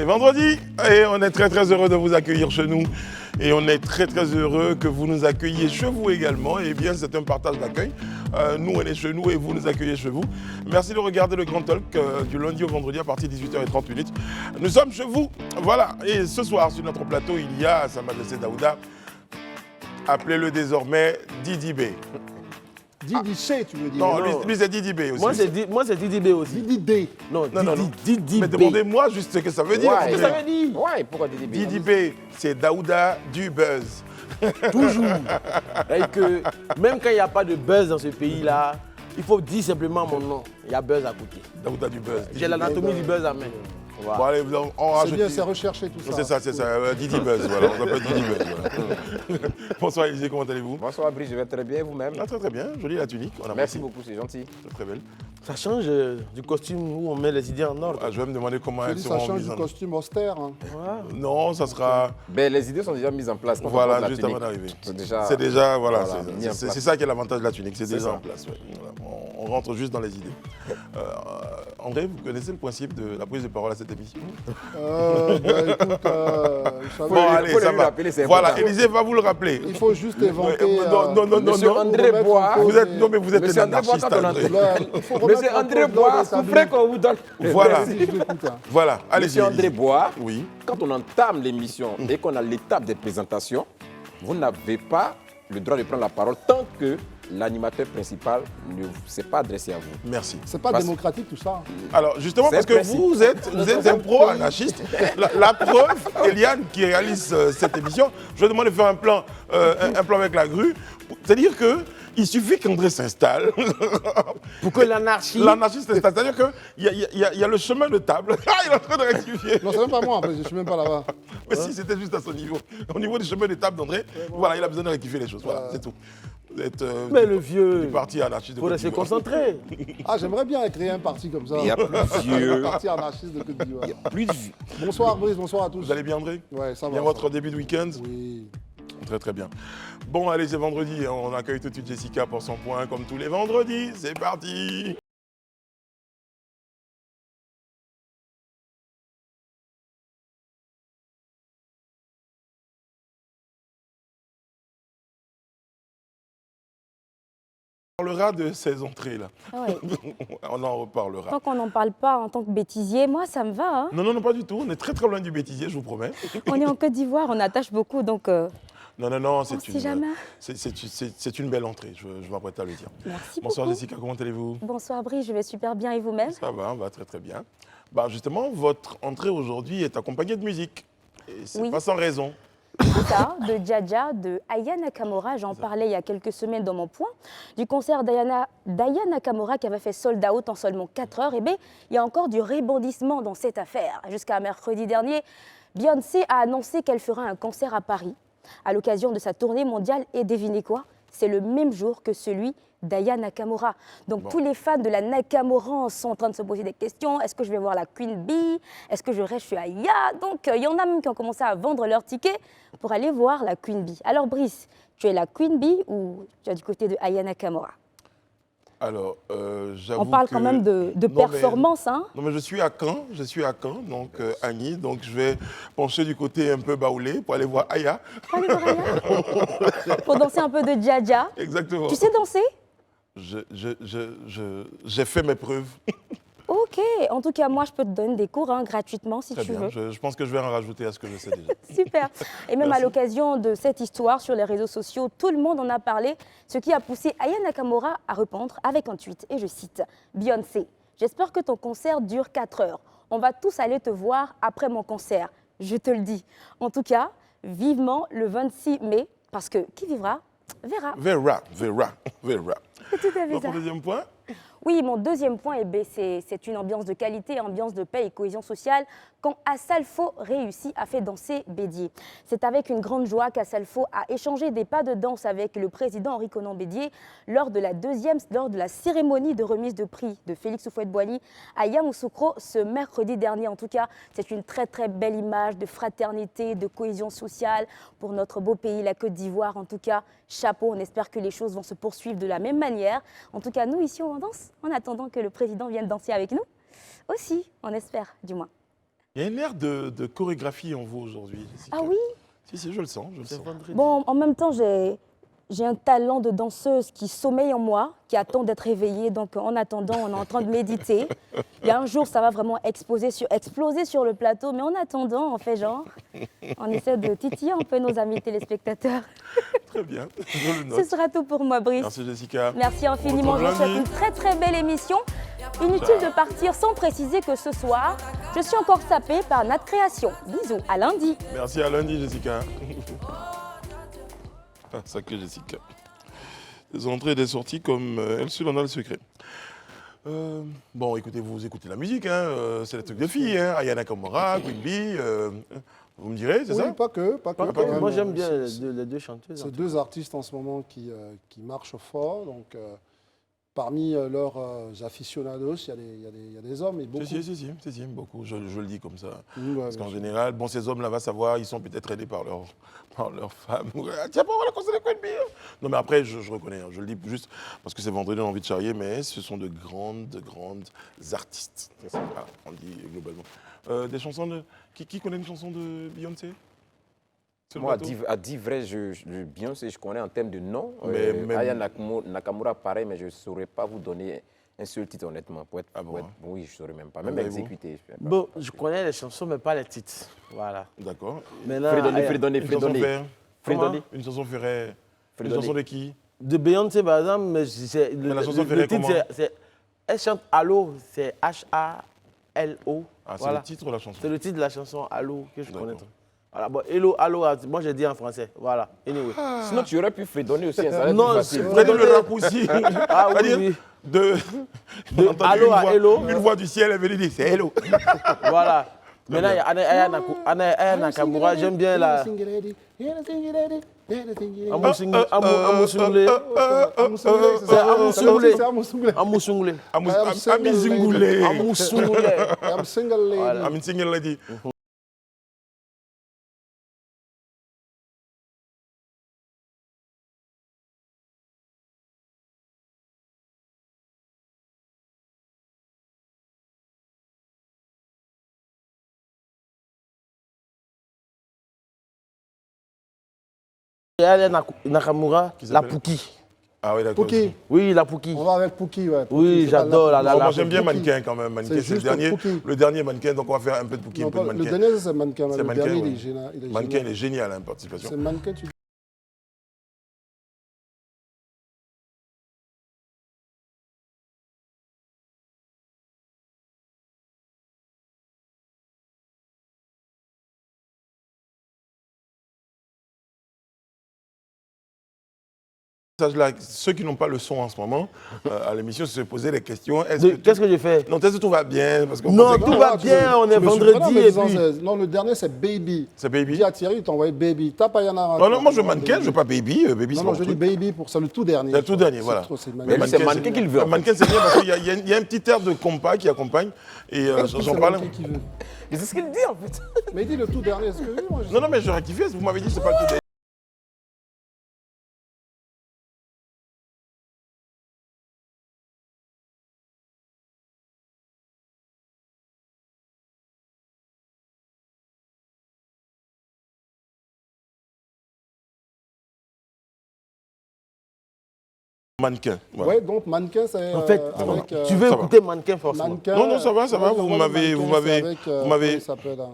C'est vendredi et on est très heureux de vous accueillir chez nous. Et on est très heureux que vous nous accueilliez chez vous également. Et bien, c'est un partage d'accueil. Nous, on est chez nous et vous nous accueillez chez vous. Merci de regarder le Grand Talk du lundi au vendredi à partir de 18h30. Nous sommes chez vous. Voilà. Et ce soir, sur notre plateau, il y a Sa Majesté Daouda. Appelez-le désormais Didi B. Didi C, tu veux dire? Non, lui c'est Didi B aussi. Moi, c'est Didi B aussi. Didi D. Non. Didi Mais B. demandez-moi juste ce que ça veut dire. Qu'est-ce que ça veut dire? Ouais, pourquoi Didi B? Didi B, c'est Daouda du buzz. Toujours. Et que même quand il n'y a pas de buzz dans ce pays-là, il faut dire simplement mon nom. Il y a buzz à côté. Daouda du buzz. J'ai l'anatomie du buzz à main. Voilà. Bon, allez, on rajoute. C'est bien, c'est recherché tout ça. C'est ça. Didi Buzz, voilà. On s'appelle Didi Buzz. Voilà. Bonsoir Élisée, comment allez-vous? Bonsoir Brice, je vais très bien, vous-même. Ah, très bien, jolie la tunique. Merci beaucoup, c'est gentil. Très belle. Ça change du costume où on met les idées en ordre. Ah, je vais me demander comment Tu elles dis, seront ça change mises du en... costume austère. Hein. Non, ça sera... Ben, les idées sont déjà mises en place. Voilà, juste avant d'arriver. C'est déjà, voilà, c'est ça qui est l'avantage de la tunique, c'est déjà en place. Ouais. Voilà. On rentre juste dans les idées. André, vous connaissez le principe de la prise de parole à cette émission? Écoute, Bon, allez, ça va. Voilà, Élisée va vous le rappeler. il faut juste éventer. Non. Monsieur André Bois. Vous êtes Monsieur un André Bois, anarchiste, quand on André. Monsieur André Bois, souffrez qu'on vous donne. Voilà. Hein. Voilà, allez-y. Monsieur André Élisée. Bois, Oui. quand on entame l'émission et qu'on a l'étape des présentations, vous n'avez pas le droit de prendre la parole tant que l'animateur principal ne s'est pas adressé à vous. Merci. C'est pas Parce- démocratique tout ça. Alors justement, C'est parce que précis. vous êtes un pro-anarchiste. La preuve, Eliane qui réalise cette émission, je demande de faire un plan avec la grue. C'est-à-dire qu'il suffit qu'André s'installe. Pour que l'anarchie... L'anarchiste s'installe. C'est-à-dire qu'il y a le chemin de table. Ah, il est en train de rectifier. Non, c'est même pas moi, après, je suis même pas là-bas. Mais si, c'était juste à son niveau. Au niveau du chemin de table d'André, voilà, il a besoin de rectifier les choses. Voilà, c'est tout. Vous êtes Mais le vieux, du parti anarchiste de il faut Côte rester d'Ivoire. concentré. Ah, j'aimerais bien créer un parti comme ça. Il y a plus vieux. Un parti anarchiste de Côte d'Ivoire. Plus de vieux. Bonsoir Brice, bonsoir à tous. Vous allez bien, André? Ouais, ça va. Bien ça votre va. début de week-end? Oui. Très bien. Bon, allez, c'est vendredi. On accueille tout de suite Jessica pour son point, comme tous les vendredis. C'est parti! On parlera de ces entrées-là. Ouais. On en reparlera. Tant qu'on n'en parle pas en tant que bêtisier, moi ça me va. Hein. Non, pas du tout. On est très loin du bêtisier, je vous promets. On est en Côte d'Ivoire, on attache beaucoup, donc Non, c'est une belle entrée, je m'apprête à le dire. merci Bonsoir beaucoup. Jessica, comment allez-vous? Bonsoir Brice, je vais super bien et vous-même? Ça va très bien. Bah, justement, votre entrée aujourd'hui est accompagnée de musique. Et c'est Oui. pas sans raison. Ça, de Dja, de Aya Nakamura, j'en parlais il y a quelques semaines dans mon point, du concert d'Aya Nakamura qui avait fait sold out en seulement 4 heures. Et bien, il y a encore du rebondissement dans cette affaire. Jusqu'à mercredi dernier, Beyoncé a annoncé qu'elle fera un concert à Paris à l'occasion de sa tournée mondiale. Et devinez quoi? C'est le même jour que celui d'Aya Nakamura. Donc tous les fans de la Nakamura sont en train de se poser des questions. Est-ce que je vais voir la Queen Bee? Est-ce que je reste chez Aya? Donc il y en a même qui ont commencé à vendre leurs tickets pour aller voir la Queen Bee. Alors Brice, tu es la Queen Bee ou tu es du côté de Aya Nakamura? Alors, j'avoue On parle que... quand même de Non, performance, hein? Non, mais je suis à Caen, donc Agny, donc je vais pencher du côté un peu baoulé pour aller voir Aya. Pour aller voir Aya? Pour danser un peu de Dja. Exactement. Tu sais danser? J'ai fait mes preuves. Ok, en tout cas, moi, je peux te donner des cours hein, gratuitement si Très tu bien, veux. je pense que je vais en rajouter à ce que je sais déjà. Super. Et même Merci. à l'occasion de cette histoire sur les réseaux sociaux, tout le monde en a parlé, ce qui a poussé Aya Nakamura à répondre avec un tweet. Et je cite, Beyoncé, j'espère que ton concert dure 4 heures. On va tous aller te voir après mon concert, je te le dis. En tout cas, vivement le 26 mai, parce que qui vivra, verra. Vera. C'est tout à fait Votre ça. deuxième point? Oui, mon deuxième point, eh ben, c'est une ambiance de qualité, ambiance de paix et cohésion sociale quand Assalfo réussit à faire danser Bédier. C'est avec une grande joie qu'Assalfo a échangé des pas de danse avec le président Henri Konan Bédier lors de la cérémonie de remise de prix de Félix Houphouët-Boigny à Yamoussoukro ce mercredi dernier. En tout cas, c'est une très très belle image de fraternité, de cohésion sociale pour notre beau pays, la Côte d'Ivoire. En tout cas, chapeau, on espère que les choses vont se poursuivre de la même manière. En tout cas, nous ici on danse en attendant que le président vienne danser avec nous. Aussi, on espère du moins. Il y a un air de chorégraphie en vous aujourd'hui, Jessica. Ah oui? Si, je le sens, je le C'est sens. vendredi. Bon, en même temps, j'ai un talent de danseuse qui sommeille en moi, qui attend d'être réveillée. Donc, en attendant, on est en train de méditer. Il y a un jour, ça va vraiment exploser sur le plateau. Mais en attendant, on fait genre, on essaie de titiller un peu nos amis téléspectateurs. Très bien, je le Ce note. sera tout pour moi, Brice. Merci Jessica. Merci infiniment. Je vous souhaite une très très belle émission. Inutile de partir sans préciser que ce soir, je suis encore sapée par Nat Création. Bisous, à lundi. Merci, à lundi Jessica. Ah, sacrée Jessica. Des entrées et des sorties comme elle seule en a le secret. Bon, écoutez, vous écoutez la musique, hein, c'est les trucs de filles, hein, Ayana Kamura, Queen Bee, vous me direz, c'est Oui, ça? pas que. quand même. Moi, j'aime bien C'est- les deux chanteuses. C'est deux artistes en ce moment qui marchent fort. Donc, parmi leurs aficionados, il y a des hommes et beaucoup. Si, beaucoup, je le dis comme ça. Ouais, Parce qu'en bien sûr. général, bon, ces hommes-là, va savoir, ils sont peut-être aidés par leurs femmes. Ah, tiens, on va la concert de Queen Bee. Non, mais après, je reconnais, hein, je le dis juste parce que c'est vendredi, on a envie de charrier, mais ce sont de grandes artistes. Voilà, on le dit globalement. Des chansons de... Qui connaît une chanson de Beyoncé? Sur le Moi, plateau? à dire vrai, Beyoncé, je connais en termes de nom. Mais même- Aya Nakamura, pareil, mais je ne saurais pas vous donner un seul titre, honnêtement. Ah bon, hein? Oui, je ne saurais même pas. Même Mais vous exécuter. je sais pas. Bon, je connais les chansons, mais pas les titres. Voilà. D'accord. Maintenant, Fredonné. Une chanson fait... Fredonné. Une chanson ferait... Une Fredonné. chanson de qui? de Beyoncé, par exemple, mais la chanson ferait titre, comment? elle chante Allô, c'est H-A-L-O. Ah, c'est Voilà. le titre ou la chanson? C'est le titre de la chanson Allô que je connais. D'accord. Voilà, bon, hello, allô, moi j'ai dit en français. Voilà, anyway. Sinon, tu aurais pu fredonner aussi. Hein, ça aurait été Non, plus facile. c'est- Freddy le raccourci. Ah oui, C'est-à-dire, oui. on a entendu allô une à voix- hello. Une voix du ciel est venue dire c'est hello. Voilà. Maintenant, il y a Aya Nakamura, j'aime bien la. Amoussounglé. C'est Amoussounglé. Amoussounglé. Amizingulé. Amoussounglé. I'm single lady. I'm single lady. Aya Nakamura, Qui la s'appelle Pouki. Ah oui, d'accord. Pouki. Oui, la Pouki. On va avec Pouki, ouais. Oui, Pouki, c'est pas j'adore la- Bon, moi la- j'aime bien Pouki. Mannequin quand même. Mannequin, C'est c'est juste Pouki. le dernier Mannequin, donc on va faire un peu de Pouki, un Non, peu de pas- le Mannequin. dernier, c'est Mannequin. C'est Le Mannequin, dernier, ouais. il est Mannequin, génial. il est génial, hein, participation. C'est Mannequin, tu dis. Là, ceux qui n'ont pas le son en ce moment, à l'émission, se poser des questions. Est-ce que Qu'est-ce que j'ai fait? Non, est-ce que tout va bien? Parce qu'on Non, pensait que- tout va bien, on est vendredi et puis. Non, le dernier, c'est Baby. C'est Baby. Dis à Thierry, il t'a envoyé Baby. Tape Ayana. Oh non, moi je Mannequin, je veux pas Baby. Baby, c'est Non, non, mon je dis truc. Baby pour ça, le tout dernier. C'est le tout dernier, C'est voilà. trop, c'est Mais magnifique. lui, c'est Mannequin qu'il veut, en fait. Mannequin, c'est bien parce qu'il y a un petit air de compas qui accompagne. Et j'en C'est parle. Mannequin qui veut. Mais c'est ce qu'il dit, en fait. Mais il dit le tout dernier. Est-ce que moi, je- Non, mais je rectifie. Vous m'avez dit que c'est pas le tout dernier. Mannequin. Voilà. Ouais, donc Mannequin, c'est. En fait, avec, tu veux ça va. écouter Mannequin forcément. Mannequin. Non, ça va, Ouais, vous ouais, m'avez- Mannequin, vous m'avez- c'est avec, vous m'avez- comment il s'appelle, hein.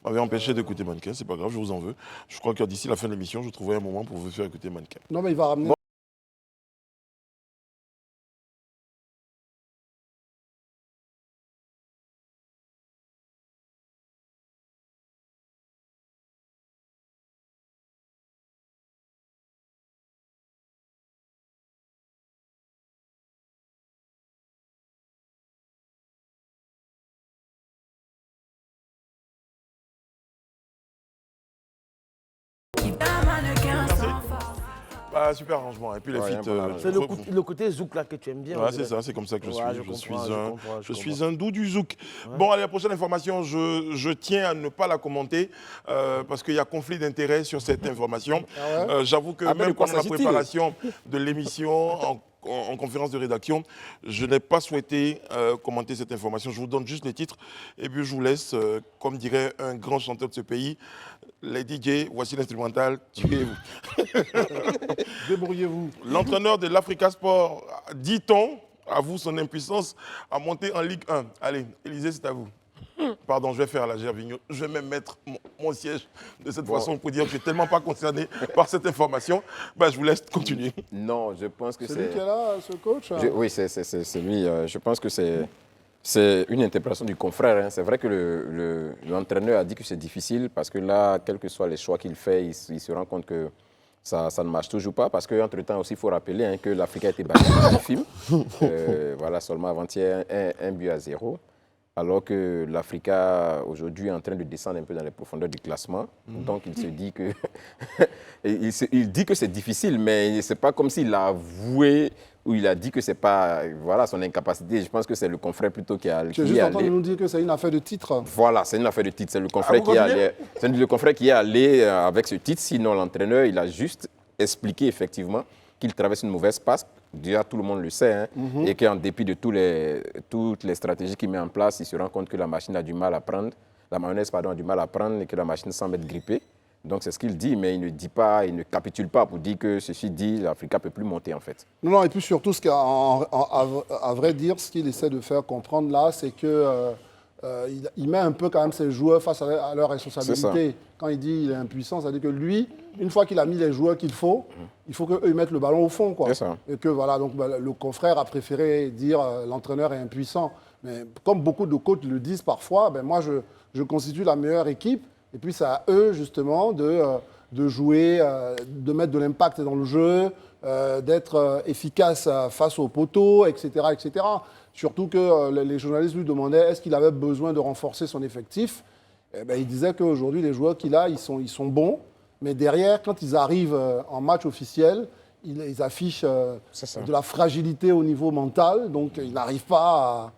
M'avait empêché d'écouter Mannequin, c'est pas grave, je vous en veux. Je crois que d'ici la fin de l'émission, je trouverai un moment pour vous faire écouter Mannequin. Non, mais il va ramener. Ah, super arrangement. Et puis les Ouais, feats. un bon arrangement. C'est le côté zouk là que tu aimes bien. Ouais, on c'est dirait. ça, c'est comme ça que je Ouais, suis. je Je suis comprends, je un, comprends, je je suis comprends. un doux du zouk. Bon, allez, la prochaine information, je tiens à ne pas la commenter parce qu'il y a conflit d'intérêts sur cette information. Ah ouais J'avoue que Ah, mais de même quoi pendant la s'agit-il préparation de l'émission, en conférence de rédaction. Je n'ai pas souhaité commenter cette information. Je vous donne juste les titres et puis je vous laisse, comme dirait un grand chanteur de ce pays, les DJ, voici l'instrumental, tuez-vous. Débrouillez-vous. L'entraîneur de l'Africa Sport, dit-on, avoue son impuissance à monter en Ligue 1. Allez, Élisée, c'est à vous. Pardon, je vais faire la Gervinho. Je vais même mettre mon siège de cette façon pour dire que je ne suis tellement pas concerné par cette information. Ben, je vous laisse continuer. Non, je pense que C'est lui c'est... qui est là, ce coach Oui, c'est lui. Je pense que c'est une interprétation du confrère. Hein. C'est vrai que l'entraîneur a dit que c'est difficile parce que là, quels que soient les choix qu'il fait, il se rend compte que ça ne marche toujours pas. Parce qu'entre-temps aussi, il faut rappeler hein, que l'Afrique a été battue dans le film. Voilà, seulement avant-hier, 1-0. Alors que l'Africa, aujourd'hui, est en train de descendre un peu dans les profondeurs du classement. Donc, il se dit que... il dit que c'est difficile, mais ce n'est pas comme s'il a avoué ou il a dit que ce n'est pas voilà, son incapacité. Je pense que c'est le confrère plutôt qui est allé. Tu es juste en train de nous dire que c'est une affaire de titre. Voilà, c'est une affaire de titre. C'est le confrère, le confrère qui est allé avec ce titre. Sinon, l'entraîneur, il a juste expliqué effectivement qu'il traverse une mauvaise passe. Déjà, tout le monde le sait. Hein, et qu'en dépit de toutes les stratégies qu'il met en place, il se rend compte que la machine a du mal à prendre. La mayonnaise, pardon, a du mal à prendre et que la machine semble être grippée. Donc, c'est ce qu'il dit, mais il ne dit pas, il ne capitule pas pour dire que ceci dit, l'Africa ne peut plus monter, en fait. Non, et puis surtout, à vrai dire, ce qu'il essaie de faire comprendre là, c'est que il met un peu quand même ses joueurs face à leur responsabilité. Quand il dit qu'il est impuissant, ça veut dire que lui, une fois qu'il a mis les joueurs qu'il faut, il faut qu'eux mettent le ballon au fond, quoi. C'est ça. Et que voilà, donc le confrère a préféré dire l'entraîneur est impuissant. Mais comme beaucoup de coachs le disent parfois, moi je constitue la meilleure équipe. Et puis c'est à eux justement de jouer, de mettre de l'impact dans le jeu, d'être efficace face aux poteaux, etc., etc. Surtout que les journalistes lui demandaient est-ce qu'il avait besoin de renforcer son effectif. Il disait qu'aujourd'hui, les joueurs qu'il a, ils sont bons. Mais derrière, quand ils arrivent en match officiel, ils affichent de la fragilité au niveau mental. Donc, ils n'arrivent pas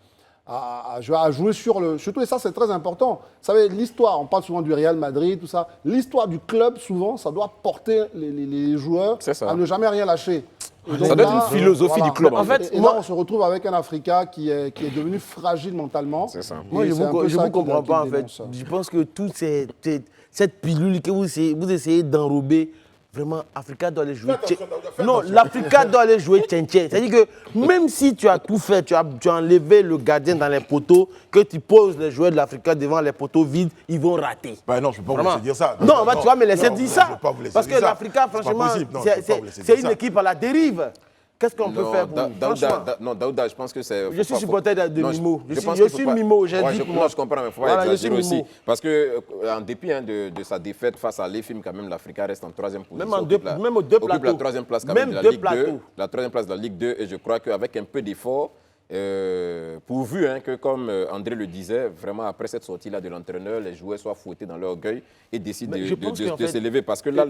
à jouer sur le... Surtout, et ça, c'est très important. Vous savez, l'histoire, on parle souvent du Real Madrid, tout ça. L'histoire du club, souvent, ça doit porter les joueurs à ne jamais rien lâcher. Donc, ça doit être une philosophie du club, en fait. Et là, on se retrouve avec un Africain qui est devenu fragile mentalement. C'est ça. Moi, je ne vous comprends pas, en fait. Je pense que toute cette pilule que vous essayez d'enrober, vraiment, Africa doit aller jouer. Non, l'Africa doit aller jouer tchèn-tchèn. C'est-à-dire que même si tu as tout fait, tu as enlevé le gardien dans les poteaux, que tu poses les joueurs de l'Africa devant les poteaux vides, ils vont rater. Non, je ne peux pas vous laisser dire ça. Non, tu vas me laisser dire ça. Je peux pas vous laisser Parce dire que ça. l'Africa, franchement, c'est une équipe à la dérive. Qu'est-ce qu'on peut faire pour Daouda, je pense que c'est... Je suis supporter de Mimo. Je suis Mimo, j'ai dit pour moi. Non, je comprends, mais il ne faut pas exagérer aussi. Parce qu'en dépit de sa défaite face à l'EFIM, quand même, l'Africa reste en troisième position. Même aux deux plateaux. Occupe la troisième place quand même de la Ligue 2. La troisième place de la Ligue 2. Et je crois qu'avec un peu d'effort, pourvu que, comme André le disait, vraiment après cette sortie-là de l'entraîneur, les joueurs soient fouettés dans leur orgueil et décident de s'élever. Parce que là,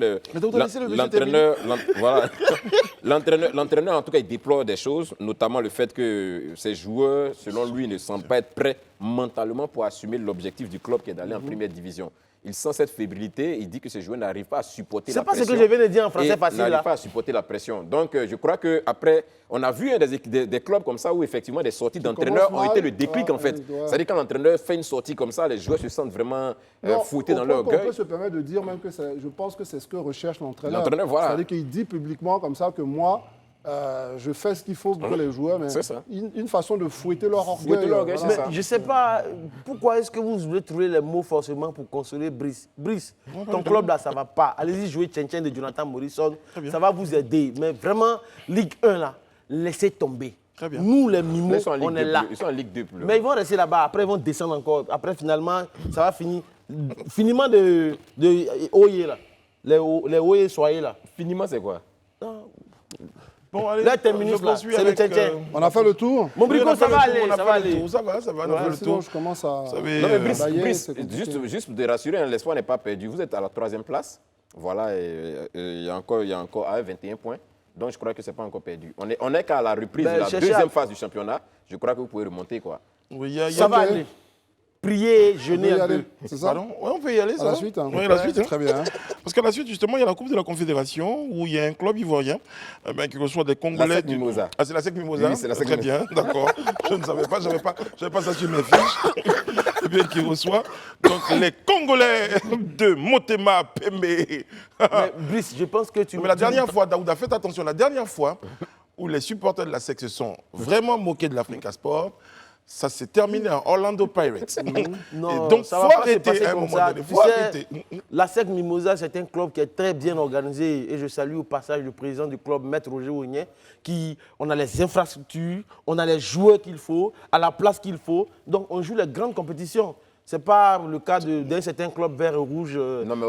l'entraîneur, en tout cas, il déplore des choses, notamment le fait que ces joueurs, selon lui, ne semblent pas être prêts mentalement pour assumer l'objectif du club qui est d'aller en première division. Il sent cette fébrilité, il dit que ces joueurs n'arrivent pas à supporter la pression. C'est pas ce que je viens de dire en français facile. Ils n'arrivent pas à supporter la pression. Donc, je crois qu'après, on a vu des clubs comme ça où, effectivement, des sorties d'entraîneurs ont été le déclic, en fait. C'est-à-dire, quand l'entraîneur fait une sortie comme ça, les joueurs se sentent vraiment fouettés dans leur orgueil. On peut se permettre de dire même que je pense que c'est ce que recherche l'entraîneur. Voilà. C'est-à-dire qu'il dit publiquement comme ça que moi, je fais ce qu'il faut pour les joueurs, mais une façon de fouetter leur orgueil. Mais je ne sais pas, pourquoi est-ce que vous voulez trouver les mots forcément pour consoler Brice? Brice, ton club là, ça ne va pas. Allez-y jouer Tchèn-Tchèn de Jonathan Morrison, ça va vous aider. Mais vraiment, Ligue 1 là, laissez tomber. Nous, les Mimos, on est là. Ils sont en Ligue 2. Mais ils vont rester là-bas, après ils vont descendre encore. Après, finalement, ça va finir. Finiment de Oye là. Les Oye soyez là. Finiment, c'est quoi? Bon, allez, là, c'est le Tchèn-Tchèn. On a fait le tour. Mon Brico, ça va aller. Ça va, on a fait le tour. Je commence à... Non, mais Brice, juste pour te rassurer, l'espoir n'est pas perdu. Vous êtes à la 3e place. Voilà, et il y a encore 21 points. Donc, je crois que ce n'est pas encore perdu. On est qu'à la reprise de la deuxième phase du championnat. Je crois que vous pouvez remonter, quoi. Oui, ça va aller. prier, jeûner un peu. C'est ça? Pardon? Ouais, on peut y aller, ça. À la suite, hein. Oui, la suite. Hein. Très bien. Parce qu'à la suite, justement, il y a la Coupe de la Confédération où il y a un club ivoirien qui reçoit des Congolais. La SEC Mimosa. Ah, c'est la SEC Mimosa? Oui, c'est la SEC Très Mimosa. bien, d'accord. Je ne savais pas, j'avais pas ça sur mes fiches. Et bien, qui reçoit donc les Congolais de Motema Pembe. Mais Brice, je pense que tu... Mais la dernière fois, Daouda, faites attention, la dernière fois où les supporters de la SEC se sont vraiment moqués de l'Africa Sport, ça s'est terminé en Orlando Pirates. Non, et donc, il ça faut va pas se arrêter passer à un comme moment ça. donné. Tu Faut sais, arrêter. La SEC Mimosa, c'est un club qui est très bien organisé et je salue au passage le président du club, Maître Roger Oignet, on a les infrastructures, on a les joueurs qu'il faut, à la place qu'il faut. Donc, on joue les grandes compétitions. Ce n'est pas le cas d'un certain club vert et rouge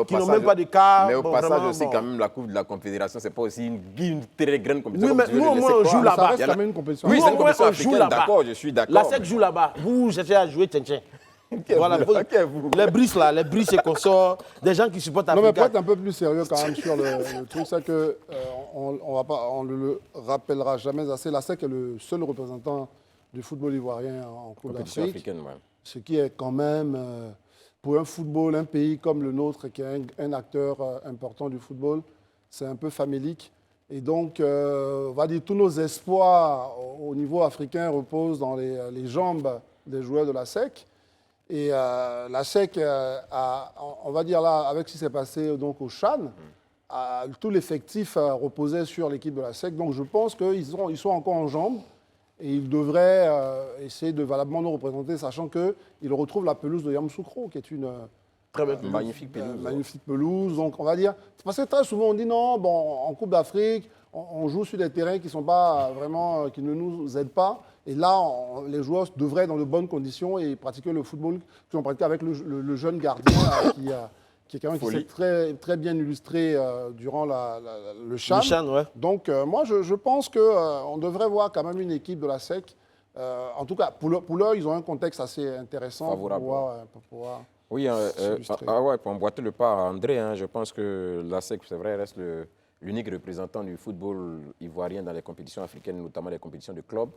qui n'ont même pas de cas. Mais au Bon, passage vraiment, aussi, bon. quand même, la Coupe de la Confédération, ce n'est pas aussi une très grande compétition. Oui, mais nous, au moins, on joue Ça là-bas. reste quand même une compétition. Oui, Nous, c'est au une moins, compétition on joue africaine, là-bas. d'accord, je suis d'accord. La SEC joue là-bas. Vous cherchez à jouer tchin-tchin. Voilà, les brises là, les brises et consorts, des gens qui supportent Non, mais pour Africa. être un peu plus sérieux quand même sur le truc, c'est que on ne le rappellera jamais assez. La SEC est le seul représentant du football ivoirien en Coupe Compétition d'Afrique. africaine, ouais. Ce qui est quand même, pour un football, un pays comme le nôtre, qui est un acteur important du football, c'est un peu famélique. Et donc, on va dire, tous nos espoirs au niveau africain reposent dans les jambes des joueurs de la SEC. Et la SEC, on va dire là, avec ce qui s'est passé donc, au Chan, tout l'effectif reposait sur l'équipe de la SEC. Donc, je pense qu'ils sont encore en jambes. Et ils devraient essayer de valablement nous représenter, sachant qu'ils retrouvent la pelouse de Yamoussoukro, qui est une Très bien. Magnifique pelouse. magnifique pelouse. Donc, on va dire... Parce que très souvent, on dit non, bon, en Coupe d'Afrique, on joue sur des terrains qui sont pas vraiment, qui ne nous aident pas. Et là, les joueurs devraient être dans de bonnes conditions et pratiquer le football qu'ils ont pratiqué avec le jeune gardien qui est quand même qui s'est très, très bien illustré durant le Chan. Le Chan, ouais. Donc, moi, je pense qu'on devrait voir quand même une équipe de la SEC. En tout cas, pour l'heure, ils ont un contexte assez intéressant Favorable. pour pouvoir Oui, s'illustrer. pour emboîter le pas à André, je pense que la SEC, c'est vrai, reste l'unique représentant du football ivoirien dans les compétitions africaines, notamment les compétitions de club.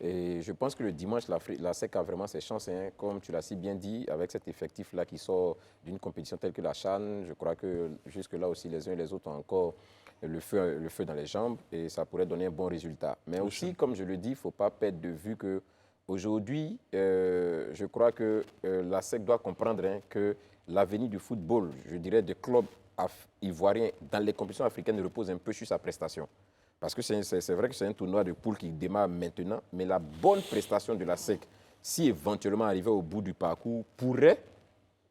Et je pense que le dimanche, la SEC a vraiment ses chances, comme tu l'as si bien dit, avec cet effectif-là qui sort d'une compétition telle que la CHAN. Je crois que jusque-là aussi, les uns et les autres ont encore le feu dans les jambes et ça pourrait donner un bon résultat. Mais aussi, comme je le dis, il ne faut pas perdre de vue que aujourd'hui, je crois que la SEC doit comprendre que l'avenir du football, je dirais des clubs ivoiriens dans les compétitions africaines repose un peu sur sa prestation. Parce que c'est vrai que c'est un tournoi de poule qui démarre maintenant, mais la bonne prestation de la SEC, si éventuellement arrivée au bout du parcours, pourrait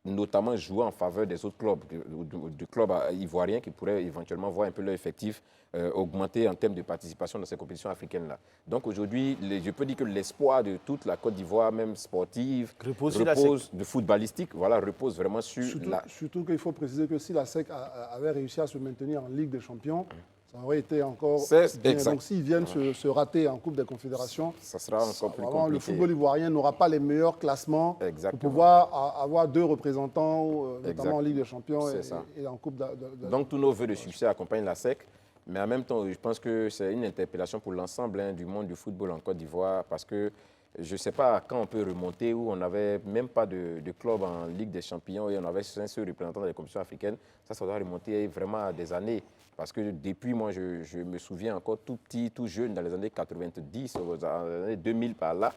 notamment jouer en faveur des autres clubs, du club ivoirien qui pourraient éventuellement voir un peu leur effectif augmenter en termes de participation dans ces compétitions africaines-là. Donc aujourd'hui, je peux dire que l'espoir de toute la Côte d'Ivoire, même sportive, repose de footballistique, voilà, repose vraiment sur Surtout qu'il faut préciser que si la SEC avait réussi à se maintenir en Ligue des Champions, ça aurait été encore bien. Exact. Donc s'ils viennent se rater en Coupe des Confédérations, ça sera encore plus vraiment, compliqué. le football ivoirien n'aura pas les meilleurs classements Exactement. pour pouvoir avoir deux représentants, notamment en Ligue des Champions et en Coupe Donc tous nos vœux de succès accompagnent la SEC. Mais en même temps, je pense que c'est une interpellation pour l'ensemble du monde du football en Côte d'Ivoire parce que je ne sais pas quand on peut remonter où on n'avait même pas de club en Ligue des Champions et on avait un seul représentant dans les compétitions africaines. Ça doit remonter vraiment à des années. Parce que depuis, moi, je me souviens encore tout petit, tout jeune, dans les années 90, dans les années 2000 par là,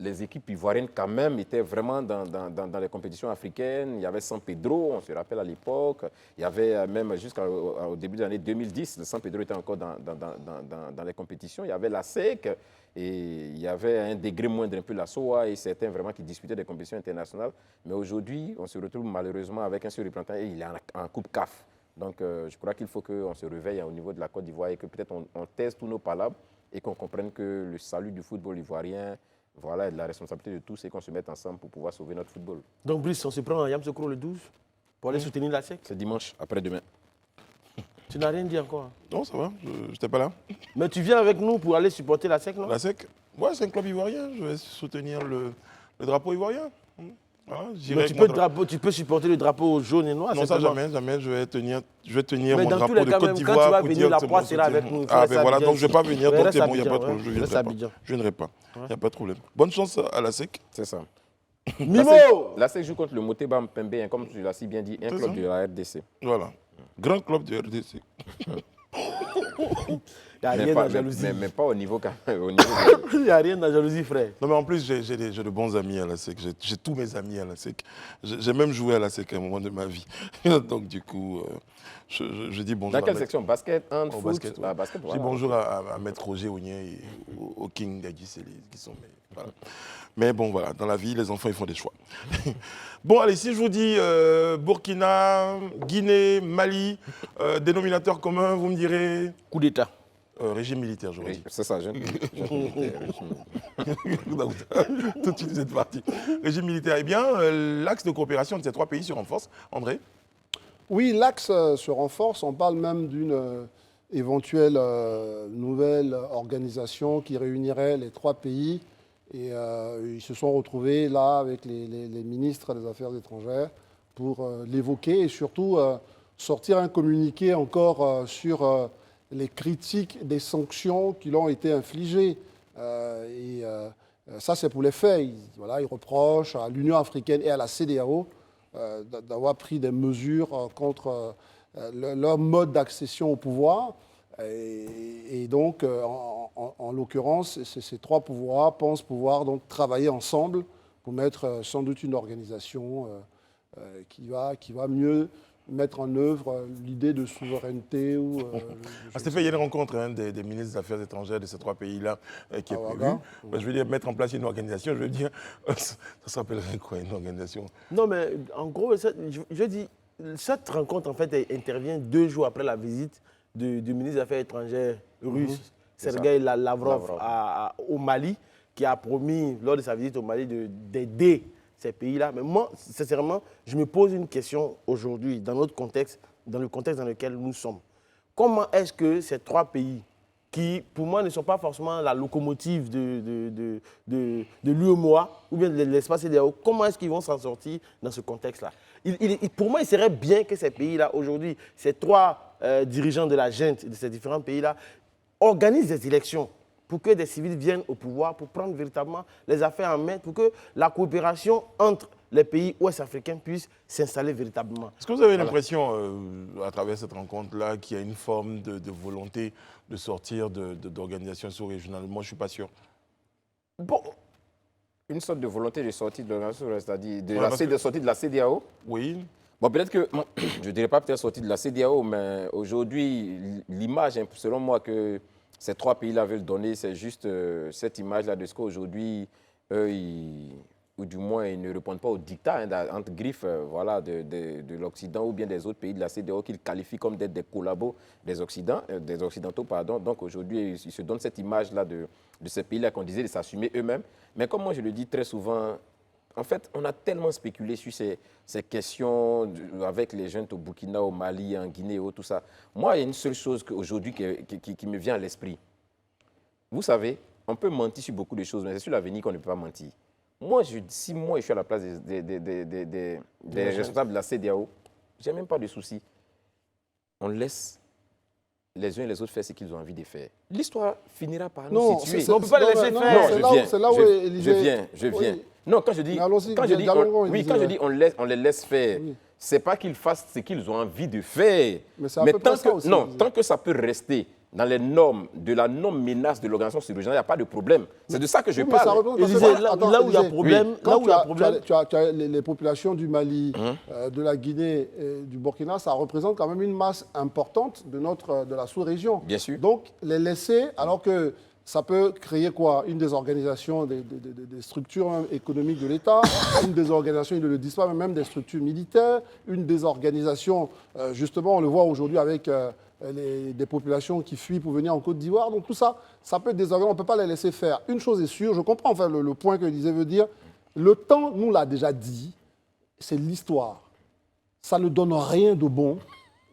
les équipes ivoiriennes quand même étaient vraiment dans les compétitions africaines. Il y avait San Pedro, on se rappelle à l'époque. Il y avait même jusqu'au début de l'année 2010, le San Pedro était encore dans les compétitions. Il y avait la SEC et il y avait à un degré moindre un peu la SOA et certains vraiment qui disputaient des compétitions internationales. Mais aujourd'hui, on se retrouve malheureusement avec un seul représentant et il est en Coupe CAF. Donc je crois qu'il faut qu'on se réveille au niveau de la Côte d'Ivoire et que peut-être on taise tous nos palabres et qu'on comprenne que le salut du football ivoirien, voilà, est de la responsabilité de tous et qu'on se mette ensemble pour pouvoir sauver notre football. Donc Brice, on se prend à Yamoussoukro le 12 pour aller soutenir la SEC. C'est dimanche, après-demain. Tu n'as rien dit encore. Non, ça va, je n'étais pas là. Mais tu viens avec nous pour aller supporter la SEC, non? La SEC, ouais, c'est un club ivoirien. Je vais soutenir le drapeau ivoirien. Voilà, mais tu peux supporter le drapeau jaune et noir. Non, ça jamais. Je vais tenir mais mon dans drapeau tous les de cas, Côte même, d'Ivoire. quand tu vas pour venir, dire la que proie c'est sera mon avec soutien. nous. Ah, ben voilà, donc je ne vais pas venir. Donc c'est bon, il n'y a pas de problème. Je ne viendrai pas. Je ne viendrai pas. Il n'y a pas de problème. Bonne chance à la SEC. C'est ça. Mimo! La SEC joue contre le Moteba Mpembe, hein, comme tu l'as si bien dit, un club de la RDC. Voilà. Grand club de RDC. Il n'y a rien dans jalousie. Mais pas au niveau... Il n'y a rien dans jalousie, frère. Non, mais en plus, j'ai de bons amis à la SEC. J'ai tous mes amis à la SEC. J'ai même joué à la SEC à un moment de ma vie. Donc, du coup, je dis bonjour. Dans quelle section? Basket, hand, foot? Basket, ouais. Basket, Je dis bonjour à Maître Roger Ognien et au King Gagiseli, qui sont voilà. Mais bon, voilà, dans la vie, les enfants, ils font des choix. Bon, allez, si je vous dis Burkina, Guinée, Mali, dénominateur commun, vous me direz... Coup d'État. Régime militaire, j'aurais dit. C'est ça, jeune militaire. Tout de suite, vous êtes parti. Régime militaire. Eh bien, l'axe de coopération de ces trois pays se renforce. André? Oui, l'axe se renforce. On parle même d'une éventuelle nouvelle organisation qui réunirait les trois pays. Et ils se sont retrouvés là avec les ministres des Affaires étrangères pour l'évoquer et surtout sortir un communiqué encore sur les critiques des sanctions qui leur ont été infligées. Ça, c'est pour les faits. Ils reprochent à l'Union africaine et à la CEDEAO d'avoir pris des mesures contre leur mode d'accession au pouvoir. Et donc, en l'occurrence, ces trois pouvoirs pensent pouvoir donc travailler ensemble pour mettre sans doute une organisation qui va mieux mettre en œuvre l'idée de souveraineté. C'est fait, il y a une rencontre des ministres des Affaires étrangères de ces trois pays-là qui est prévue. Je veux dire, mettre en place une organisation, je veux dire, ça s'appellerait quoi, une organisation? Non, mais en gros, je dis, cette rencontre, en fait, elle intervient 2 jours après la visite du ministre des Affaires étrangères russe, Sergueï Lavrov, au Mali, qui a promis, lors de sa visite au Mali, d'aider ces pays-là. Mais moi, sincèrement, je me pose une question aujourd'hui, dans notre contexte, dans le contexte dans lequel nous sommes. Comment est-ce que ces trois pays, qui pour moi ne sont pas forcément la locomotive de l'UEMOA ou bien de l'espace CEDEAO, comment est-ce qu'ils vont s'en sortir dans ce contexte-là? Pour moi, il serait bien que ces pays-là, aujourd'hui, ces trois dirigeants de la junte de ces différents pays-là, organisent des élections pour que des civils viennent au pouvoir, pour prendre véritablement les affaires en main, pour que la coopération entre les pays ouest-africains puisse s'installer véritablement. Est-ce que vous avez l'impression, à travers cette rencontre-là, qu'il y a une forme de volonté de sortir d'organisations sous-régionales? Moi, je ne suis pas sûr. Bon, une sorte de volonté de sortie de l'organisation, c'est-à-dire de sortie de la CEDEAO? Oui. Bon, peut-être que, je ne dirais pas peut-être sortie de la CEDEAO, mais aujourd'hui, l'image, selon moi, que ces trois pays-là veulent donner, c'est juste cette image-là de ce qu'aujourd'hui, eux, ou du moins, ils ne répondent pas au dictat entre griffes voilà, de l'Occident ou bien des autres pays de la CEDEAO qu'ils qualifient comme d'être des collabos des Occidentaux. Pardon. Donc aujourd'hui, ils se donnent cette image-là de ces pays-là qu'on disait de s'assumer eux-mêmes. Mais comme moi, je le dis très souvent, en fait, on a tellement spéculé sur ces questions avec les jeunes au Burkina, au Mali, en Guinée, tout ça. Moi, il y a une seule chose aujourd'hui qui me vient à l'esprit. Vous savez, on peut mentir sur beaucoup de choses, mais c'est sur l'avenir qu'on ne peut pas mentir. Moi, si moi, je suis à la place des responsables de la CEDEAO, je n'ai même pas de souci. On laisse les uns et les autres faire ce qu'ils ont envie de faire. L'histoire finira par nous situer. On ne peut pas les laisser faire. C'est là où je viens. Non, quand je dis, on les laisse faire, ce n'est pas qu'ils fassent ce qu'ils ont envie de faire. Mais tant que ça peut rester dans les normes, de la non-menace de l'organisation sous-régionale, il n'y a pas de problème. C'est de ça que je parle. Là où il y a problème, tu as les populations du Mali, de la Guinée et du Burkina, ça représente quand même une masse importante de la sous-région. Bien sûr. Donc, les laisser, alors que ça peut créer quoi? Une désorganisation des structures économiques de l'État, une désorganisation, ils ne le disent pas, mais même des structures militaires, une désorganisation, justement, on le voit aujourd'hui avec des populations qui fuient pour venir en Côte d'Ivoire. Donc tout ça, ça peut être désorganisé, on ne peut pas les laisser faire. Une chose est sûre, je comprends enfin le point que Élisée veut dire, le temps nous l'a déjà dit, c'est l'histoire. Ça ne donne rien de bon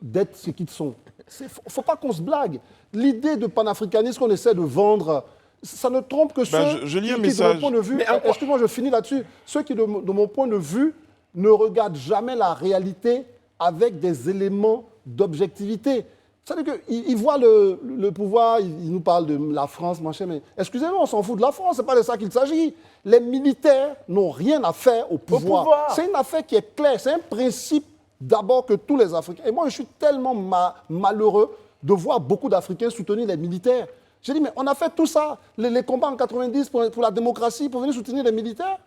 d'être ce qu'ils sont. Il ne faut pas qu'on se blague. L'idée de panafricanisme qu'on essaie de vendre, ça ne trompe que ceux je lis un qui, message. de mon point de vue, excuse-moi, je finis là-dessus, ceux qui, de mon point de vue, ne regardent jamais la réalité avec des éléments d'objectivité. C'est-à-dire qu'ils voient le pouvoir, ils nous parlent de la France, machin, mais excusez-moi, on s'en fout de la France, ce n'est pas de ça qu'il s'agit. Les militaires n'ont rien à faire au pouvoir. C'est une affaire qui est claire, c'est un principe d'abord que tous les Africains. Et moi, je suis tellement malheureux de voir beaucoup d'Africains soutenir les militaires. J'ai dit, mais on a fait tout ça, les combats en 90 pour la démocratie, pour venir soutenir les militaires.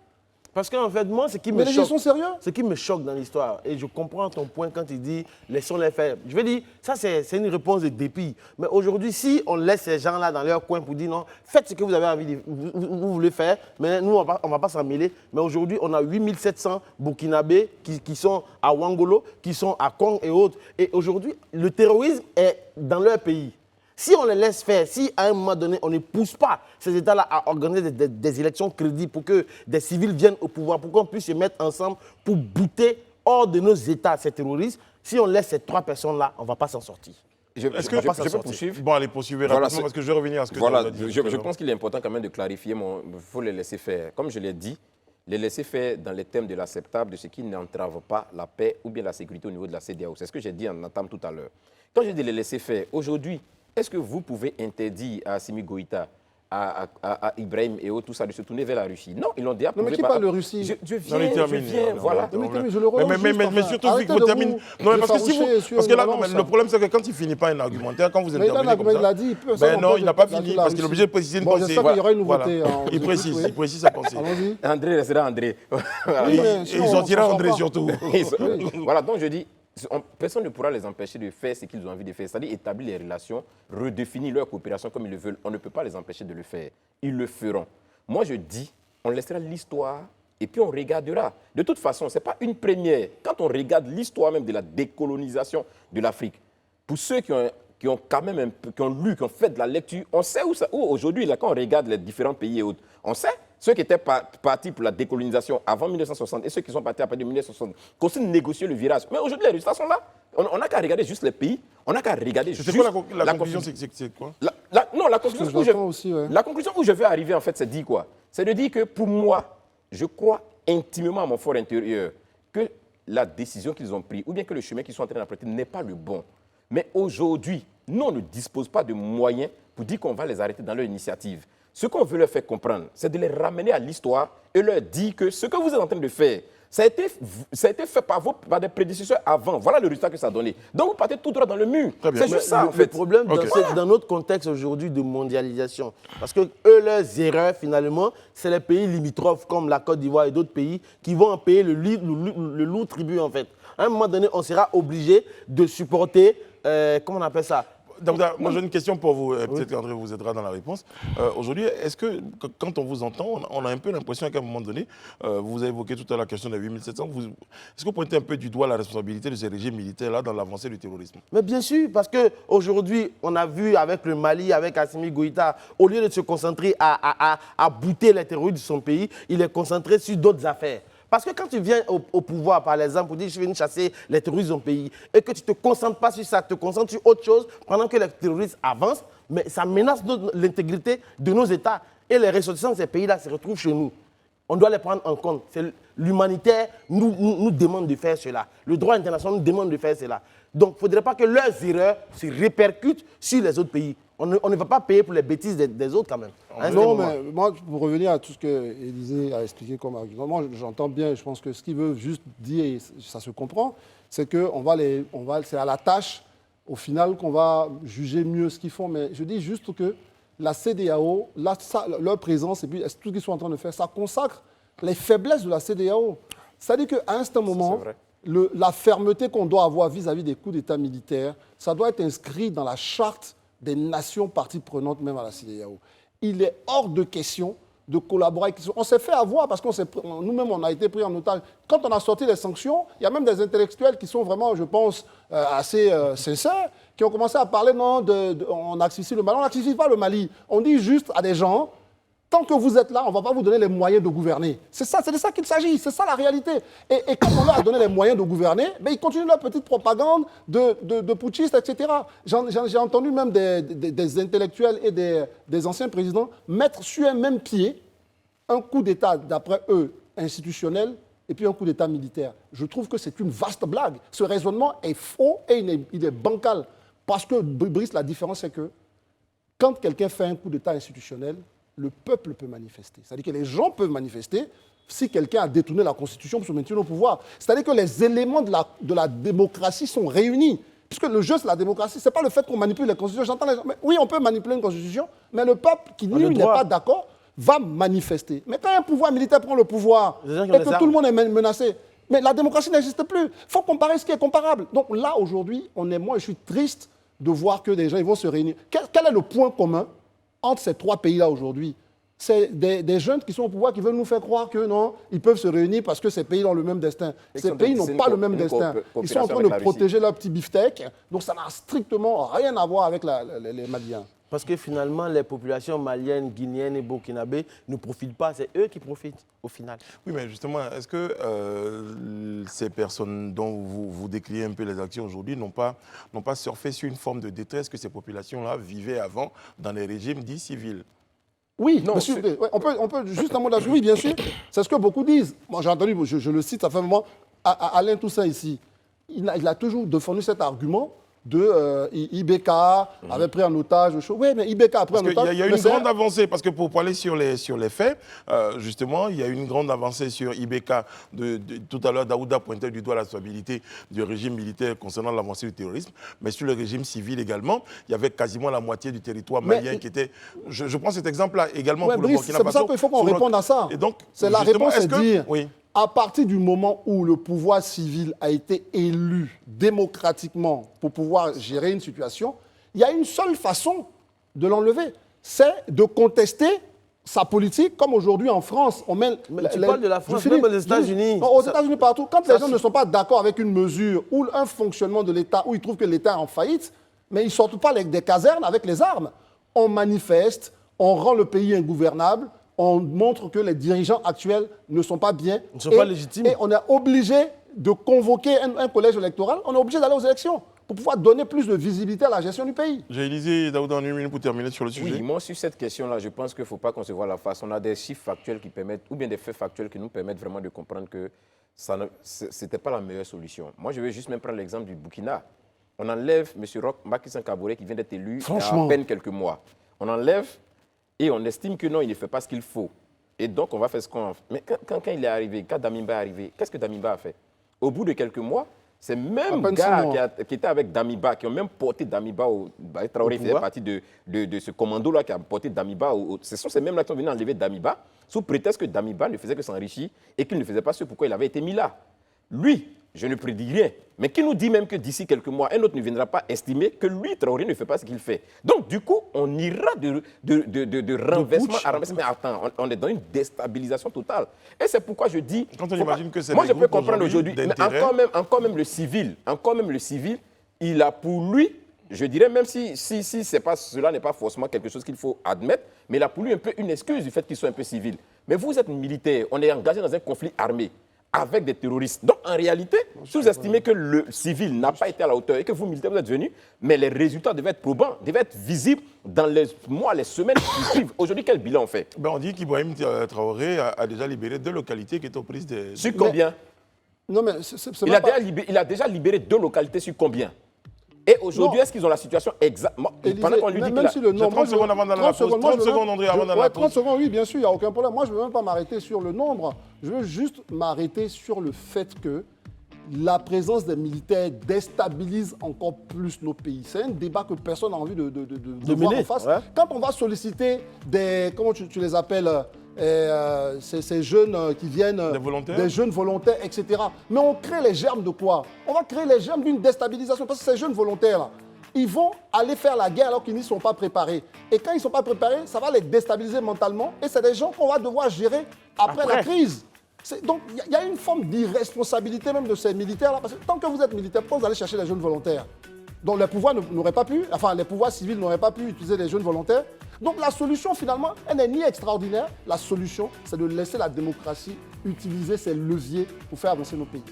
Parce qu'en fait, moi, ce qui me mais les gens sont sérieux. Ce qui me choque dans l'histoire, et je comprends ton point quand il dit laissons-les faire. Je veux dire, ça, c'est une réponse de dépit. Mais aujourd'hui, si on laisse ces gens-là dans leur coin pour dire non, faites ce que vous avez envie de vous voulez faire, mais nous, on ne va pas s'en mêler. Mais aujourd'hui, on a 8700 Burkinabés qui sont à Ouangolo, qui sont à Kong et autres. Et aujourd'hui, le terrorisme est dans leur pays. Si on les laisse faire, si à un moment donné, on ne pousse pas ces États-là à organiser des élections crédibles pour que des civils viennent au pouvoir, pour qu'on puisse se mettre ensemble pour bouter hors de nos États ces terroristes, si on laisse ces 3 personnes-là, on ne va pas s'en sortir. Est-ce que je peux poursuivre? Bon, allez, poursuivez rapidement parce que je vais revenir à ce que voilà, tu as dit. Je pense qu'il est important quand même de clarifier, il faut les laisser faire. Comme je l'ai dit, les laisser faire dans les thèmes de l'acceptable, de ce qui n'entrave pas la paix ou bien la sécurité au niveau de la CEDEAO. C'est ce que j'ai dit en entame tout à l'heure. Quand je dis les laisser faire, aujourd'hui, est-ce que vous pouvez interdire à Assimi Goïta, à Ibrahim et tout ça de se tourner vers la Russie? Non, ils l'ont dit. Non, mais qui parle de Russie? Je viens, voilà. Mais je le relance mais surtout, il faut terminer. Non, mais parce que si vous... Parce que là, le problème, c'est que quand il ne finit pas un argumentaire, quand vous intervenez comme ça... Il l'a dit. Ben non, il n'a pas fini, parce qu'il est obligé de préciser une pensée. J'espère qu'il y aura une nouveauté. Il précise sa pensée. André restera André. Ils sortira André surtout. Voilà, donc je dis... Personne ne pourra les empêcher de faire ce qu'ils ont envie de faire, c'est-à-dire établir les relations, redéfinir leur coopération comme ils le veulent. On ne peut pas les empêcher de le faire. Ils le feront. Moi, je dis, on laissera l'histoire et puis on regardera. De toute façon, ce n'est pas une première. Quand on regarde l'histoire même de la décolonisation de l'Afrique, pour ceux qui ont quand même qui ont lu, qui ont fait de la lecture, on sait où aujourd'hui, quand on regarde les différents pays et autres, on sait ceux qui étaient partis pour la décolonisation avant 1960 et ceux qui sont partis après 1960, qu'on aussi négocié le virage. Mais aujourd'hui, les résultats sont là. On n'a qu'à regarder juste les pays, on n'a qu'à regarder juste... C'est quoi la conclusion, c'est quoi? Non, la conclusion où je veux arriver, en fait, c'est dit quoi? C'est de dire que pour moi, je crois intimement à mon fort intérieur que la décision qu'ils ont prise ou bien que le chemin qu'ils sont en train d'emprunter n'est pas le bon. Mais aujourd'hui, nous, on ne dispose pas de moyens pour dire qu'on va les arrêter dans leur initiative. Ce qu'on veut leur faire comprendre, c'est de les ramener à l'histoire et leur dire que ce que vous êtes en train de faire, ça a été fait par des prédécesseurs avant. Voilà le résultat que ça a donné. Donc vous partez tout droit dans le mur. C'est juste ça, en fait. Le problème, dans notre contexte aujourd'hui de mondialisation, parce que eux, leurs erreurs, finalement, c'est les pays limitrophes comme la Côte d'Ivoire et d'autres pays qui vont en payer le lourd tribut, en fait. À un moment donné, on sera obligé de supporter, comment on appelle ça? Donc, moi, j'ai une question pour vous. Peut-être qu'André vous aidera dans la réponse. Aujourd'hui, est-ce que, quand on vous entend, on a un peu l'impression qu'à un moment donné, vous avez évoqué tout à l'heure la question des 8700, est-ce que vous pointez un peu du doigt la responsabilité de ces régimes militaires-là dans l'avancée du terrorisme? Mais bien sûr, parce qu'aujourd'hui, on a vu avec le Mali, avec Assimi Goïta, au lieu de se concentrer à bouter les terroristes de son pays, il est concentré sur d'autres affaires. Parce que quand tu viens au pouvoir, par exemple, pour dire je viens chasser les terroristes dans pays, et que tu ne te concentres pas sur ça, tu te concentres sur autre chose, pendant que les terroristes avancent, mais ça menace l'intégrité de nos États. Et les ressortissants de ces pays-là se retrouvent chez nous. On doit les prendre en compte. L'humanitaire nous demande de faire cela. Le droit international nous demande de faire cela. Donc, il ne faudrait pas que leurs erreurs se répercutent sur les autres pays. On ne va pas payer pour les bêtises des autres quand même. Non, mais moi, pour revenir à tout ce que Élisée a expliqué comme argument, moi j'entends bien, je pense que ce qu'il veut juste dire, et ça se comprend, c'est que c'est à la tâche, au final, qu'on va juger mieux ce qu'ils font. Mais je dis juste que la CEDEAO, leur présence et puis tout ce qu'ils sont en train de faire, ça consacre les faiblesses de la CEDEAO. C'est-à-dire qu'à un certain moment, la fermeté qu'on doit avoir vis-à-vis des coups d'État militaires, ça doit être inscrit dans la charte des nations parties prenantes même à la CEDEAO. Il est hors de question de collaborer avec... On s'est fait avoir parce que nous-mêmes, on a été pris en otage. Quand on a sorti les sanctions, il y a même des intellectuels qui sont vraiment, je pense, assez sincères, qui ont commencé à parler, non, on accessit le Mali. On n'accessit pas le Mali. On dit juste à des gens, tant que vous êtes là, on ne va pas vous donner les moyens de gouverner. C'est de ça qu'il s'agit, c'est ça la réalité. Et quand on leur a donné les moyens de gouverner, ben, ils continuent leur petite propagande de putschistes, etc. J'ai entendu même des intellectuels et des anciens présidents mettre sur un même pied un coup d'État, d'après eux, institutionnel, et puis un coup d'État militaire. Je trouve que c'est une vaste blague. Ce raisonnement est faux et il est bancal. Parce que, Brice, la différence, c'est que quand quelqu'un fait un coup d'État institutionnel, le peuple peut manifester. C'est-à-dire que les gens peuvent manifester si quelqu'un a détourné la Constitution pour se maintenir au pouvoir. C'est-à-dire que les éléments de la démocratie sont réunis. Puisque le jeu, c'est la démocratie. Ce n'est pas le fait qu'on manipule la Constitution. J'entends les gens. Mais oui, on peut manipuler une Constitution, mais le peuple qui n'est pas d'accord va manifester. Mais quand un pouvoir militaire prend le pouvoir et que tout le monde est menacé, mais la démocratie n'existe plus. Il faut comparer ce qui est comparable. Donc là, aujourd'hui, moi, je suis triste de voir que des gens ils vont se réunir. Quel est le point commun entre ces trois pays-là aujourd'hui? C'est des jeunes qui sont au pouvoir qui veulent nous faire croire que non, ils peuvent se réunir parce que ces pays ont le même destin. Ces pays n'ont pas le même destin. Ils sont en train de protéger leur petit beefsteak. Donc ça n'a strictement rien à voir avec les Maliens. Parce que finalement, les populations maliennes, guinéennes et burkinabées ne profitent pas. C'est eux qui profitent au final. Oui, mais justement, est-ce que ces personnes dont vous décrivez un peu les actions aujourd'hui n'ont pas surfé sur une forme de détresse que ces populations-là vivaient avant dans les régimes dits civils? Oui, non, monsieur, on peut juste un mot là-dessus. Oui, bien sûr, c'est ce que beaucoup disent. Moi, j'ai entendu, je le cite, ça fait un moment, Alain Toussaint ici, il a toujours défendu cet argument de IBK avait pris en otage. Oui, mais IBK a pris en otage. Il y a une grande avancée, parce que pour parler sur les faits, justement, il y a une grande avancée sur IBK. Tout à l'heure, Daouda pointait du doigt la stabilité du régime militaire concernant l'avancée du terrorisme, mais sur le régime civil également, il y avait quasiment la moitié du territoire malien qui était... Je prends cet exemple-là également pour le Burkina Faso. C'est pour ça qu'il faut qu'on réponde à ça. C'est la réponse, c'est de dire... Oui. À partir du moment où le pouvoir civil a été élu démocratiquement pour pouvoir gérer une situation, il y a une seule façon de l'enlever, c'est de contester sa politique, comme aujourd'hui en France. Tu parles de la France, même aux États-Unis. Aux États-Unis, partout. Quand les gens ne sont pas d'accord avec une mesure ou un fonctionnement de l'État, où ils trouvent que l'État est en faillite, mais ils ne sortent pas des casernes avec les armes. On manifeste, on rend le pays ingouvernable, on montre que les dirigeants actuels ne sont pas bien. Ils ne sont pas légitimes. Et on est obligé de convoquer un collège électoral. On est obligé d'aller aux élections pour pouvoir donner plus de visibilité à la gestion du pays. J'ai Élisée Daouda en une minute pour terminer sur le sujet. Oui, moi, sur cette question-là, je pense qu'il ne faut pas concevoir la face. On a des chiffres factuels qui permettent, ou bien des faits factuels qui nous permettent vraiment de comprendre que ce n'était pas la meilleure solution. Moi, je vais juste même prendre l'exemple du Burkina. On enlève M. Roch Macky Kaboré qui vient d'être élu il y a à peine quelques mois. On enlève... Et on estime que non, il ne fait pas ce qu'il faut. Et donc, on va faire ce qu'on... Mais quand il est arrivé, quand Damiba est arrivé, qu'est-ce que Damiba a fait? Au bout de quelques mois, ces mêmes gars qui étaient avec Damiba, qui ont même porté Damiba au... Traoré faisait partie de ce commando-là qui a porté Damiba ce sont ces mêmes-là qui sont venus enlever Damiba, sous prétexte que Damiba ne faisait que s'enrichir et qu'il ne faisait pas ce pourquoi il avait été mis là. Lui, je ne prédis rien, mais qui nous dit même que d'ici quelques mois, un autre ne viendra pas estimer que lui, Traoré, ne fait pas ce qu'il fait. Donc, du coup, on ira de renversement à renversement. Mais attends, on est dans une déstabilisation totale. Et c'est pourquoi je dis... Quand on imagine que c'est moi, je peux comprendre aujourd'hui, mais encore même le civil, il a pour lui, je dirais, même si cela n'est pas forcément quelque chose qu'il faut admettre, mais il a pour lui un peu une excuse du fait qu'il soit un peu civil. Mais vous êtes militaire, on est engagé dans un conflit armé avec des terroristes. Donc, en réalité, si vous estimez que le civil n'a pas été à la hauteur et que vous, militaires, vous êtes venus, mais les résultats devaient être probants, devaient être visibles dans les mois, les semaines qui suivent. Aujourd'hui, quel bilan on fait? On dit qu'Ibrahim Traoré a déjà libéré 2 localités qui étaient aux prises des... Sur combien? Non, mais il a déjà libéré 2 localités sur combien? Et aujourd'hui, est-ce qu'ils ont la situation exactement? Pendant qu'on lui dit même si le nombre... 30 secondes avant d'aller à la pause. 30 secondes, André, avant d'aller à la pause. 30 secondes, oui, bien sûr, il n'y a aucun problème. Moi, je ne veux même pas m'arrêter sur le nombre. Je veux juste m'arrêter sur le fait que la présence des militaires déstabilise encore plus nos pays. C'est un débat que personne n'a envie de voir en face. Ouais. Quand on va solliciter des... Comment tu les appelles ces jeunes qui viennent, des jeunes volontaires, etc. Mais on crée les germes de quoi? On va créer les germes d'une déstabilisation parce que ces jeunes volontaires-là, ils vont aller faire la guerre alors qu'ils n'y sont pas préparés. Et quand ils ne sont pas préparés, ça va les déstabiliser mentalement et c'est des gens qu'on va devoir gérer après la crise. Donc il y a une forme d'irresponsabilité même de ces militaires-là. Parce que tant que vous êtes militaire, pourquoi vous allez chercher les jeunes volontaires? Donc les pouvoirs n'auraient pas pu, enfin les pouvoirs civils n'auraient pas pu utiliser les jeunes volontaires. Donc la solution finalement, elle n'est ni extraordinaire. La solution, c'est de laisser la démocratie utiliser ses leviers pour faire avancer nos pays.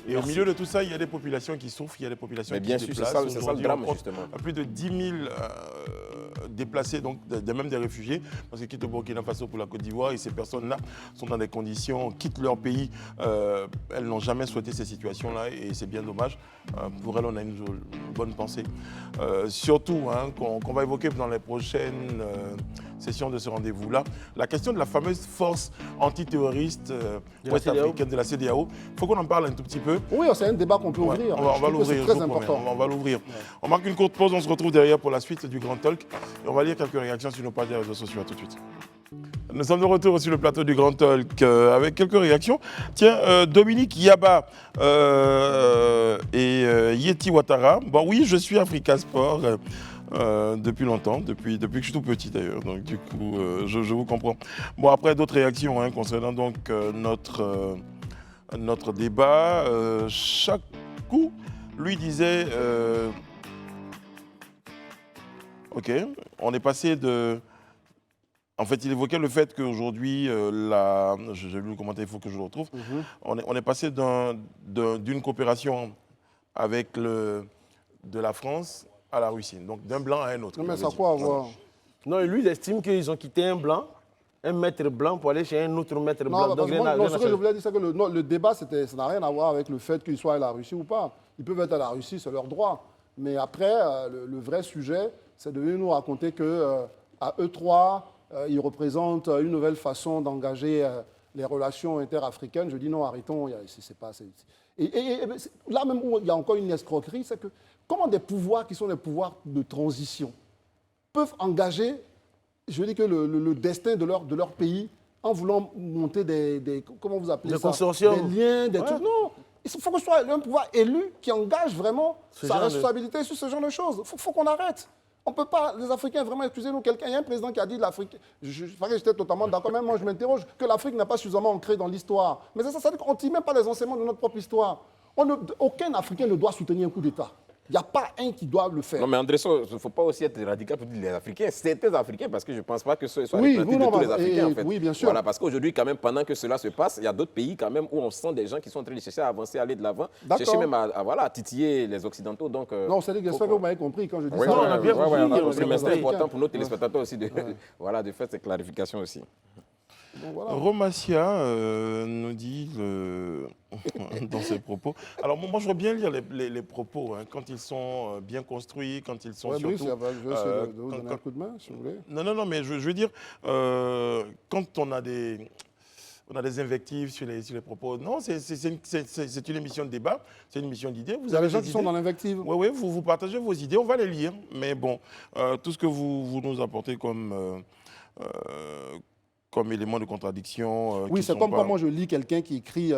Et au milieu de tout ça, il y a des populations qui souffrent, il y a des populations qui se déplacent. C'est ça le drame, justement. Plus de 10 000 déplacés, donc même des réfugiés, parce qu'ils quittent le Burkina Faso pour la Côte d'Ivoire et ces personnes-là sont dans des conditions, quittent leur pays. Elles n'ont jamais souhaité ces situations-là et c'est bien dommage. Pour elles, on a une bonne pensée. Surtout, qu'on va évoquer dans les prochaines sessions de ce rendez-vous-là, la question de la fameuse force antiterroriste ouest-africaine de la CEDEAO. Il faut qu'on en parle un tout petit peu. Oui, c'est un débat qu'on peut ouvrir. On va l'ouvrir. C'est très important. On va l'ouvrir. On marque une courte pause, on se retrouve derrière pour la suite du Grand Talk. Et on va lire quelques réactions sur nos pages des réseaux sociaux. À tout de suite. Nous sommes de retour sur le plateau du Grand Talk avec quelques réactions. Tiens, Dominique Yaba et Yeti Ouattara. Bon, oui, je suis Africa Sport depuis longtemps, depuis que je suis tout petit d'ailleurs. Donc du coup, je vous comprends. Bon, après d'autres réactions concernant donc notre débat. Chaque coup, lui disait... ok, on est passé de... En fait, il évoquait le fait qu'aujourd'hui, j'ai lu le commentaire, il faut que je le retrouve. On est passé d'une coopération avec de la France à la Russie, donc d'un blanc à un autre. Non, mais ça a quoi à voir? Non, lui, il estime qu'ils ont quitté un maître blanc pour aller chez un autre maître blanc. Non, ce que je voulais dire, c'est que le débat, ça n'a rien à voir avec le fait qu'ils soient à la Russie ou pas. Ils peuvent être à la Russie, c'est leur droit. Mais après, le vrai sujet, c'est de venir nous raconter qu'à eux trois, ils représentent une nouvelle façon d'engager les relations interafricaines. Je dis non, arrêtons, c'est pas... Et là même où il y a encore une escroquerie, c'est que comment des pouvoirs qui sont des pouvoirs de transition peuvent engager, je dis que le destin de leur pays en voulant monter des comment vous appelez ça, consortiums, des liens, des trucs. Non, il faut que ce soit un pouvoir élu qui engage vraiment sa responsabilité sur ce genre de choses. Il faut qu'on arrête. On ne peut pas, les Africains, vraiment, excusez-nous, il y a un président qui a dit l'Afrique, j'étais totalement d'accord, même moi je m'interroge, que l'Afrique n'a pas suffisamment ancré dans l'histoire. Mais ça veut dire qu'on ne tire même pas les enseignements de notre propre histoire. Aucun Africain ne doit soutenir un coup d'État. Il n'y a pas un qui doit le faire. Non, mais André, il ne faut pas aussi être radical pour dire les Africains. Certains Africains, parce que je ne pense pas que ce soit oui, les pratiques de tous les Africains, en fait. Oui, bien sûr. Voilà, parce qu'aujourd'hui, quand même, pendant que cela se passe, il y a d'autres pays, quand même, où on sent des gens qui sont en train de chercher à avancer, à aller de l'avant, chercher même à titiller les Occidentaux. Donc, non, c'est-à-dire que j'espère que vous m'avez compris quand je dis ça. Non, on a bien compris. Mais c'est important pour nos téléspectateurs aussi de faire ces clarifications aussi. Voilà. Romacia nous dit dans ses propos. Alors moi je veux bien lire les propos quand ils sont bien construits, quand ils sont surtout... je vais essayer de vous donner un coup de main si vous voulez. Non, mais je veux dire, quand on a des invectives sur les propos, non, c'est une émission de débat, c'est une émission d'idées. Il y a des gens qui sont dans l'invective. Oui, vous partagez vos idées, on va les lire. Mais bon, tout ce que vous nous apportez comme élément de contradiction. Oui, c'est comme quand moi je lis quelqu'un qui écrit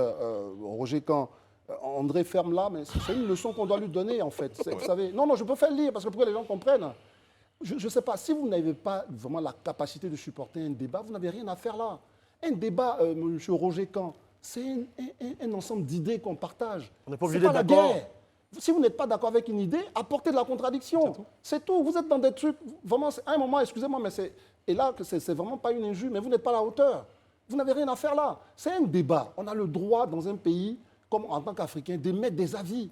Roger Kahn, André ferme là, mais c'est une leçon qu'on doit lui donner en fait. Vous savez, non, je peux faire lire parce que pour que les gens comprennent. Je ne sais pas, si vous n'avez pas vraiment la capacité de supporter un débat, vous n'avez rien à faire là. Un débat, M. Roger Kahn, c'est un ensemble d'idées qu'on partage. On n'est pas obligé d'être d'être d'accord. Si vous n'êtes pas d'accord avec une idée, apportez de la contradiction. C'est tout. Vous êtes dans des trucs, vraiment, à un moment, excusez-moi, mais et là, c'est vraiment pas une injure, mais vous n'êtes pas à la hauteur. Vous n'avez rien à faire là. C'est un débat. On a le droit, dans un pays, comme en tant qu'Africain, d'émettre des avis.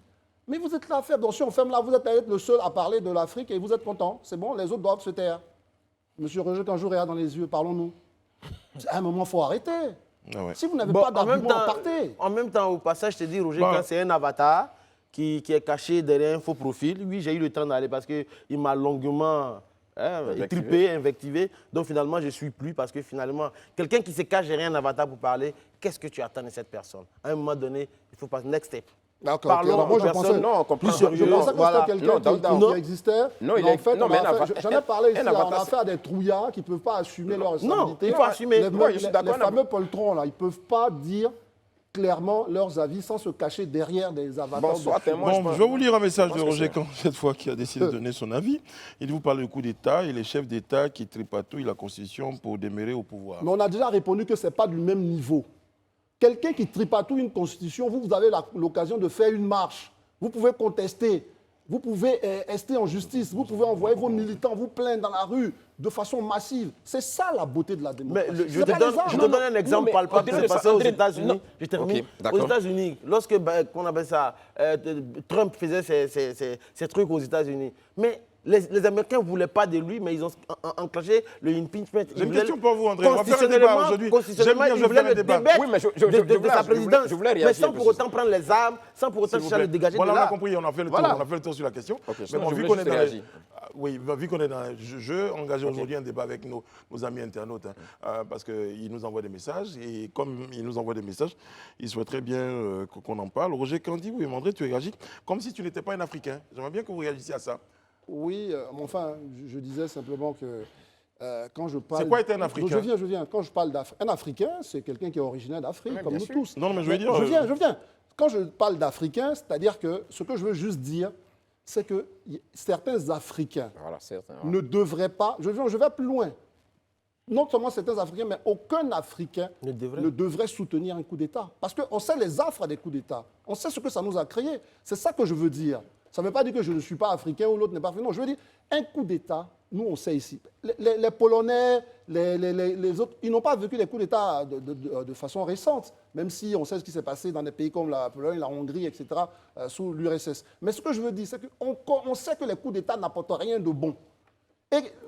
Mais vous êtes là à faire, donc si on ferme là, vous êtes le seul à parler de l'Afrique et vous êtes content. C'est bon, les autres doivent se taire. Monsieur Roger, quand je vous regarde dans les yeux, parlons-nous. À un moment, il faut arrêter. Ah ouais. Si vous n'avez pas d'argument, partez. En même temps, au passage, je te dis, Roger, quand c'est un avatar qui est caché derrière un faux profil, oui, j'ai eu le temps d'aller parce qu'il m'a longuement invectivé. Donc finalement, je ne suis plus parce que finalement, quelqu'un qui se cache derrière un avatar pour parler, qu'est-ce que tu attends de cette personne? À un moment donné, il faut passer next step. D'accord. Parlons moi, aux personnes plus sérieuses. Je pensais que c'était quelqu'un qui existait. Non, en fait, j'en ai parlé ici, on a affaire à des trouillards qui ne peuvent pas assumer leur responsabilité. Non, il faut assumer. Les fameux poltrons, là, ils ne peuvent pas dire clairement leurs avis sans se cacher derrière des avatars. Je vais vous lire un message de Roger Kahn, cette fois, qui a décidé de donner son avis. Il vous parle du coup d'État et les chefs d'État qui tripatouillent la Constitution pour demeurer au pouvoir. Mais on a déjà répondu que ce n'est pas du même niveau. Quelqu'un qui tripatouille une constitution, vous avez l'occasion de faire une marche. Vous pouvez contester, vous pouvez rester en justice, vous pouvez envoyer vos militants, vous plaindre dans la rue de façon massive. C'est ça la beauté de la démocratie. Mais je te donne un exemple palpable qui s'est passé aux États-Unis. Je termine. Aux États-Unis, lorsque qu'on appelle ça, Trump faisait ses trucs aux États-Unis. Mais Les Américains ne voulaient pas de lui, mais ils ont enclenché le impeachment. J'ai une question pour vous, André. On va faire un débat aujourd'hui. J'aime bien, je vais faire un débat. Oui, mais de sa présidence, je voulais réagir. Mais sans pour autant prendre les armes, sans pour autant chercher à le dégager de là. Voilà, on a compris, on a fait le tour, on a fait le tour sur la question. Okay, mais bon, vu qu'on est dans oui, vu qu'on est dans le jeu, engager aujourd'hui un débat avec nos amis internautes, parce qu'ils nous envoient des messages, et comme ils nous envoient des messages, ils souhaiteraient bien qu'on en parle. Roger Kandi, oui, André, tu réagis comme si tu n'étais pas un Africain. J'aimerais bien que vous réagissiez à ça. Oui, enfin, je disais simplement que quand je parle... C'est quoi être un Africain? Je viens. Quand je parle d'Afrique, un Africain, c'est quelqu'un qui est originaire d'Afrique, comme nous tous. Non, mais je veux dire... Je viens. Quand je parle d'Africain, c'est-à-dire que ce que je veux juste dire, c'est que certains Africains ne devraient pas... Je vais plus loin. Non seulement certains Africains, mais aucun Africain ne devrait soutenir un coup d'État. Parce qu'on sait les affres des coups d'État. On sait ce que ça nous a créé. C'est ça que je veux dire. Ça ne veut pas dire que je ne suis pas africain ou l'autre n'est pas africain. Non, je veux dire, un coup d'État, nous on sait ici. Les Polonais, les autres, ils n'ont pas vécu les coups d'État de façon récente, même si on sait ce qui s'est passé dans des pays comme la Pologne, la Hongrie, etc., sous l'URSS. Mais ce que je veux dire, c'est qu'on sait que les coups d'État n'apportent rien de bon.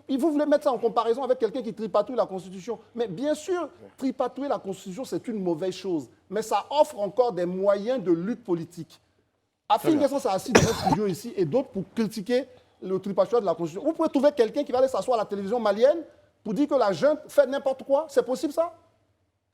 Et vous voulez mettre ça en comparaison avec quelqu'un qui tripatouille la Constitution. Mais bien sûr, tripatouiller la Constitution, c'est une mauvaise chose. Mais ça offre encore des moyens de lutte politique. Afin Guesson s'est assis dans un studio ici et d'autres pour critiquer le tripatouillage de la Constitution. Vous pouvez trouver quelqu'un qui va aller s'asseoir à la télévision malienne pour dire que la junte fait n'importe quoi. C'est possible ça?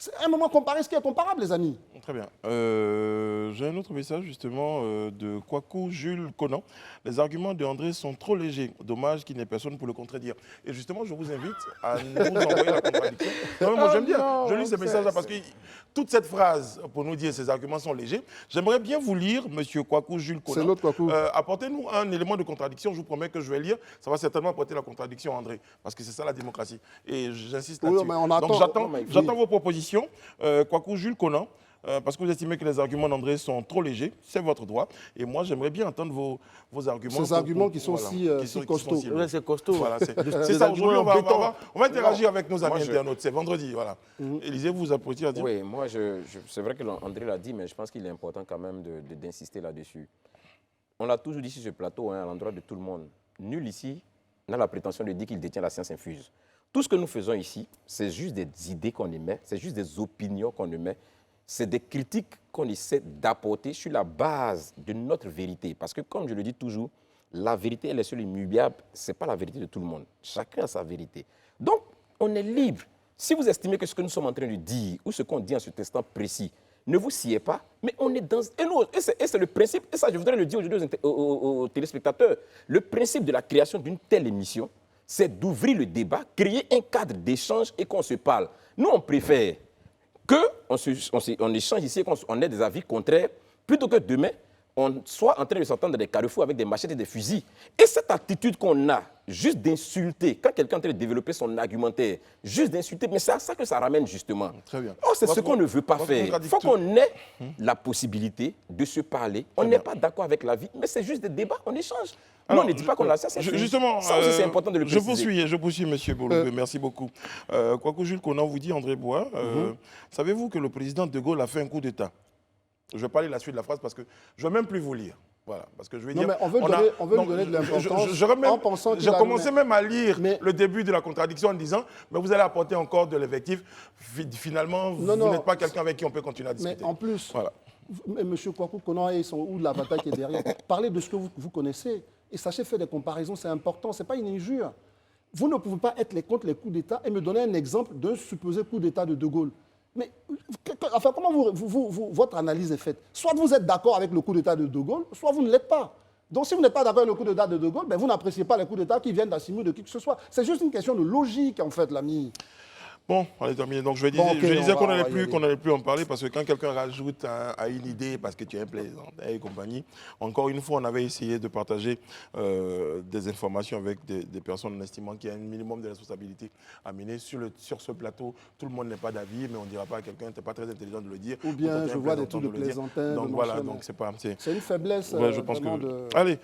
C'est un moment comparer ce qui est comparable, les amis. Très bien. J'ai un autre message justement de Kwaku Jules Conan. Les arguments de André sont trop légers. Dommage qu'il n'y ait personne pour le contredire. Et justement, je vous invite à nous envoyer la contradiction. Non, moi j'aime bien. Je lis ces messages-là parce que toute cette phrase pour nous dire ces arguments sont légers. J'aimerais bien vous lire, monsieur Kwaku Jules Conan. C'est l'autre Kwaku. Apportez-nous un élément de contradiction. Je vous promets que je vais lire. Ça va certainement apporter la contradiction, André. Parce que c'est ça la démocratie. Et j'insiste là-dessus. Donc j'attends vos propositions. Kwaku Jules Conan, parce que vous estimez que les arguments d'André sont trop légers, c'est votre droit. Et moi, j'aimerais bien entendre vos arguments. Ces arguments qui sont si costauds. C'est costaud. Voilà, c'est ça. Aujourd'hui, on va interagir avec nos amis internautes. C'est vendredi. Voilà. Élisée, vous apprêtez à dire? Oui, moi, c'est vrai que André l'a dit, mais je pense qu'il est important quand même d'insister là-dessus. On l'a toujours dit sur ce plateau, à l'endroit de tout le monde. Nul ici n'a la prétention de dire qu'il détient la science infuse. Tout ce que nous faisons ici, c'est juste des idées qu'on émet, c'est juste des opinions qu'on émet, c'est des critiques qu'on essaie d'apporter sur la base de notre vérité. Parce que, comme je le dis toujours, la vérité, elle est seule immuable, ce n'est pas la vérité de tout le monde. Chacun a sa vérité. Donc, on est libre. Si vous estimez que ce que nous sommes en train de dire, ou ce qu'on dit en ce instant précis, ne vous sied pas, mais on est dans... Et c'est le principe, et ça, je voudrais le dire aujourd'hui aux téléspectateurs, le principe de la création d'une telle émission, c'est d'ouvrir le débat, créer un cadre d'échange et qu'on se parle. Nous, on préfère qu'on échange ici et qu'on ait des avis contraires, plutôt que demain, on soit en train de s'entendre dans des carrefours avec des machettes et des fusils. Et cette attitude qu'on a, juste d'insulter, quand quelqu'un est en train de développer son argumentaire, juste d'insulter, mais c'est à ça que ça ramène justement. Très bien. Oh, c'est ce qu'on ne veut pas faire. Il faut qu'on ait la possibilité de se parler. On n'est pas d'accord avec la vie, mais c'est juste des débats, on échange. Alors, on ne dit pas qu'on a ça, justement, ça aussi, c'est important de le préciser. Je poursuis, M. Bologue, merci beaucoup. Kwaku Jules Conan vous dit, André Bois, savez-vous que le président de Gaulle a fait un coup d'État? Je vais pas lire la suite de la phrase parce que je ne vais même plus vous lire. Voilà, parce que je vais dire... Mais on veut lui donner de l'importance en pensant qu'il J'ai commencé même à lire le début de la contradiction en disant, mais vous allez apporter encore de l'effectif. Finalement, vous n'êtes pas quelqu'un avec qui on peut continuer à discuter. Mais en plus, M. Kwaku Conan et ou la bataille qui est derrière, parlez de ce que vous connaissez et sachez faire des comparaisons, c'est important, ce n'est pas une injure. Vous ne pouvez pas être contre les coups d'État et me donner un exemple d'un supposé coup d'État de De Gaulle. Mais enfin, comment votre analyse est faite? Soit vous êtes d'accord avec le coup d'État de De Gaulle, soit vous ne l'êtes pas. Donc si vous n'êtes pas d'accord avec le coup d'État de De Gaulle, ben, vous n'appréciez pas les coups d'État qui viennent d'Assimi ou de qui que ce soit. C'est juste une question de logique, en fait, l'ami. Bon, on est terminé. Donc je disais qu'on n'allait plus en parler parce que quand quelqu'un rajoute à une idée parce que tu es un plaisantin et compagnie, encore une fois, on avait essayé de partager des informations avec des personnes en estimant qu'il y a un minimum de responsabilité à mener. Sur ce plateau, tout le monde n'est pas d'avis, mais on ne dira pas à quelqu'un, tu n'es pas très intelligent de le dire. Ou bien je vois des trucs de plaisantin. Donc voilà, donc c'est une faiblesse. Ouais, je pense Allez.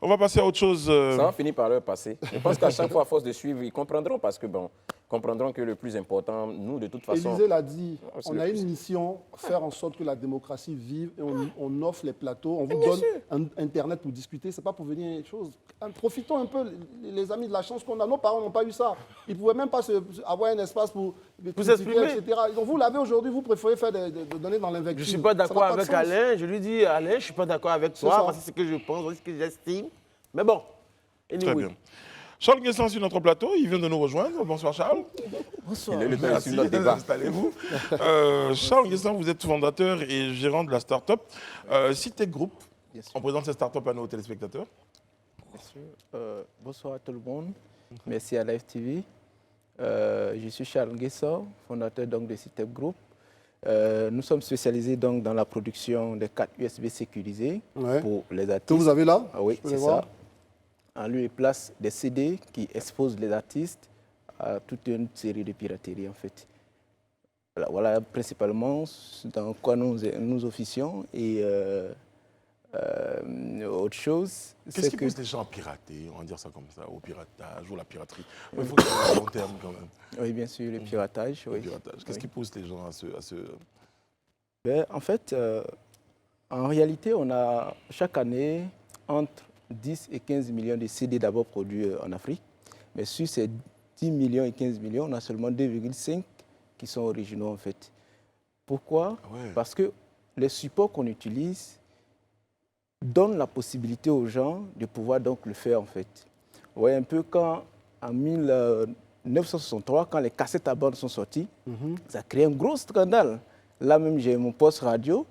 On va passer à autre chose. Ça va finir par leur passer. Je pense qu'à chaque fois, à force de suivre, ils comprendront parce que, bon, comprendront que le plus important, nous, de toute façon... Élysée l'a dit, c'est on le a plus- une mission, faire en sorte que la démocratie vive et on offre les plateaux, on vous bien donne sûr. Internet pour discuter, c'est pas pour venir une chose. Profitons un peu, les amis, de la chance qu'on a. Nos parents n'ont pas eu ça. Ils ne pouvaient même pas avoir un espace pour s'exprimer. etc. Donc vous l'avez aujourd'hui, vous préférez faire de donner dans l'invective. Je ne suis pas d'accord Ça n'a avec de sens. Alain. Je lui dis, Alain, je ne suis pas d'accord avec C'est toi, ça. parce que c'est ce que je pense, c'est ce que j'estime. Mais bon, Très anyway. bien. Charles Guessin sur notre plateau, il vient de nous rejoindre. Bonsoir Charles. Il est le temps Merci, sur notre débat. installez-vous. Charles Guessin, vous êtes fondateur et gérant de la start-up Cité Group. On présente cette start-up à nos téléspectateurs. Bien sûr. Bonsoir à tout le monde. Merci à Live TV. Je suis Charles Guessin, fondateur donc, de Citep Group. Nous sommes spécialisés donc, dans la production des cartes USB sécurisées Ouais. pour les artistes. Que vous avez là? Ah oui, Je peux c'est les voir. ça. En lieu et place des CD qui exposent les artistes à toute une série de pirateries en fait. Voilà principalement dans quoi nous officions. Et autre chose, Qu'est-ce c'est qui que... pousse les gens à pirater, on va dire ça comme ça, au piratage ou la piraterie? Il faut que ce soit un bon terme quand même. Oui, bien sûr, le piratage. Le Oui. piratage. Qu'est-ce Oui. qui pousse les gens à se... Ben, en fait, en réalité, on a chaque année entre 10 et 15 millions de CD d'abord produits en Afrique. Mais sur ces 10 millions et 15 millions, on a seulement 2,5 qui sont originaux en fait. Pourquoi? Ah ouais. Parce que les supports qu'on utilise donnent la possibilité aux gens de pouvoir donc le faire en fait. Vous voyez un peu quand en 1963, quand les cassettes à bande sont sorties, ça a créé un gros scandale. Là même, j'ai mon poste radio,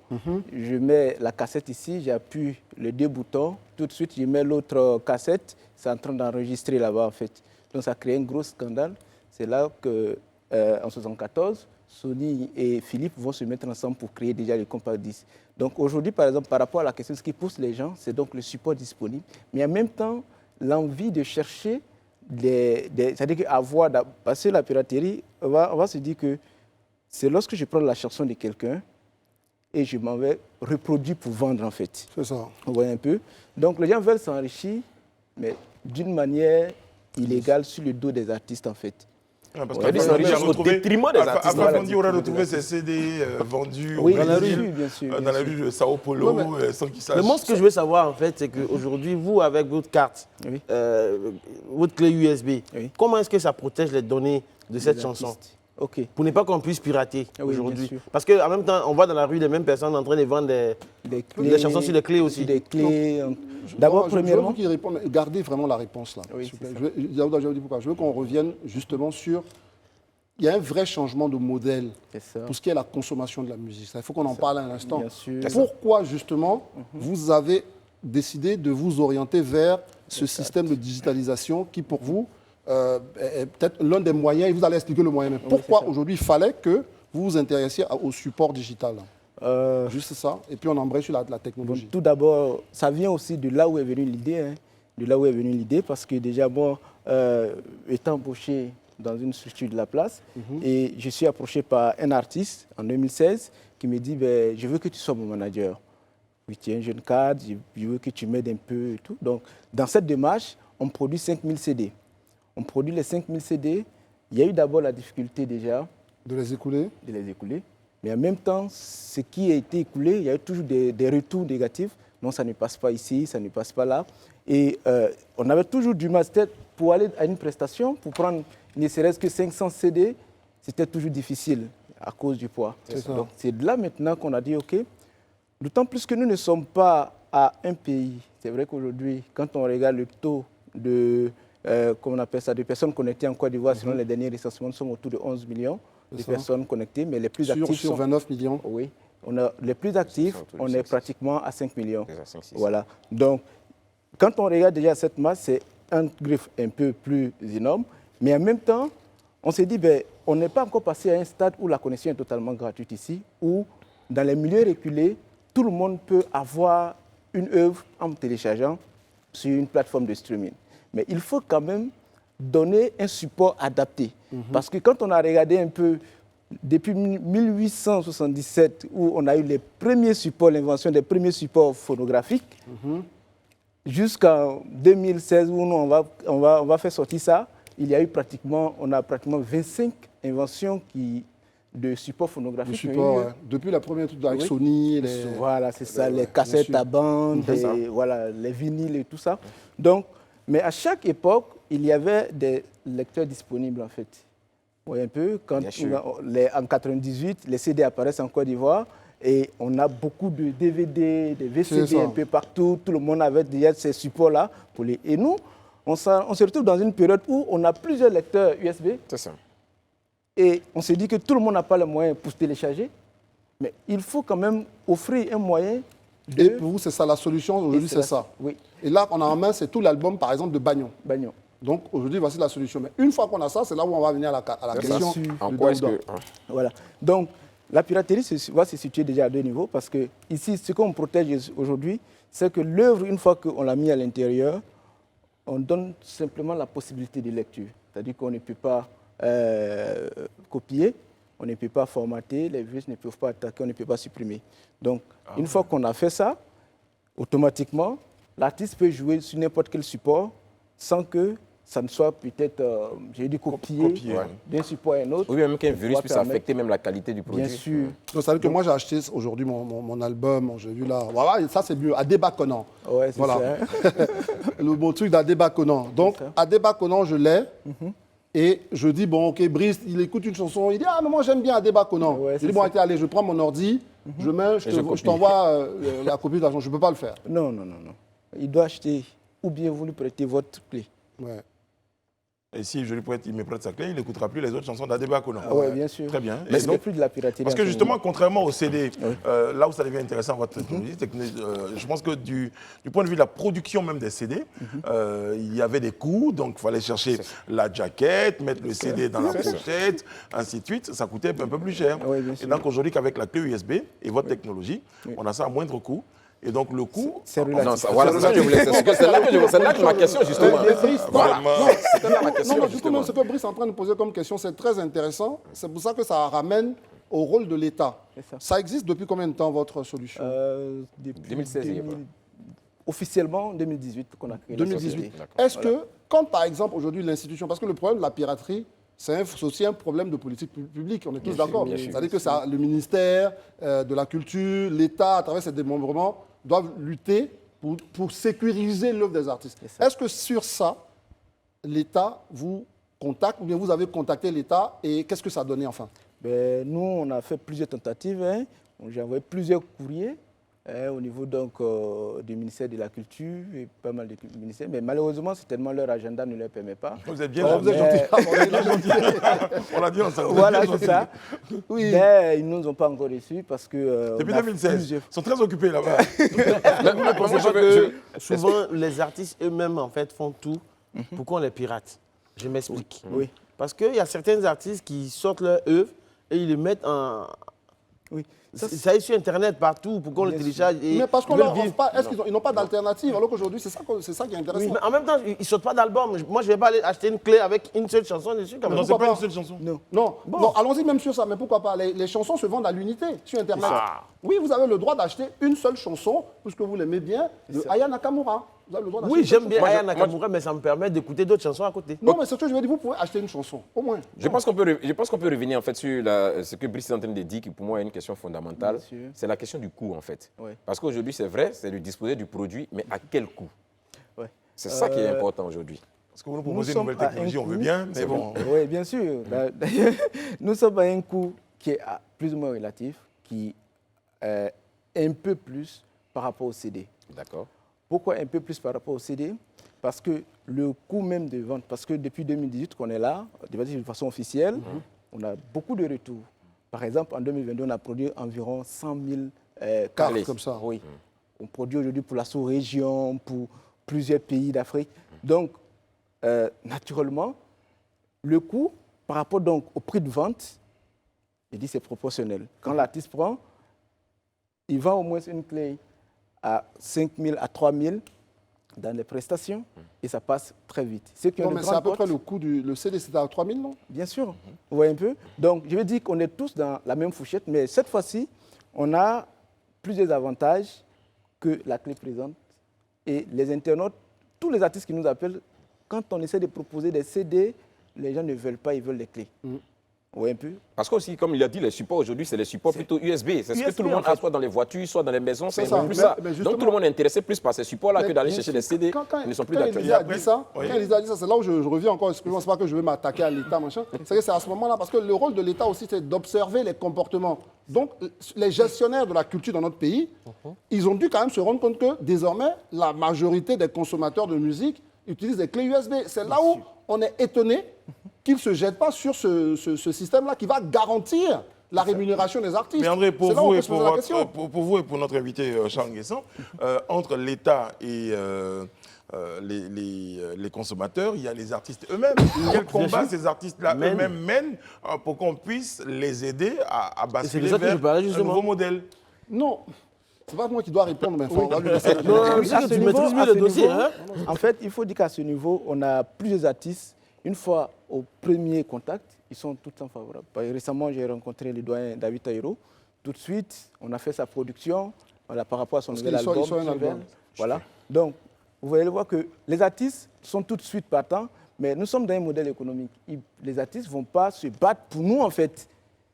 je mets la cassette ici, j'appuie les deux boutons, tout de suite, je mets l'autre cassette, c'est en train d'enregistrer là-bas en fait. Donc ça a créé un gros scandale. C'est là que, en 1974, Sony et Philips vont se mettre ensemble pour créer déjà les compact disques. Donc aujourd'hui, par exemple, par rapport à la question, ce qui pousse les gens, c'est donc le support disponible, mais en même temps, l'envie de chercher c'est-à-dire qu'avoir, parce que la piraterie, on va se dire que c'est lorsque je prends la chanson de quelqu'un et je m'en vais reproduire pour vendre en fait. C'est ça. Vous voyez un peu. Donc les gens veulent s'enrichir, mais d'une manière illégale sur le dos des artistes en fait. Ah, parce Ouais, qu'Alpha ils Blondy a s'enrichissent au retrouvé... détriment des artistes. Alpha Blondy aurait retrouvé ses CD vendus au Oui, dans la Brésil, rue, bien sûr. dans la rue de Sao Paulo, Ouais, sans qu'ils sachent. Mais moi, ce que je veux savoir, en fait, c'est qu'aujourd'hui, vous, avec votre carte, Oui. votre clé USB, Oui. comment est-ce que ça protège les données de cette Les chanson artistes. Ok. pour ne pas qu'on puisse pirater Ah oui, aujourd'hui? bien sûr. Parce qu'en même temps, on voit dans la rue les mêmes personnes en train de vendre des chansons sur les clés aussi. Des clés. D'abord, Je veux premièrement. qu'il réponde. Gardez vraiment la réponse là. Oui, s'il vous c'est plaît. Je vais dire pourquoi. Je veux qu'on revienne justement sur. Il y a un vrai changement de modèle C'est ça. pour ce qui est la consommation de la musique. Ça, il faut qu'on en parle un instant. Bien sûr. Pourquoi justement vous avez décidé de vous orienter vers ce système de digitalisation qui pour vous est peut-être l'un des moyens, et vous allez expliquer le moyen, mais pourquoi c'est ça. aujourd'hui il fallait que vous vous intéressiez au support digital? Juste ça, et puis on embraye sur la Bon, technologie. tout d'abord, ça vient aussi de là où est venue l'idée. Hein. De là où est venue l'idée, parce que déjà, moi, étant embauché dans une structure de la place, et je suis approché par un artiste en 2016 qui me dit ben, je veux que tu sois mon manager. Oui, tu es un jeune cadre, je veux que tu m'aides un peu et tout. Donc, dans cette démarche, on produit 5000 CD. On produit les 5000 CD. Il y a eu d'abord la difficulté déjà De les écouler. de les écouler. Mais en même temps, ce qui a été écoulé, il y a eu toujours des retours négatifs. Non, ça ne passe pas ici, ça ne passe pas là. Et on avait toujours du mal, peut-être pour aller à une prestation, pour prendre ne serait-ce que 500 CD, c'était toujours difficile à cause du poids. Donc c'est de là maintenant qu'on a dit, OK, d'autant plus que nous ne sommes pas à un pays. C'est vrai qu'aujourd'hui, quand on regarde le taux de, comment on appelle ça, de personnes connectées en Côte d'Ivoire, selon les derniers recensements, nous sommes autour de 11 millions de personnes connectées, mais les plus actifs Sur sont... 29 millions. Oui, les plus actifs, autour de on 5, est pratiquement à 5 millions. Déjà 5, 6. Voilà. Donc, quand on regarde déjà cette masse, c'est un griffe un peu plus énorme, mais en même temps, on s'est dit, ben, on n'est pas encore passé à un stade où la connexion est totalement gratuite ici, où dans les milieux reculés, tout le monde peut avoir une œuvre en téléchargeant sur une plateforme de streaming. Mais il faut quand même donner un support adapté. Parce que quand on a regardé un peu, depuis 1877, où on a eu les premiers supports, l'invention des premiers supports phonographiques, jusqu'en 2016, où nous, on va faire sortir ça, on a pratiquement 25 inventions de support phonographique. Le support, depuis la première truc avec Sony. Voilà, c'est ça, les cassettes à bande, voilà, les vinyles et tout ça. Donc, mais à chaque époque, il y avait des lecteurs disponibles en fait. Vous voyez un peu, quand en 98, les CD apparaissent en Côte d'Ivoire et on a beaucoup de DVD, de VCD un peu partout. Tout le monde avait déjà ces supports-là. Et nous, on se retrouve dans une période où on a plusieurs lecteurs USB. C'est ça. Et on s'est dit que tout le monde n'a pas le moyen pour se télécharger. Mais il faut quand même offrir un moyen de... Et pour vous, c'est ça la solution aujourd'hui, c'est ça. Oui. Et là, on a en main, c'est tout l'album, par exemple, de Bagnon. Donc aujourd'hui, voici la solution. Mais une fois qu'on a ça, c'est là où on va venir à la question. En quoi est-ce que... Voilà. Donc, la piraterie va se situer déjà à deux niveaux parce que ici, ce qu'on protège aujourd'hui, c'est que l'œuvre, une fois qu'on l'a mis à l'intérieur, on donne simplement la possibilité de lecture. C'est-à-dire qu'on ne peut pas copier, on ne peut pas formater, les virus ne peuvent pas attaquer, on ne peut pas supprimer. Donc, une fois qu'on a fait ça, automatiquement, l'artiste peut jouer sur n'importe quel support sans que ça ne soit peut-être, copié d'un support à un autre. Oui, même qu'un virus puisse affecter même la qualité du produit. Bien sûr. Donc, ça veut dire que moi, j'ai acheté aujourd'hui mon album, j'ai vu là. Voilà, ça, c'est mieux. Adeba Conan. Ouais, c'est ça. Le bon truc d'Adeba Conan. Donc, Adeba Conan, je l'ai. Et je dis, bon, ok, Brice, il écoute une chanson. Il dit, ah, mais moi, j'aime bien Adeba Conan. Je dis, bon, allez, je prends mon ordi, je t'envoie la copie de la chanson. Je ne peux pas le faire. Non. Il doit acheter ou bien vous lui prêtez votre clé. Ouais. Et si il me prête sa clé, il n'écoutera plus les autres chansons d'Adeba Conan. Oui, bien sûr. Très bien. Mais ce n'est plus de la piraterie. Parce que justement, contrairement au CD, là où ça devient intéressant, votre technologie, je pense que du point de vue de la production même des CD, il y avait des coûts, donc il fallait chercher la jaquette, mettre le CD dans la pochette, ainsi de suite. Ça coûtait un peu plus cher. Oui, bien sûr. Et donc aujourd'hui, qu'avec la clé USB et votre technologie, on a ça à moindre coût. Et donc le coût... C'est relatif. Non, voilà, c'est ça que je voulais dire. C'est là que ma question, justement. Non, du coup, même ce que Brice est en train de poser comme question, c'est très intéressant. C'est pour ça que ça ramène au rôle de l'État. Ça existe depuis combien de temps, votre solution Depuis 2016. Officiellement, en 2018 qu'on a créé 2018. Est-ce que, quand par exemple aujourd'hui l'institution, parce que le problème de la piraterie, c'est aussi un problème de politique publique, on est tous d'accord. C'est-à-dire que le ministère de la Culture, l'État, à travers ces démembrements, doivent lutter pour sécuriser l'œuvre des artistes. Est-ce que sur ça, l'État vous contacte ou bien vous avez contacté l'État et qu'est-ce que ça a donné enfin? Nous, on a fait plusieurs tentatives. J'ai envoyé plusieurs courriers au niveau donc, du ministère de la Culture et pas mal de ministères. Mais malheureusement, certainement, leur agenda ne leur permet pas. Vous êtes bien gentil. On l'a dit ensemble. Voilà, c'est ça. Oui. Mais ils ne nous ont pas encore reçus parce que... Depuis 2016, ils sont très occupés là-bas. Vous ne pensez pas que souvent, les artistes eux-mêmes, en fait, font tout pour qu'on les pirate? Je m'explique. Oui. Parce qu'il y a certains artistes qui sortent leur œuvre et ils le mettent en... Oui. Ça est sur Internet partout pour qu'on le télécharge. Mais parce qu'on leur offre pas, est-ce qu'ils n'ont pas d'alternative? Alors qu'aujourd'hui, c'est ça qui est intéressant. Oui, mais en même temps, ils ne sortent pas d'album. Moi, je ne vais pas aller acheter une clé avec une seule chanson dessus. Non, c'est pas une seule chanson. Non, allons-y même sur ça. Mais pourquoi pas? Les chansons se vendent à l'unité sur Internet. Oui, vous avez le droit d'acheter une seule chanson, puisque vous l'aimez bien, de Aya Nakamura. Vous avez le droit d'acheter oui, j'aime bien Aya Nakamura, mais ça me permet d'écouter d'autres chansons à côté. Non, mais c'est ce que je veux dire. Vous pouvez acheter une chanson, au moins. Je pense qu'on peut revenir en fait sur ce que Brice est en train de dire, qui pour moi est une question fondamentale. C'est la question du coût en fait. Oui. Parce qu'aujourd'hui, c'est vrai, c'est de disposer du produit, mais à quel coût? Oui. C'est ça qui est important aujourd'hui. Parce que vous nous proposez une nouvelle technologie, on veut bien, mais bon. Oui, bien sûr. D'ailleurs, nous sommes à un coût qui est plus ou moins relatif, qui est un peu plus par rapport au CD. D'accord. Pourquoi un peu plus par rapport au CD? Parce que le coût même de vente, parce que depuis 2018 qu'on est là, de façon officielle, on a beaucoup de retours. Par exemple, en 2022, on a produit environ 100 000 cartes comme ça. Oui. On produit aujourd'hui pour la sous-région, pour plusieurs pays d'Afrique. Donc, naturellement, le coût par rapport donc au prix de vente, je dis c'est proportionnel. Quand l'artiste prend, il vend au moins une clé à 5 000 à 3 000 dans les prestations et ça passe très vite. Non, mais c'est à peu près le coût le CD, c'était à 3 000, non? Bien sûr. Vous voyez un peu? Donc, je veux dire qu'on est tous dans la même fourchette, mais cette fois-ci, on a plusieurs avantages que la clé présente. Et les internautes, tous les artistes qui nous appellent quand on essaie de proposer des CD, les gens ne veulent pas, ils veulent les clés. Oui, un peu. Parce que aussi, comme il a dit, les supports aujourd'hui, c'est les supports plutôt USB. C'est ce que tout le monde a, soit dans les voitures, soit dans les maisons, c'est plus ça. Donc tout le monde est intéressé plus par ces supports-là que d'aller chercher des CD qui ne sont plus d'actualité. Quand Elisa a dit ça, c'est là où je reviens encore, excusez-moi, c'est pas que je veux m'attaquer à l'État, machin. C'est que c'est à ce moment-là, parce que le rôle de l'État aussi, c'est d'observer les comportements. Donc, les gestionnaires de la culture dans notre pays, ils ont dû quand même se rendre compte que désormais, la majorité des consommateurs de musique utilisent des clés USB. C'est là où on est étonné qu'ils ne se jettent pas sur ce système-là qui va garantir la rémunération des artistes. Mais André, pour vous et pour notre invité Charles Nguessan, entre l'État et les consommateurs, il y a les artistes eux-mêmes. Quel combat ces artistes-là eux-mêmes mènent pour qu'on puisse les aider à basculer vers un nouveau modèle? Non. C'est pas moi qui dois répondre, mais tu maîtrises mieux le dossier. En fait, il faut dire qu'à ce niveau, on a plusieurs artistes. Une fois au premier contact, ils sont tout le temps favorables. Récemment, j'ai rencontré le doyen David Taïro. Tout de suite, on a fait sa production par rapport à son nouvel album. Voilà. Donc, vous allez voir que les artistes sont tout de suite partants, mais nous sommes dans un modèle économique. Les artistes ne vont pas se battre pour nous, en fait.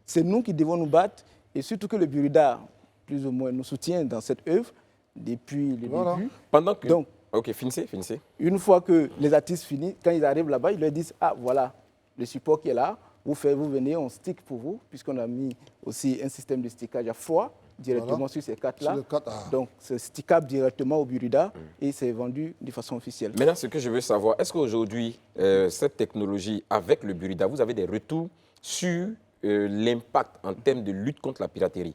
C'est nous qui devons nous battre, et surtout que le Bureau d'Art, plus ou moins, nous soutient dans cette œuvre depuis le début. Pendant que... Donc, ok, finissez. Une fois que les artistes finissent, quand ils arrivent là-bas, ils leur disent « Ah, voilà, le support qui est là, vous venez, on stick pour vous, puisqu'on a mis aussi un système de stickage à froid directement sur ces cartes-là. Donc, c'est stickable directement au Bureau d'Art et c'est vendu de façon officielle. Maintenant, ce que je veux savoir, est-ce qu'aujourd'hui, cette technologie, avec le Bureau d'Art, vous avez des retours sur l'impact en termes de lutte contre la piraterie?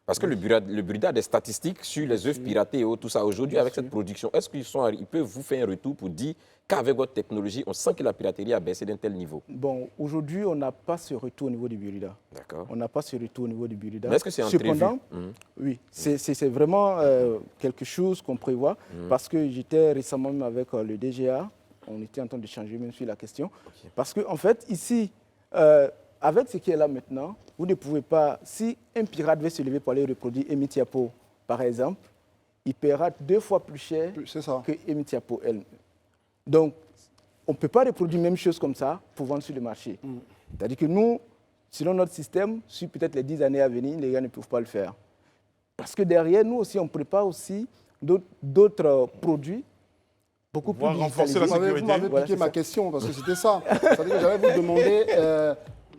Parce que le Bureau d'Art a des statistiques sur les œuvres piratées et tout ça. Aujourd'hui, avec cette production, est-ce qu'ils peuvent vous faire un retour pour dire qu'avec votre technologie, on sent que la piraterie a baissé d'un tel niveau? Bon, aujourd'hui, on n'a pas ce retour au niveau du Bureau d'Art. D'accord. On n'a pas ce retour au niveau du Bureau d'Art. Mais est-ce que c'est en prévu? Cependant, oui, c'est vraiment quelque chose qu'on prévoit. Parce que j'étais récemment même avec le DGA. On était en train de changer même sur la question. Okay. Parce qu'en fait, ici... avec ce qui est là maintenant, vous ne pouvez pas, si un pirate veut se lever pour aller reproduire Emitiapo, par exemple, il paiera 2 fois plus cher que Emitiapo elle. Donc, on ne peut pas reproduire la même chose comme ça pour vendre sur le marché. C'est-à-dire que nous, selon notre système, sur peut-être les 10 années à venir, les gars ne peuvent pas le faire. Parce que derrière, nous aussi, on prépare aussi d'autres produits beaucoup plus renforcer la sécurité. Vous m'avez piqué ma question, parce que c'était ça. C'est-à-dire que j'allais vous demander...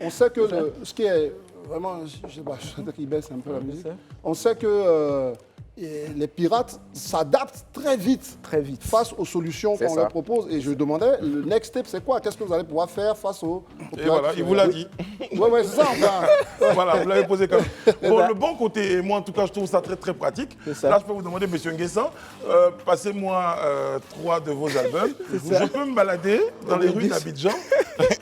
on sait que ce qui est vraiment, je sais pas, je sais qu'il baisse un peu la musique. On sait que les pirates s'adaptent très vite face aux solutions qu'on leur propose. Et je demandais, le next step, c'est quoi? Qu'est-ce que vous allez pouvoir faire face aux pirates? Et voilà, il vous l'a dit. Oui, c'est ça, enfin. Voilà, vous l'avez posé comme ça. Bon, le bon côté, et moi en tout cas, je trouve ça très très pratique. Là, je peux vous demander, monsieur Nguessan, passez-moi 3 de vos albums. Je peux me balader dans les rues d'Abidjan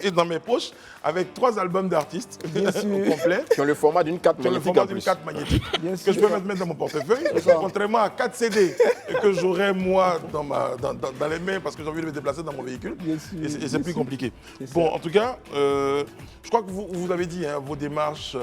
et dans mes poches avec 3 albums d'artistes au complet. Qui ont le format d'une carte magnétique. Que je peux mettre dans mon portefeuille. Contrairement à 4 CD que j'aurais moi dans les mains parce que j'ai envie de me déplacer dans mon véhicule. Et c'est plus compliqué. Bon, en tout cas, je crois que vous avez dit vos démarches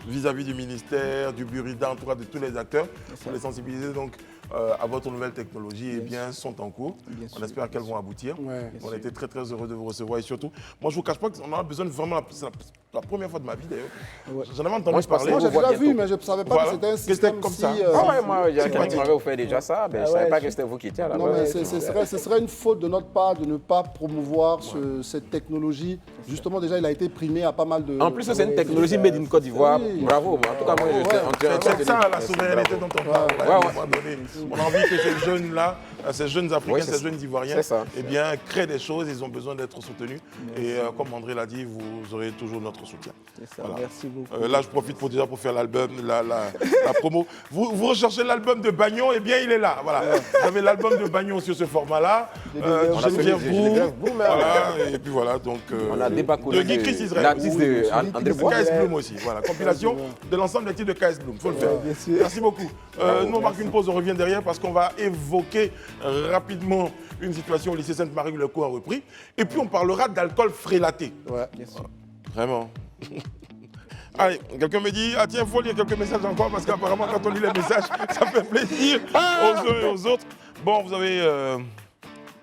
vis-à-vis du ministère, du Bureau d'Art, en tout cas de tous les acteurs, pour les sensibiliser donc à votre nouvelle technologie, sont en cours. On espère qu'elles vont aboutir. On a été très très heureux de vous recevoir et surtout, moi je ne vous cache pas qu'on a besoin de vraiment, c'est la première fois de ma vie d'ailleurs. J'en avais entendu parler. Moi j'ai déjà vu, mais je ne savais pas que c'était un système comme ça. Moi j'ai offert déjà ça, mais je ne savais pas que c'était vous qui étiez là. Non, mais ce serait une faute de notre part de ne pas promouvoir cette technologie. Justement, déjà il a été primé à pas mal de... En plus, c'est une technologie made in Côte d'Ivoire. Bravo. En tout cas, moi je c'est ça la souveraineté dont on parle. On a envie que ces jeunes-là, ces jeunes Africains, ces jeunes Ivoiriens, créent des choses, ils ont besoin d'être soutenus. Et comme André l'a dit, vous aurez toujours notre soutien. Voilà. Merci beaucoup. Là, je profite pour faire l'album, la promo. Vous recherchez l'album de Bagnon, eh bien, il est là. Voilà. Vous avez l'album de Bagnon sur ce format-là. Geneviève Bou. Et puis voilà, donc... on a débaculé de Guy Chris Israël. L'artiste d'André Bou. KS Bloom aussi. Voilà, compilation de l'ensemble des titres de KS Bloom. Il faut le faire. Merci beaucoup. Nous, on marque une pause, on revient derrière parce qu'on va évoquer rapidement une situation au lycée Sainte-Marie, le cours a repris. Et puis, on parlera d'alcool frélaté. Ouais, bien sûr. Vraiment. Allez, quelqu'un me dit, tiens, il faut lire quelques messages encore parce qu'apparemment, quand on lit les messages, ça fait plaisir aux uns et aux autres. Bon, vous avez...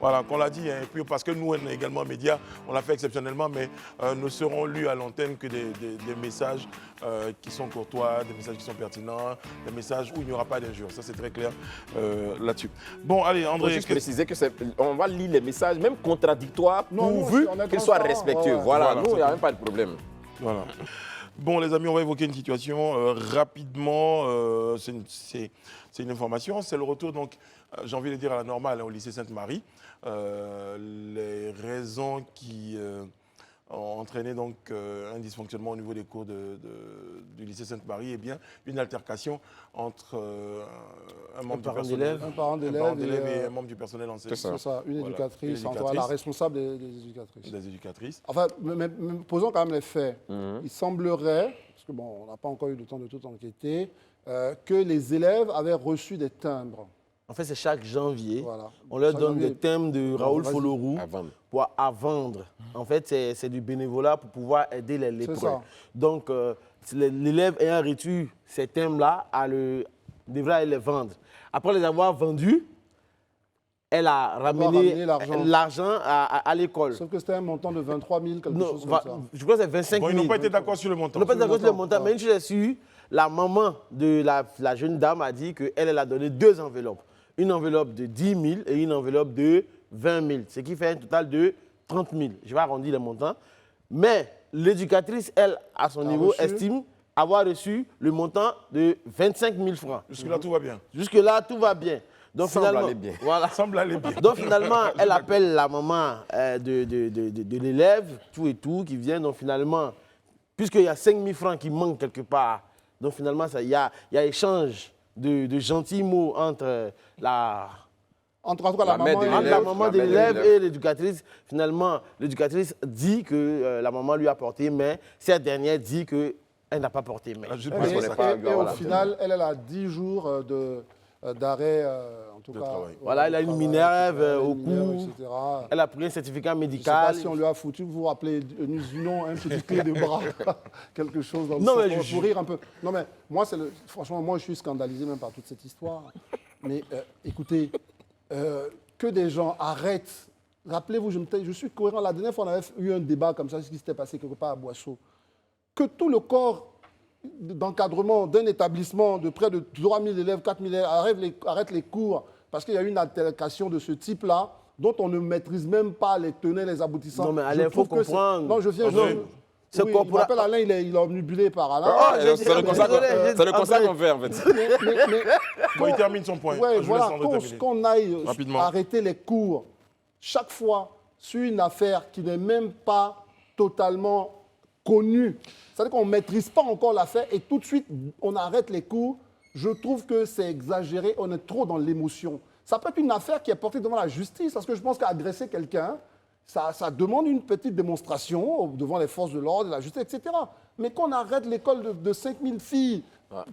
Voilà, qu'on l'a dit, hein, et puis parce que nous, on est également médias, on l'a fait exceptionnellement, mais ne seront lus à l'antenne que des messages qui sont courtois, des messages qui sont pertinents, des messages où il n'y aura pas d'injures. Ça, c'est très clair là-dessus. Bon, allez, André. Il faut juste préciser qu'on va lire les messages, même contradictoires, pourvu qu'ils soient respectueux. Voilà, nous, il n'y a même pas de problème. Voilà. Bon, les amis, on va évoquer une situation rapidement. C'est une information. C'est le retour, donc, j'ai envie de dire à la normale, hein, au lycée Sainte-Marie. Les raisons qui ont entraîné donc, un dysfonctionnement au niveau des cours du lycée Sainte-Marie, eh bien, une altercation entre un membre du personnel, un parent d'élève et un membre du personnel enseignant. C'est ça, une Voilà. éducatrice, enfin, la responsable des éducatrices. Des éducatrices. Enfin, mais posons quand même les faits. Il semblerait, parce que bon, on n'a pas encore eu le temps de tout enquêter, que les élèves avaient reçu des timbres. En fait, c'est chaque janvier, Voilà. on leur Chaque donne janvier. des thèmes de Raoul Folorou à vendre. En fait, c'est du bénévolat pour pouvoir aider les lépreux. ça. Donc, l'élève ayant reçu ces thèmes-là devrait aller les vendre. Après les avoir vendus, elle a ramené l'argent à l'école. Sauf que c'était un montant de 23 000, quelque chose comme ça. Je crois que c'est 25 000. Bon, ils n'ont pas été d'accord sur le montant. Ils n'ont pas été d'accord sur le montant, mais une chose est sûre, la maman de la jeune dame a dit qu'elle a donné 2 enveloppes. Une enveloppe de 10 000 et une enveloppe de 20 000, ce qui fait un total de 30 000. Je vais arrondir le montant. Mais l'éducatrice, elle, à son niveau, estime avoir reçu le montant de 25 000 francs. Jusque-là, tout va bien. Jusque-là, tout va bien. Donc, Semble finalement, aller bien. Voilà. Semble aller bien. Donc finalement, elle appelle la maman de l'élève, tout et tout, qui vient. Donc finalement, puisqu'il y a 5 000 francs qui manquent quelque part, donc finalement, il y a échange de gentils mots entre la maman de l'élève et l'éducatrice. Finalement, l'éducatrice dit que la maman lui a porté main. Cette dernière dit qu'elle n'a pas porté main. Et au final, elle a 10 jours d'arrêt, en tout cas. Voilà, elle a une minerve au cou. Elle a pris un certificat médical. Je ne sais pas si on lui a foutu, vous vous rappelez, sinon un petit clé de bras, quelque chose dans le sens pour rire un peu. Non mais moi, franchement, moi je suis scandalisé même par toute cette histoire. Mais écoutez, que des gens arrêtent. Rappelez-vous, je suis cohérent. La dernière fois, on avait eu un débat comme ça, ce qui s'était passé quelque part à Boisseau. Que tout le corps d'encadrement d'un établissement de près de 3 000 élèves, 4 000 élèves arrête les cours parce qu'il y a eu une altercation de ce type-là dont on ne maîtrise même pas les tenants et les aboutissants. Non mais Alain, il faut comprendre. Non, je viens... Oui, je m'appelle Alain, il est omnibulé par Alain. C'est le constat qu'on fait en fait. Bon, il termine son point. Oui, voilà, qu'on aille arrêter les cours chaque fois sur une affaire qui n'est même pas totalement connue. C'est-à-dire qu'on ne maîtrise pas encore l'affaire et tout de suite, on arrête les cours. Je trouve que c'est exagéré, on est trop dans l'émotion. Ça peut être une affaire qui est portée devant la justice, parce que je pense qu'agresser quelqu'un, ça demande une petite démonstration devant les forces de l'ordre, la justice, etc. Mais qu'on arrête l'école de 5 000 filles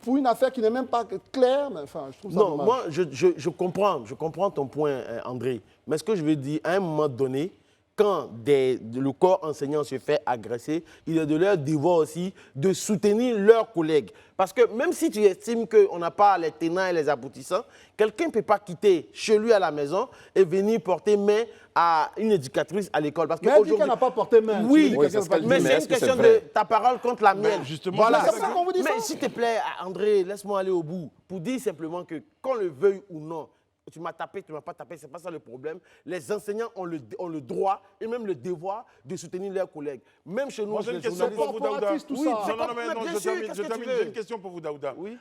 pour une affaire qui n'est même pas claire, mais, enfin, je trouve ça dommage. Moi, je comprends ton point, André. Mais ce que je veux dire, à un moment donné, quand le corps enseignant se fait agresser, il est de leur devoir aussi de soutenir leurs collègues. Parce que même si tu estimes qu'on n'a pas les tenants et les aboutissants, quelqu'un ne peut pas quitter chez lui à la maison et venir porter main à une éducatrice à l'école. Mais elle dit qu'elle n'a pas porté main. Oui, mais c'est une question de ta parole contre la mienne. Justement, voilà. C'est ça qu'on vous dit ça. Mais s'il te plaît, André, laisse-moi aller au bout. Pour dire simplement que, qu'on le veuille ou non, tu m'as tapé, tu ne m'as pas tapé, ce n'est pas ça le problème. Les enseignants ont le droit et même le devoir de soutenir leurs collègues. Même chez nous, j'ai une question pour vous, Daouda. J'ai une question pour vous, Daouda. Oui.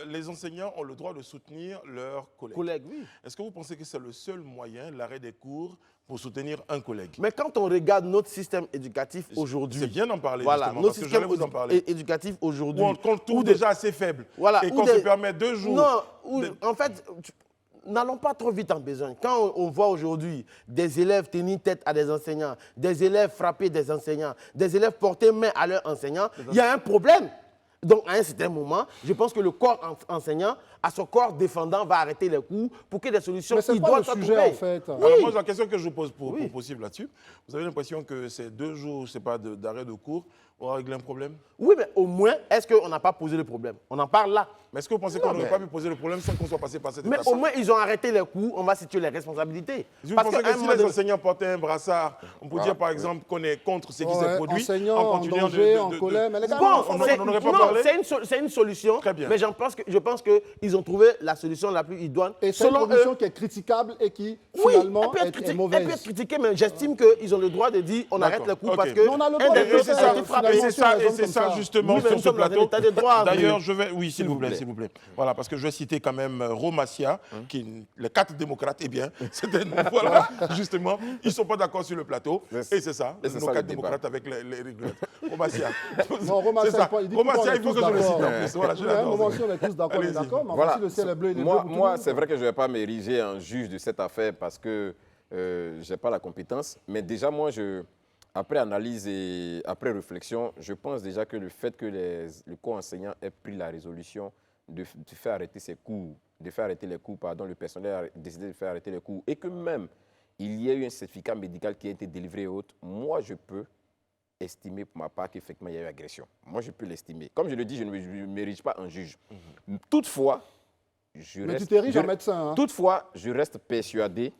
Les enseignants ont le droit de soutenir leurs collègues. Oui. Est-ce que vous pensez que c'est le seul moyen, l'arrêt des cours, pour soutenir un collègue? Mais quand on regarde notre système éducatif aujourd'hui... C'est bien d'en parler, voilà, justement, notre parce que j'allais vous en parler. éducatif aujourd'hui... Où on trouve déjà assez faible. Voilà, et qu'on se permet 2 jours... Non, en fait... N'allons pas trop vite en besogne. Quand on voit aujourd'hui des élèves tenir tête à des enseignants, des élèves frapper des enseignants, des élèves porter main à leurs enseignants, il y a un problème. Donc, à un certain moment, je pense que le corps enseignant à son corps défendant va arrêter les coups pour que des solutions Mais c'est pas idoines le soient sujet, trouvées. en fait. Alors moi, la question que je pose pour possible là-dessus, vous avez l'impression que ces 2 jours, je sais pas, d'arrêt de cours aura réglé un problème? Oui, mais au moins, est-ce qu'on n'a pas posé le problème? On en parle là. Mais est-ce que vous pensez qu'on n'aurait pas pu poser le problème sans qu'on soit passé par cette Mais étape? au moins, ils ont arrêté les coups, on va situer les responsabilités. Vous Parce pensez qu'à un que si moment les donné- enseignants portaient un brassard, on peut dire par exemple qu'on est contre ce qui s'est produit, enseignants en en continuant danger, en colère, mais les gars, Bon, on c'est- n'en aurait pas non, parlé? c'est une solution, Très bien. mais je pense qu'ils ont trouvé la solution la plus idoine. Et c'est une Selon solution eux, qui est critiquable et qui, oui, finalement, elle peut être est elle peut mauvaise. être critiquée, mais j'estime qu'ils ont le droit de dire on arrête les coups ok. parce que Mais on a le droit de un des deux le faire, a été frappé. Et c'est ça, Finalement, et c'est ça comme ça. justement Oui, mais sur nous ce sommes dans un plateau. état de droit, André. D'ailleurs, je vais, oui, s'il vous plaît, s'il vous plaît. Voilà, parce que je vais citer quand même Romassia, qui les 4 démocrates, eh bien, c'était voilà, justement, ils sont pas d'accord sur le plateau, et c'est ça, Et c'est nos ça, 4 le débat. démocrates avec les régulations. Romassia. Non, Romassia, C'est ça. il dit Romassia, il qu'on faut est que je le tous cite en d'accord. plus. Voilà, je Oui, à un l'adore. moment, si on est tous d'accord, on est Allez-y. d'accord, mais Voilà. enfin, si le ciel est bleu, il est bleu Moi, pour tout le monde. c'est vrai que je ne vais pas m'ériger en juge de cette affaire parce que je n'ai pas la compétence. Mais déjà, moi, après analyse et après réflexion, je pense déjà que le fait que le corps enseignant ait pris la résolution de faire arrêter ses cours, le personnel a décidé de faire arrêter les cours, et que même il y a eu un certificat médical qui a été délivré et autres, moi, je peux estimer pour ma part qu'effectivement, il y a eu agression. Moi, je peux l'estimer. Comme je le dis, je ne m'érige pas en juge. Toutefois, Mais tu t'ériges en médecin. Hein. Toutefois, je reste persuadé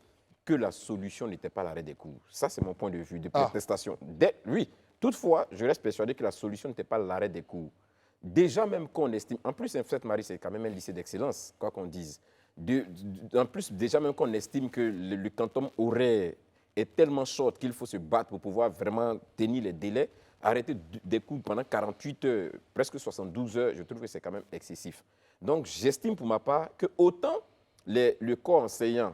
que la solution n'était pas l'arrêt des cours. Ça, c'est mon point de vue de protestation. Oui, toutefois, je reste persuadé que la solution n'était pas l'arrêt des cours. Déjà, même qu'on estime, en plus, Sainte-Marie, c'est quand même un lycée d'excellence, quoi qu'on dise. En plus, déjà, même qu'on estime que le quantum horaire est tellement short qu'il faut se battre pour pouvoir vraiment tenir les délais, arrêter des cours pendant 48 heures, presque 72 heures, je trouve que c'est quand même excessif. Donc, j'estime pour ma part que autant le corps enseignant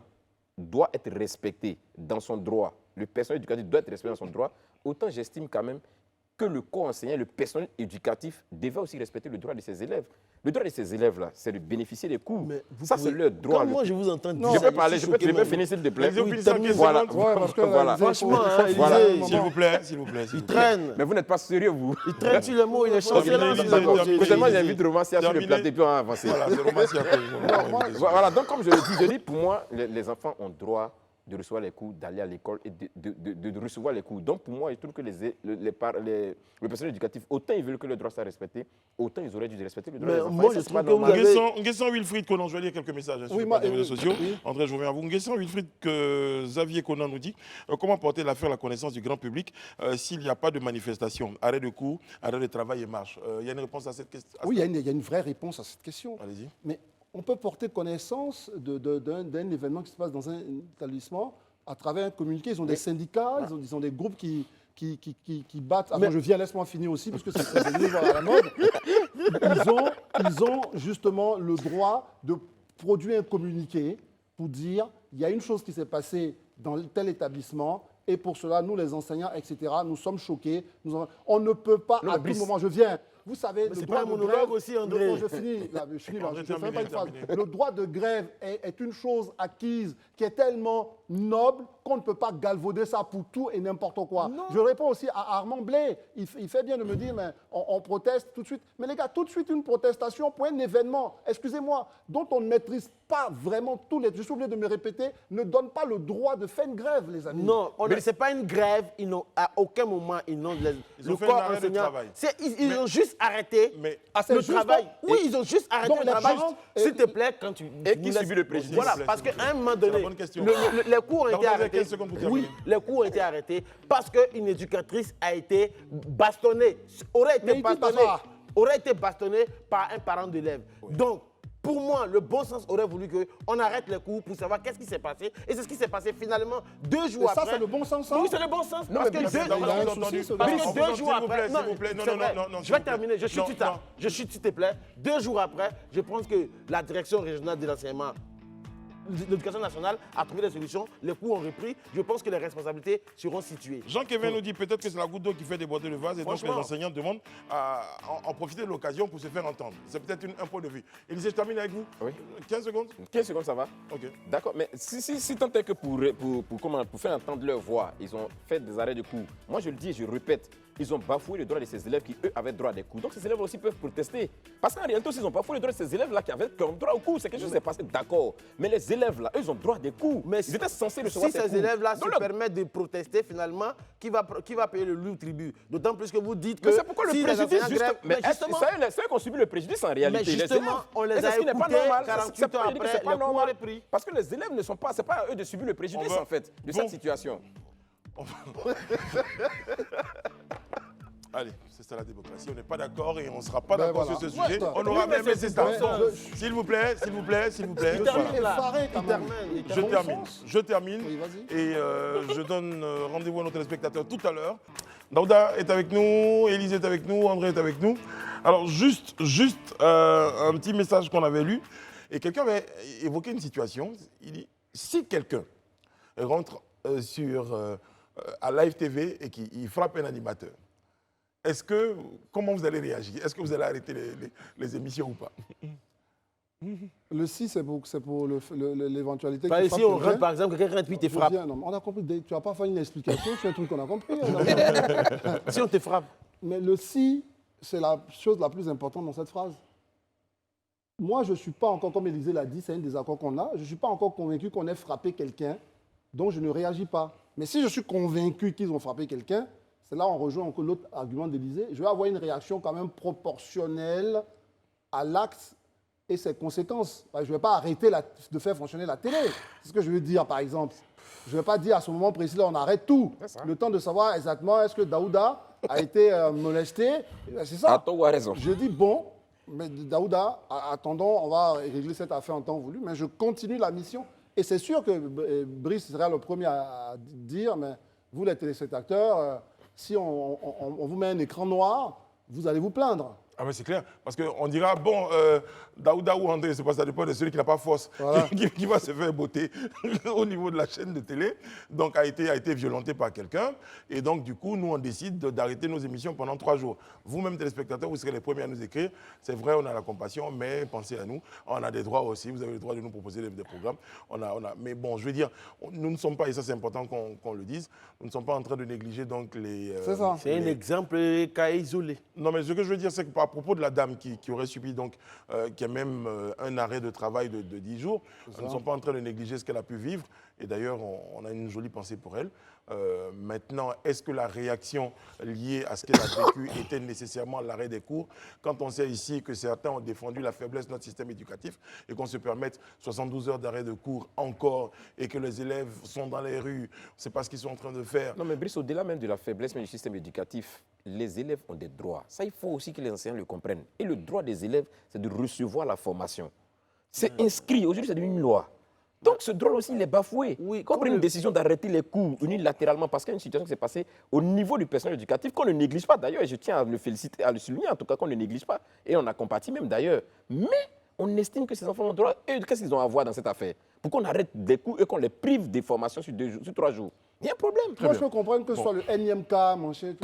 doit être respecté dans son droit, le personnel éducatif doit être respecté dans son droit, autant j'estime quand même que le corps enseignant, le personnel éducatif devait aussi respecter le droit de ses élèves. Le droit de ces élèves-là, c'est de bénéficier des cours. Ça, c'est leur droit. Quand moi, je vous entends dire je ça, peux parler, je peux finir, s'il te plaît. Voilà. Ouais, parce que Voilà. Franchement, hein, Voilà. Élysée, S'il vous plaît, s'il vous plaît. il traîne. Mais vous n'êtes pas sérieux, vous. Il traîne sur les mots, il est chancelant. Prochainement, j'invite Romassia sur le Terminé. plateau et puis on va avancer. Voilà, c'est Romassia. Voilà, donc comme je le dis, je dis pour moi, les enfants ont droit de recevoir les cours, d'aller à l'école et de recevoir les cours. Donc pour moi, je trouve que le personnel éducatif, autant ils veulent que le droit soit respecté, autant ils auraient dû respecter le droit Mais des enfants. moi, Et ça, je c'est pas trouve que vous normal. avez- Nguessan Wilfried Conan, je vais lire quelques messages sur Oui, les moi, réseaux sociaux. oui. André, je reviens à vous. Nguessan Wilfried, que Xavier Conan nous dit comment porter l'affaire à la connaissance du grand public s'il n'y a pas de manifestation, arrêt de cours, arrêt de travail et marche. Il y a une réponse à cette question? Oui, il y a une vraie réponse à cette question. Allez-y. Mais on peut porter connaissance d'un événement qui se passe dans un établissement à travers un communiqué. Ils ont des syndicats, ils ont des groupes qui battent. Attends, laisse-moi finir aussi, parce que c'est devenu à la mode. Ils ont justement le droit de produire un communiqué pour dire il y a une chose qui s'est passée dans tel établissement. Et pour cela, nous, les enseignants, etc., nous sommes choqués. On ne peut pas, à tout moment, je viens. Vous savez, le c'est droit pas un de monologue grève, aussi, André. je finis là, je fais André, même pas une phrase. terminé. Le droit de grève est une chose acquise qui est tellement noble qu'on ne peut pas galvauder ça pour tout et n'importe quoi. Je réponds aussi à Armand Blé. Il fait bien de me dire, mais on proteste tout de suite. Mais les gars, tout de suite une protestation pour un événement, excusez-moi, dont on ne maîtrise pas vraiment tous les... Je suis obligé de me répéter, ne donne pas le droit de faire une grève, les amis. Non, ce n'est pas une grève. À aucun moment, ils ont Ils ont fait un arrêt de travail. Ils ont juste arrêté c'est le juste, travail. donc, Oui, ils ont juste arrêté donc le les travail. parents- S'il te plaît, quand tu... Et qui subit le préjudice? Voilà, S'il vous plaît, parce s'il vous qu'à un moment C'est la donné, bonne question. les cours ont été vous avez arrêtés. 15 secondes pour terminer. Oui, les cours ont été arrêtés parce qu'une éducatrice a été bastonnée, aurait Mais été il dit pas bastonnée, ça. par un parent d'élève. Donc, pour moi, le bon sens aurait voulu qu'on arrête les cours pour savoir qu'est-ce qui s'est passé. Et c'est ce qui s'est passé finalement 2 jours Et après. ça, c'est le bon sens, ça? Oui, c'est le bon sens. Non, parce mais que bien sûr, il a un souci, ce gars. parce que 2 jours S'il vous plaît, après. s'il vous plaît. Non, c'est non, vrai. non, non, Je s'il vais vous plaît. terminer. Je chute Non, tout ça. non. Je chute, s'il te plaît. 2 jours après, je pense que la direction régionale de l'enseignement l'éducation nationale a trouvé des solutions, les cours ont repris. Je pense que les responsabilités seront situées. Jean-Kévin nous dit peut-être que c'est la goutte d'eau qui fait déborder le vase et donc les enseignants demandent à en profiter de l'occasion pour se faire entendre. C'est peut-être un point de vue. Élisée, je termine avec vous. Oui. 15 secondes. 15 secondes, ça va? Ok. D'accord, mais si tant est que pour faire entendre leur voix, ils ont fait des arrêts de cours. Moi, je le dis et je répète, ils ont bafoué le droit de ces élèves qui, eux, avaient droit à des cours. Donc, ces élèves aussi peuvent protester. Parce qu'en réalité, ils ont bafoué le droit de ces élèves-là qui avaient droit aux cours. C'est quelque chose qui s'est passé, d'accord. Mais les élèves-là, eux, ils ont droit à des cours. Mais ils étaient censés recevoir si ces ces élèves-là se permettent de protester, finalement, qui va payer le lourd tribut? D'autant plus que vous dites que... Mais c'est pourquoi le préjudice, grèvent, mais justement... C'est eux qui ont subi le préjudice en réalité. Mais justement, on les a écoutés 48 ans après, le cours est repris. Parce que les élèves ne sont pas... C'est pas à eux de subir le préjudice, en fait, de cette situation. Allez, c'est ça la démocratie. On n'est pas d'accord et on ne sera pas d'accord sur ce sujet. Ouais, on aura même laissé ça. S'il vous plaît, s'il vous plaît, s'il vous plaît. Je termine. Oui, vas-y. Et je donne rendez-vous à nos téléspectateurs tout à l'heure. Daouda est avec nous, Élisée est avec nous, André est avec nous. Alors, juste un petit message qu'on avait lu. Et quelqu'un avait évoqué une situation. Il dit, si quelqu'un rentre à Live TV et qu'il frappe un animateur, comment vous allez réagir? Est-ce que vous allez arrêter les émissions ou pas? Le si, c'est pour l'éventualité. Par ici, on rentre, par exemple, quelqu'un rentre puis te frappe. Non, on a compris, tu n'as pas fait une explication, c'est un truc qu'on a compris. Si on te frappe. Mais le si, c'est la chose la plus importante dans cette phrase. Moi, je ne suis pas encore, comme Élisée l'a dit, c'est un désaccord qu'on a, je ne suis pas encore convaincu qu'on ait frappé quelqu'un, donc je ne réagis pas. Mais si je suis convaincu qu'ils ont frappé quelqu'un, c'est là où on rejoint encore l'autre argument d'Élisée, je vais avoir une réaction quand même proportionnelle à l'acte et ses conséquences. Je ne vais pas arrêter de faire fonctionner la télé. C'est ce que je veux dire, par exemple. Je ne vais pas dire à ce moment précis, là, on arrête tout. Le temps de savoir exactement est-ce que Daouda a été molesté. C'est ça. Attends, raison. Je dis, bon, mais Daouda, attendons, on va régler cette affaire en temps voulu, mais je continue la mission. Et c'est sûr que Brice sera le premier à dire, mais vous, les téléspectateurs, si on vous met un écran noir, vous allez vous plaindre. Ah mais c'est clair, parce qu'on dira, bon, Daouda ou André, c'est pas ça dépend de celui qui n'a pas force, voilà. qui va se faire botter au niveau de la chaîne de télé, donc a été violenté par quelqu'un, et donc du coup, nous on décide d'arrêter nos émissions pendant 3 jours. Vous-même téléspectateurs, vous serez les premiers à nous écrire, c'est vrai, on a la compassion, mais pensez à nous, on a des droits aussi, vous avez le droit de nous proposer des programmes, mais bon, je veux dire, nous ne sommes pas, et ça c'est important qu'on le dise, nous ne sommes pas en train de négliger donc les... c'est ça. C'est un exemple cas isolé. Non mais ce que je veux dire, c'est que à propos de la dame qui aurait subi donc, qui a même un arrêt de travail de 10 jours, nous ne sommes pas en train de négliger ce qu'elle a pu vivre. Et d'ailleurs, on a une jolie pensée pour elle. Maintenant, est-ce que la réaction liée à ce qu'elle a vécu était nécessairement l'arrêt des cours? Quand on sait ici que certains ont défendu la faiblesse de notre système éducatif et qu'on se permette 72 heures d'arrêt de cours encore et que les élèves sont dans les rues, c'est pas ce qu'ils sont en train de faire. Non mais Brice, au-delà même de la faiblesse du système éducatif, les élèves ont des droits. Ça, il faut aussi que les enseignants le comprennent. Et le droit des élèves, c'est de recevoir la formation. C'est inscrit, aujourd'hui c'est une loi. Donc ce droit aussi, il est bafoué. Oui, quand on prend une décision d'arrêter les cours unilatéralement parce qu'il y a une situation qui s'est passée au niveau du personnel éducatif qu'on ne néglige pas d'ailleurs, et je tiens à le féliciter, à le souligner en tout cas qu'on ne néglige pas, et on a compati même d'ailleurs. Mais on estime que ces enfants ont droit, et qu'est-ce qu'ils ont à voir dans cette affaire? Pourquoi on arrête des cours et qu'on les prive des formations sur 3 jours? Il y a un problème. Moi, je peux comprendre que ce soit le énième cas, mon cher.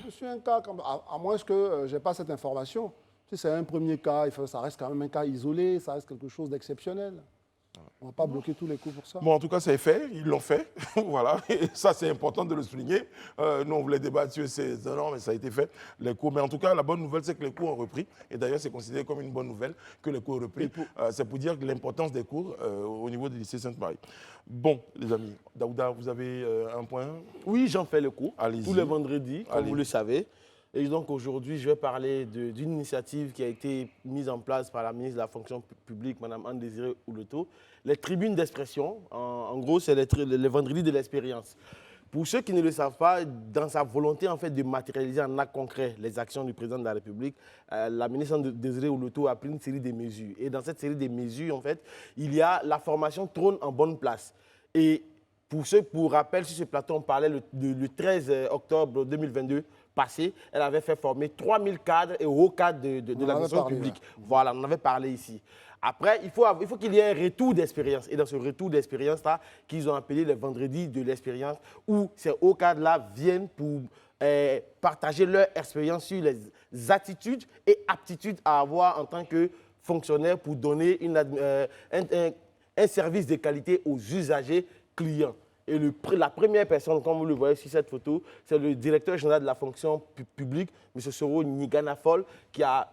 Je suis un cas, à moins que je n'ai pas cette information. Si c'est un premier cas, ça reste quand même un cas isolé, ça reste quelque chose d'exceptionnel. On ne va pas bloquer tous les coups pour ça. Bon, en tout cas, c'est fait, ils l'ont fait. Voilà, et ça, c'est important de le souligner. Nous, on voulait débattre sur ces non, mais ça a été fait, les cours. Mais en tout cas, la bonne nouvelle, c'est que les cours ont repris. Et d'ailleurs, c'est considéré comme une bonne nouvelle que les cours ont repris. C'est pour dire l'importance des cours au niveau du lycée Sainte-Marie. Bon, les amis, Daouda, vous avez un point? Oui, j'en fais le cours. Allez-y. Tous les vendredis, comme vous le savez. Et donc aujourd'hui, je vais parler d'une initiative qui a été mise en place par la ministre de la fonction publique, Mme Anne-Désirée Ouleto. Les tribunes d'expression, en gros, c'est les vendredis de l'expérience. Pour ceux qui ne le savent pas, dans sa volonté en fait, de matérialiser en actes concrets les actions du président de la République, la ministre Anne-Désirée Ouleto a pris une série de mesures. Et dans cette série de mesures, en fait, il y a la formation trône en bonne place. Et pour rappel, sur ce plateau, on parlait le 13 octobre 2022, passé, elle avait fait former 3000 cadres et hauts cadres de la fonction publique. Voilà, on en avait parlé ici. Après, il faut qu'il y ait un retour d'expérience. Et dans ce retour d'expérience-là, qu'ils ont appelé le vendredi de l'expérience, où ces hauts cadres-là viennent pour partager leur expérience sur les attitudes et aptitudes à avoir en tant que fonctionnaire pour donner un service de qualité aux usagers clients. Et la première personne, comme vous le voyez sur cette photo, c'est le directeur général de la fonction publique, M. Soro Niganafol, qui a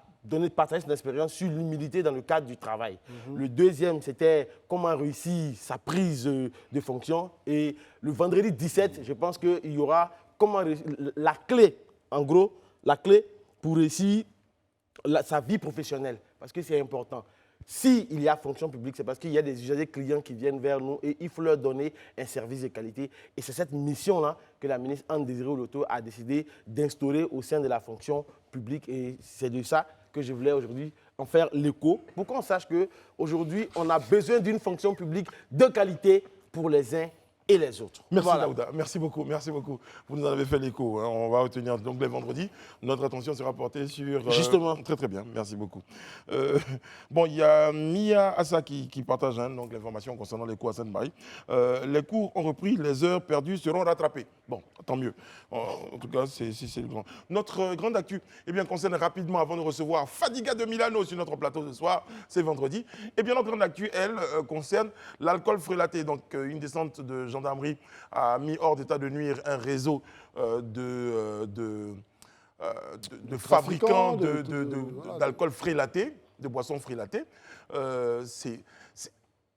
partager son expérience sur l'humilité dans le cadre du travail. Le deuxième, c'était comment réussir sa prise de fonction. Et le vendredi 17, je pense qu'il y aura la clé, en gros, la clé pour réussir sa vie professionnelle, parce que c'est important. S'il y a fonction publique, c'est parce qu'il y a des usagers clients qui viennent vers nous et il faut leur donner un service de qualité. Et c'est cette mission-là que la ministre Anne-Désirée Oloto a décidé d'instaurer au sein de la fonction publique. Et c'est de ça que je voulais aujourd'hui en faire l'écho, pour qu'on sache qu'aujourd'hui, on a besoin d'une fonction publique de qualité pour les uns et les autres. Merci Daouda, merci beaucoup. Vous nous en avez fait l'écho. Hein. On va retenir donc les vendredis. Notre attention sera portée sur... Justement. Très bien, merci beaucoup. Bon, il y a Mia Assa qui partage donc l'information concernant les cours à Sainte-Marie. Les cours ont repris, les heures perdues seront rattrapées. Bon, tant mieux. En tout cas, c'est le grand. Notre grande actu concerne rapidement, avant de recevoir Fadiga de Milano sur notre plateau ce soir, c'est vendredi. Notre grande actu, elle, concerne l'alcool frélaté. Donc, une descente de gendarmerie a mis hors d'état de nuire un réseau de fabricants d'alcool frélaté, de boissons frélatées.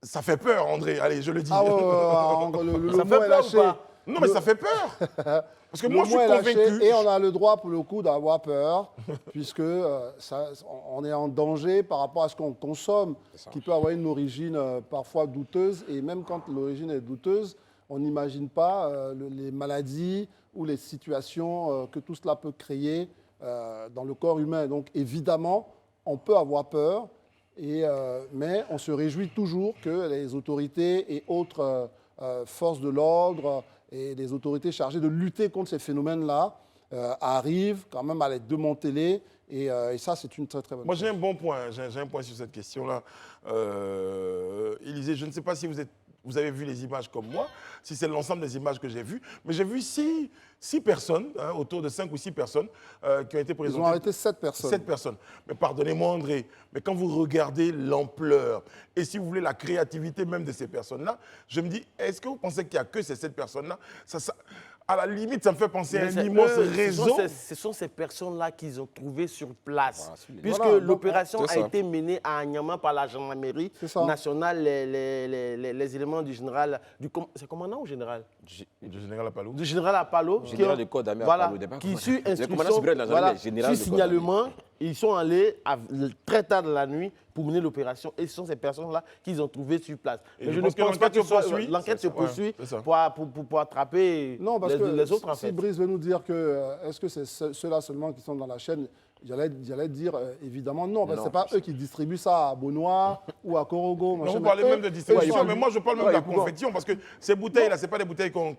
Ça fait peur, André. Allez, je le dis. Ça fait peur ou pas? Non, mais ça fait peur. Parce que moi, je suis convaincu. Et on a le droit, pour le coup, d'avoir peur, puisque on est en danger par rapport à ce qu'on consomme, qui peut avoir une origine parfois douteuse. Et même quand l'origine est douteuse, on n'imagine pas les maladies ou les situations que tout cela peut créer dans le corps humain. Donc, évidemment, on peut avoir peur, mais on se réjouit toujours que les autorités et autres forces de l'ordre et les autorités chargées de lutter contre ces phénomènes-là arrivent quand même à les démanteler. Et ça, c'est une très, très bonne chose. Moi, j'ai un bon point. J'ai un point sur cette question-là. Élisée, je ne sais pas si vous avez vu les images comme moi, si c'est l'ensemble des images que j'ai vues, mais j'ai vu six personnes, autour de 5 ou 6 personnes qui ont été présentées. Ils ont arrêté 7 personnes. 7 personnes. Mais pardonnez-moi, André, mais quand vous regardez l'ampleur et si vous voulez la créativité même de ces personnes-là, je me dis, est-ce que vous pensez qu'il n'y a que ces 7 personnes-là? À la limite, ça me fait penser à un immense réseau. Ce sont ces personnes-là qu'ils ont trouvées sur place. Puisque l'opération a été menée à Anyama par la gendarmerie nationale, les éléments du général... C'est commandant ou général? Du général Apalo. Du général Apalo. Général de Code Apalo. Qui, sur instruction, sur signalement, ils sont allés très tard dans la nuit pour mener l'opération. Et ce sont ces personnes-là qu'ils ont trouvées sur place. Mais je ne pense pas que l'enquête se poursuit pour attraper les autres. Si Brice veut nous dire que est-ce que c'est ceux-là seulement qui sont dans la chaîne, j'allais dire évidemment non. Ce n'est pas eux qui distribuent ça à Benoît ou à Korogo. Vous parlez même de distribution, mais moi je parle même de la confection parce que ces bouteilles-là, ce n'est pas des bouteilles qu'on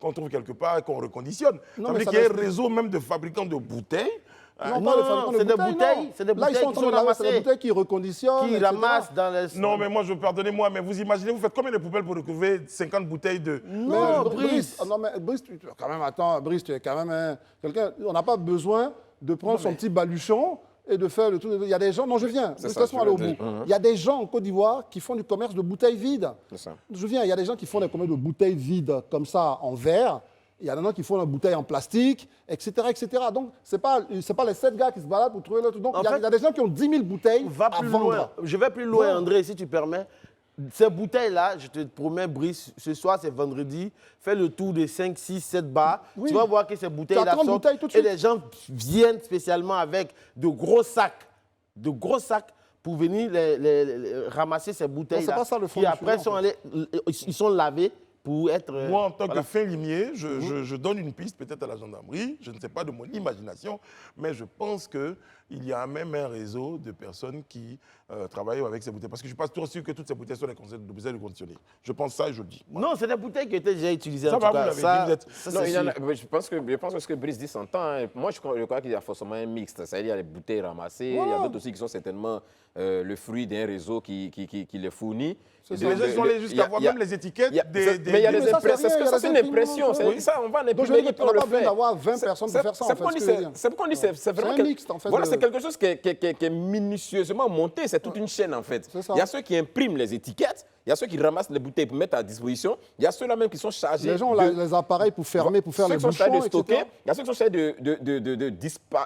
trouve quelque part et qu'on reconditionne. Ça veut dire qu'il y a un réseau même de fabricants de bouteilles. Non, c'est des bouteilles. C'est des bouteilles qui sont ramassées. C'est des bouteilles qui reconditionnent. Qui ramassent dans les... Non, mais moi, pardonnez-moi, mais vous imaginez, vous faites combien de poubelles pour recouvrir 50 bouteilles de... Non, Brice. Non, mais Brice, quand même, attends, Brice, tu es quand même quelqu'un... On n'a pas besoin de prendre son petit baluchon et de faire le tout. Il y a des gens... Non, je viens. Laisse-moi aller au bout. Il y a des gens en Côte d'Ivoire qui font du commerce de bouteilles vides. Je viens, il y a des gens qui font des commerces de bouteilles vides comme ça, en verre. Il y a des gens qui font la bouteille en plastique, etc. Donc, ce n'est pas les 7 gars qui se baladent pour trouver le truc. Donc, il y a des gens qui ont 10 000 bouteilles à vendre. Je vais plus loin, André, si tu permets. Ces bouteilles-là, je te promets, Brice, ce soir, c'est vendredi, fais le tour des 5, 6, 7 bars. Oui. Tu vas voir que ces bouteilles-là sortent et les gens viennent spécialement avec de gros sacs pour venir ramasser ces bouteilles-là. C'est pas ça le fond. Et après, ils sont lavés. pour être... Moi, en tant que fin limier, je donne une piste peut-être à la gendarmerie, je ne sais pas de mon imagination, mais je pense qu'il y a même un réseau de personnes qui travaillent avec ces bouteilles. Parce que je ne suis pas toujours sûr que toutes ces bouteilles sont des bouteilles de conditionner. Je pense ça et je le dis. Voilà. Non, c'est des bouteilles qui étaient déjà utilisées Ça en va, tout cas. vous l'avez dit, vous êtes... Non, il y en a, je pense que ce que Brice dit s'entend. Hein. Moi, je crois qu'il y a forcément un mixte. C'est-à-dire qu'il y a les bouteilles ramassées, il y a d'autres aussi qui sont certainement le fruit d'un réseau qui les fournit. Les réseaux sont allés jusqu'à voir même les étiquettes Mais il y a des impressions. Ça, c'est une impression. Ça, on va en Donc, je veux imprimer dire que tu n'as pas besoin d'avoir 20 personnes pour faire ça, en fait. C'est pourquoi on dit c'est vraiment un mixte, en fait. Voilà, c'est quelque chose qui est minutieusement monté. C'est toute une chaîne, en fait. Il y a ceux qui impriment les étiquettes, il y a ceux qui ramassent les bouteilles pour mettre à disposition, il y a ceux-là même qui sont chargés. Les gens ont les appareils pour fermer, pour faire les bouchons, de stocker, etc. il y a ceux qui sont chargés de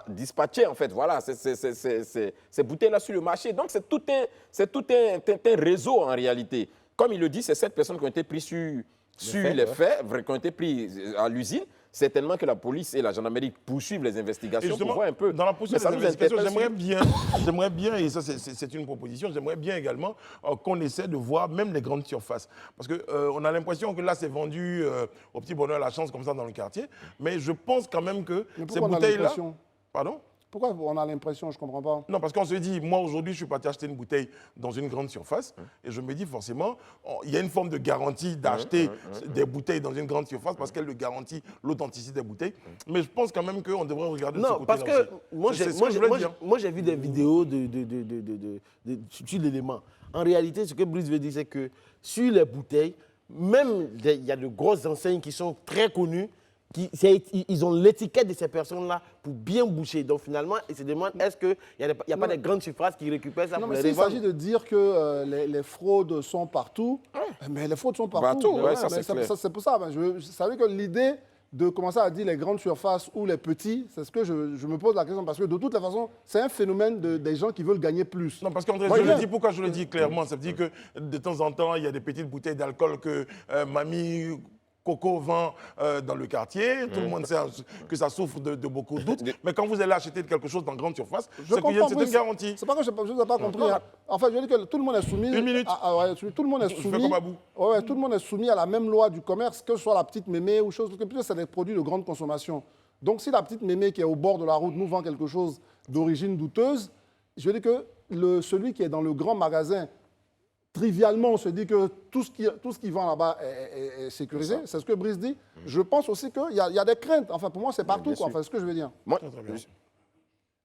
dispatcher, en fait, voilà, ces bouteilles-là sur le marché. Donc, c'est tout un réseau, en réalité. Comme il le dit, c'est 7 personnes qui ont été prises sur les faits, qui ont été prises à l'usine. Certainement que la police et la gendarmerie poursuivent les investigations pour voir un peu. Dans la poursuite des investigations, j'aimerais bien, et ça c'est une proposition, j'aimerais bien également qu'on essaie de voir même les grandes surfaces. Parce qu'on a l'impression que là c'est vendu au petit bonheur la chance comme ça dans le quartier, mais je pense quand même que ces bouteilles-là... Pardon ? Pourquoi on a l'impression? Je ne comprends pas. Non, parce qu'on se dit, moi aujourd'hui, je suis parti acheter une bouteille dans une grande surface et je me dis forcément, il y a une forme de garantie d'acheter des bouteilles dans une grande surface parce qu'elle garantit l'authenticité des bouteilles. Mais je pense quand même qu'on devrait regarder de ce côté-là. Non, parce que moi, j'ai vu des vidéos sur l'élément. En réalité, ce que Brice veut dire, c'est que sur les bouteilles, même il y a de grosses enseignes qui sont très connues, ils ont l'étiquette de ces personnes-là pour bien boucher. Donc finalement, ils se demandent est-ce qu'il n'y a pas des grandes surfaces qui récupèrent ça pour les revendre. Il s'agit de dire que les fraudes sont partout. Mais les fraudes sont partout. C'est pour ça. Je savais que l'idée de commencer à dire les grandes surfaces ou les petits, c'est ce que je me pose la question. Parce que de toute façon, c'est un phénomène des gens qui veulent gagner plus. Non, parce qu'André, je le dis, pourquoi je le dis clairement, ça veut dire que de temps en temps, il y a des petites bouteilles d'alcool que mamie... Coco vend dans le quartier, tout le monde sait que ça souffre de beaucoup de doutes. Mais quand vous allez acheter quelque chose dans grande surface, c'est une garantie. C'est pas que je n'ai pas compris. Hein. En fait, je veux dire que tout le monde est soumis. Une minute. Tout le monde est soumis. Comme à bout. Tout le monde est soumis à la même loi du commerce, que ce soit la petite mémé ou chose. Parce que plutôt, c'est des produits de grande consommation. Donc, si la petite mémé qui est au bord de la route nous vend quelque chose d'origine douteuse, je veux dire que celui qui est dans le grand magasin, trivialement, on se dit que tout ce qui vend là-bas est sécurisé. C'est ce que Brice dit. Je pense aussi qu'il y a des craintes. Enfin, pour moi, c'est partout. Enfin, c'est ce que je veux dire.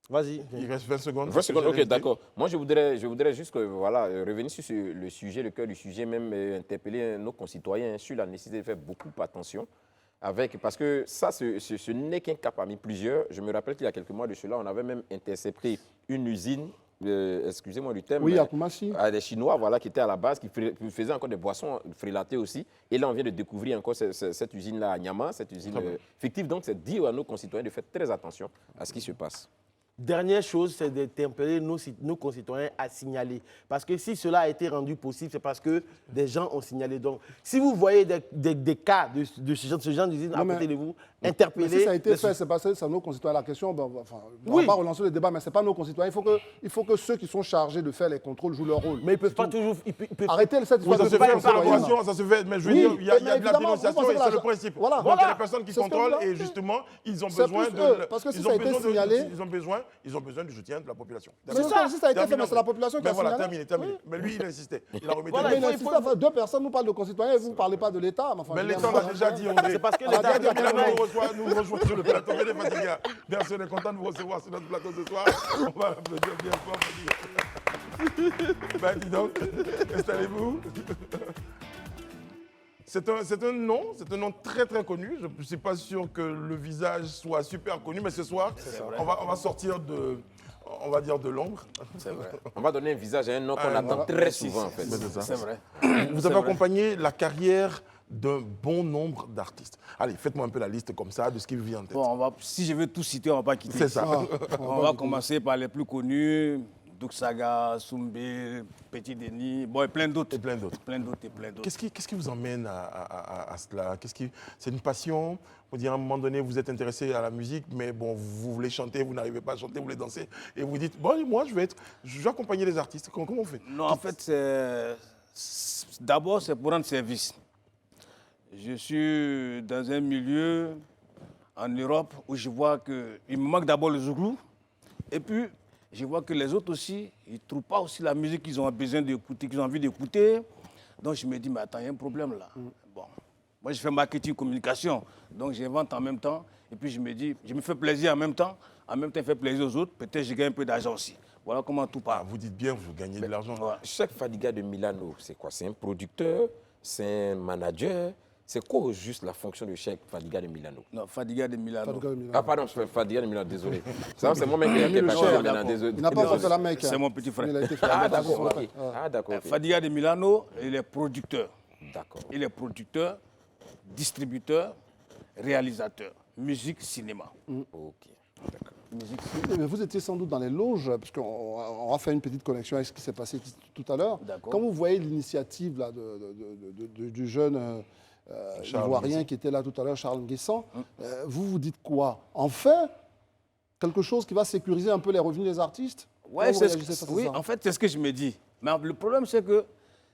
Vas-y. Il reste 20 secondes. 20 secondes, ok, d'accord. Moi, je voudrais juste revenir sur le sujet, le cœur du sujet, même interpeller nos concitoyens sur la nécessité de faire beaucoup attention. Parce que ça, ce n'est qu'un cas parmi plusieurs. Je me rappelle qu'il y a quelques mois de cela, on avait même intercepté une usine, excusez-moi du terme, oui, à Koumassi, des Chinois, voilà, qui étaient à la base, qui faisaient encore des boissons frelatées aussi. Et là, on vient de découvrir encore cette usine-là à Niama, cette usine fictive. Donc, c'est dire à nos concitoyens de faire très attention à ce qui se passe. Dernière chose, c'est d'interpeller nos concitoyens à signaler. Parce que si cela a été rendu possible, c'est parce que des gens ont signalé. Donc, si vous voyez des cas de ce genre d'usine à côté de vous, interpellez. Mais si ça a été fait, c'est parce que c'est nos concitoyens. La question, on va pas relancer le débat, mais ce n'est pas nos concitoyens. Il faut que ceux qui sont chargés de faire les contrôles jouent leur rôle. Mais ils ne peuvent pas toujours... Arrêtez cette histoire ça se fait en collaboration, ça se fait. Mais je veux dire, il y a de la dénonciation et c'est le principe. Donc, il y a des personnes qui contrôlent et justement, ils ont besoin de... Parce que si ça a été signalé... Ils ont besoin du soutien de la population. C'est ça, si ça a été fait, mais c'est la population qui a signalé. Voilà, terminé. Mais lui, il insistait. Il a remis deux personnes nous parlent de concitoyens et vous ne parlez pas de l'État. Mais l'État l'a déjà dit, André. C'est parce que l'État nous rejoint sur le plateau. Venez, Fadiga. Merci, on est content de vous recevoir sur notre plateau ce soir. On va l'applaudir bien fort, Fadiga. Ben, dis donc, installez-vous. C'est un nom très très connu. Je ne suis pas sûr que le visage soit super connu, mais ce soir, on va sortir de l'ombre. C'est vrai. On va donner un visage à un nom qu'on attend très souvent, en fait. C'est vrai. Vous avez accompagné la carrière d'un bon nombre d'artistes. Allez, faites-moi un peu la liste comme ça de ce qui vous vient en tête. Bon, si je veux tout citer, on ne va pas quitter. C'est ça. On va commencer par les plus connus. Douk Saga, Soumbé, Petit Denis, bon, et plein d'autres. Qu'est-ce qui vous emmène à cela? C'est une passion? Vous dites à un moment donné, vous êtes intéressé à la musique, mais bon, vous voulez chanter, vous n'arrivez pas à chanter, vous voulez danser, et vous dites, bon, moi, je vais accompagner les artistes. Comment on fait? Non, en fait, d'abord, c'est pour rendre service. je suis dans un milieu en Europe où je vois qu'il me manque d'abord le zouglou. Et puis, je vois que les autres aussi, ils ne trouvent pas aussi la musique qu'ils ont besoin d'écouter, qu'ils ont envie d'écouter. Donc, je me dis, mais attends, il y a un problème là. Bon, moi, je fais marketing, communication. Donc, j'invente en même temps. Et puis, je me dis, je me fais plaisir en même temps. En même temps, je fais plaisir aux autres. Peut-être je gagne un peu d'argent aussi. Voilà comment tout part. Vous dites bien, vous gagnez de l'argent. Ouais. Chaque Fadiga de Milano, c'est quoi? C'est un producteur? C'est un manager? C'est quoi juste la fonction de chaque Fadiga de Milano? Non, Fadiga de Milano. Ah pardon, Fadiga de Milano, désolé. Ça, c'est moi-même qui ai le pas chef. maintenant, désolé. Il n'a pas fait la mec. C'est mon petit frère. Il a été fait Ah la mec. d'accord, ok. Ah d'accord, ok. Fadiga de Milano, il est producteur. D'accord. Il est producteur, distributeur, réalisateur. Musique, cinéma. Ok, d'accord. Musique, Mais vous étiez sans doute dans les loges, parce qu'on va faire une petite connexion avec ce qui s'est passé tout à l'heure. D'accord. Quand vous voyez l'initiative là, du jeune Ivoirien qui était là tout à l'heure, Charles Nguessan, vous vous dites quoi? Enfin, quelque chose qui va sécuriser un peu les revenus des artistes? Ouais, Comment vous réagissez face à oui, ça? en fait, c'est ce que je me dis. Mais le problème, c'est que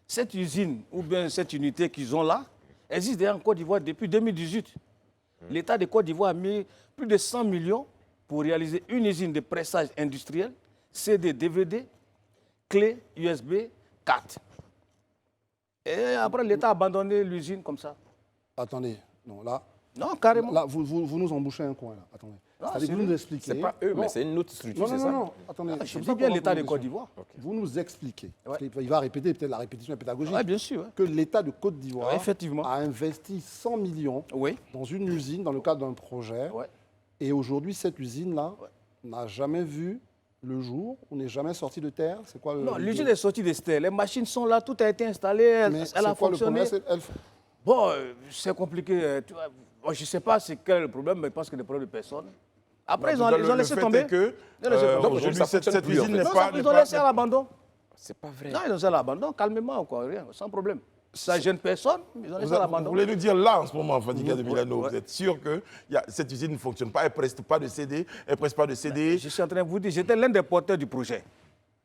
cette usine, ou bien cette unité qu'ils ont là, existe déjà en Côte d'Ivoire depuis 2018. L'État de Côte d'Ivoire a mis plus de 100 millions pour réaliser une usine de pressage industriel, CD, DVD, clé USB 4. Et après, l'État a abandonné l'usine comme ça. Attendez, non, là, Non, carrément. là vous nous embouchez un coin. Là. Attendez. C'est-à-dire que vous nous expliquez. C'est pas eux, Non. mais c'est une autre structure, Non, c'est non, ça? non, attendez. Je comme dis ça, bien pour l'État de votre Côte question. d'Ivoire. Vous nous expliquez. Ouais. Il va répéter, peut-être la répétition est pédagogique. Oui, bien sûr. Que l'État de Côte d'Ivoire Ouais, effectivement. a investi 100 millions Oui. dans une usine dans le cadre d'un projet. Ouais. Et aujourd'hui, cette usine-là n'a jamais vu le jour, on n'est jamais sorti de terre. C'est quoi le. Non, l'usine est sortie de terre. Les machines sont là, tout a été installé, elle Mais a c'est quoi le fonctionné. problème? Bon, c'est compliqué. Tu vois. Bon, je ne sais pas c'est quel est le problème, mais je pense que c'est le problème de personne. Après, ils ont laissé tomber. Aujourd'hui, cette usine n'est pas. Ils ont laissé à l'abandon. C'est pas vrai. Non, ils ont laissé à l'abandon, calmement, quoi, rien, sans problème. Ça ne gêne personne, ils ont laissé à Vous l'abandon. voulez nous dire là, en ce moment, Fadiga de Milano, vous êtes sûr que cette usine ne fonctionne pas, elle ne presse pas de CD, elle ne presse pas de CD. Je suis en train de vous dire, j'étais l'un des porteurs du projet.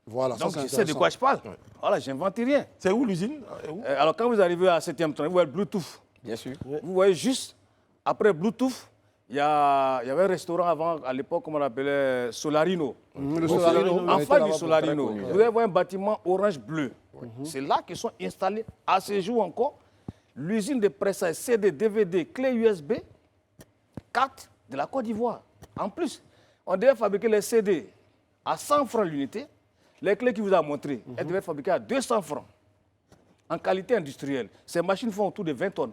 Voilà, ça, Donc, c'est je sais de quoi je parle. Voilà, j'invente rien. C'est où l'usine? Alors, quand vous arrivez à 7e train, vous voyez le Bluetooth. Bien sûr. Vous voyez juste, après Bluetooth, il y avait un restaurant avant, à l'époque, comme on l'appelait Solarino. Le Solarino. En face du Solarino, vous allez voir un bâtiment orange-bleu. C'est là qu'ils sont installés, à ce jour encore, l'usine de pressage CD, DVD, clé USB 4 de la Côte d'Ivoire. En plus, on devait fabriquer les CD à 100 francs l'unité. Les clés qu'il vous a montrées, elles devaient être fabriquées à 200 francs. En qualité industrielle. Ces machines font autour de 20 tonnes.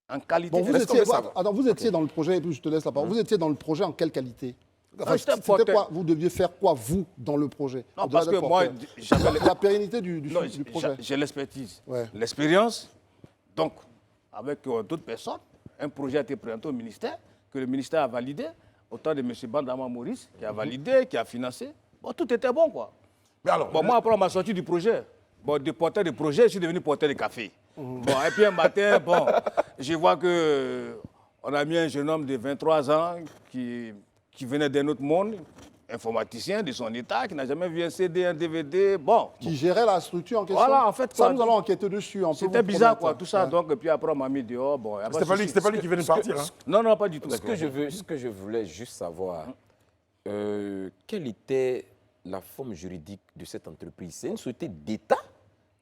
En qualité Bon, vous industrielle. étiez dans le projet, et puis je te laisse la parole. Vous étiez dans le projet en quelle qualité? j'étais C'était porteur. quoi? Vous deviez faire quoi, vous, dans le projet? Non, Au-delà parce d'être que moi, porteur. j'avais La pérennité du Non, projet. j'ai l'expertise, Ouais. l'expérience. Donc, avec d'autres personnes, un projet a été présenté au ministère, que le ministère a validé, au temps de M. Bandama Maurice, qui a validé, qui a financé. Bon, tout était bon, quoi. Mais alors, Bon, moi, après, on m'a sorti du projet. Bon, de porteur de projet, je suis devenu porteur de café. Bon, et puis un matin, bon, je vois qu'on a mis un jeune homme de 23 ans qui venait d'un autre monde, informaticien de son état, qui n'a jamais vu un CD, un DVD. Bon, Qui gérait la structure en question. Voilà, en fait, ça, quoi. nous allons enquêter dessus. on peut c'était vous bizarre, promettre. quoi, tout ça. Ouais. Donc, et puis après, on m'a mis dehors. Bon, y a pas de souci. c'était pas lui qui venait de partir. Hein. Non, non, pas du tout. Ce que je voulais juste savoir, quelle était la forme juridique de cette entreprise? C'est une société d'État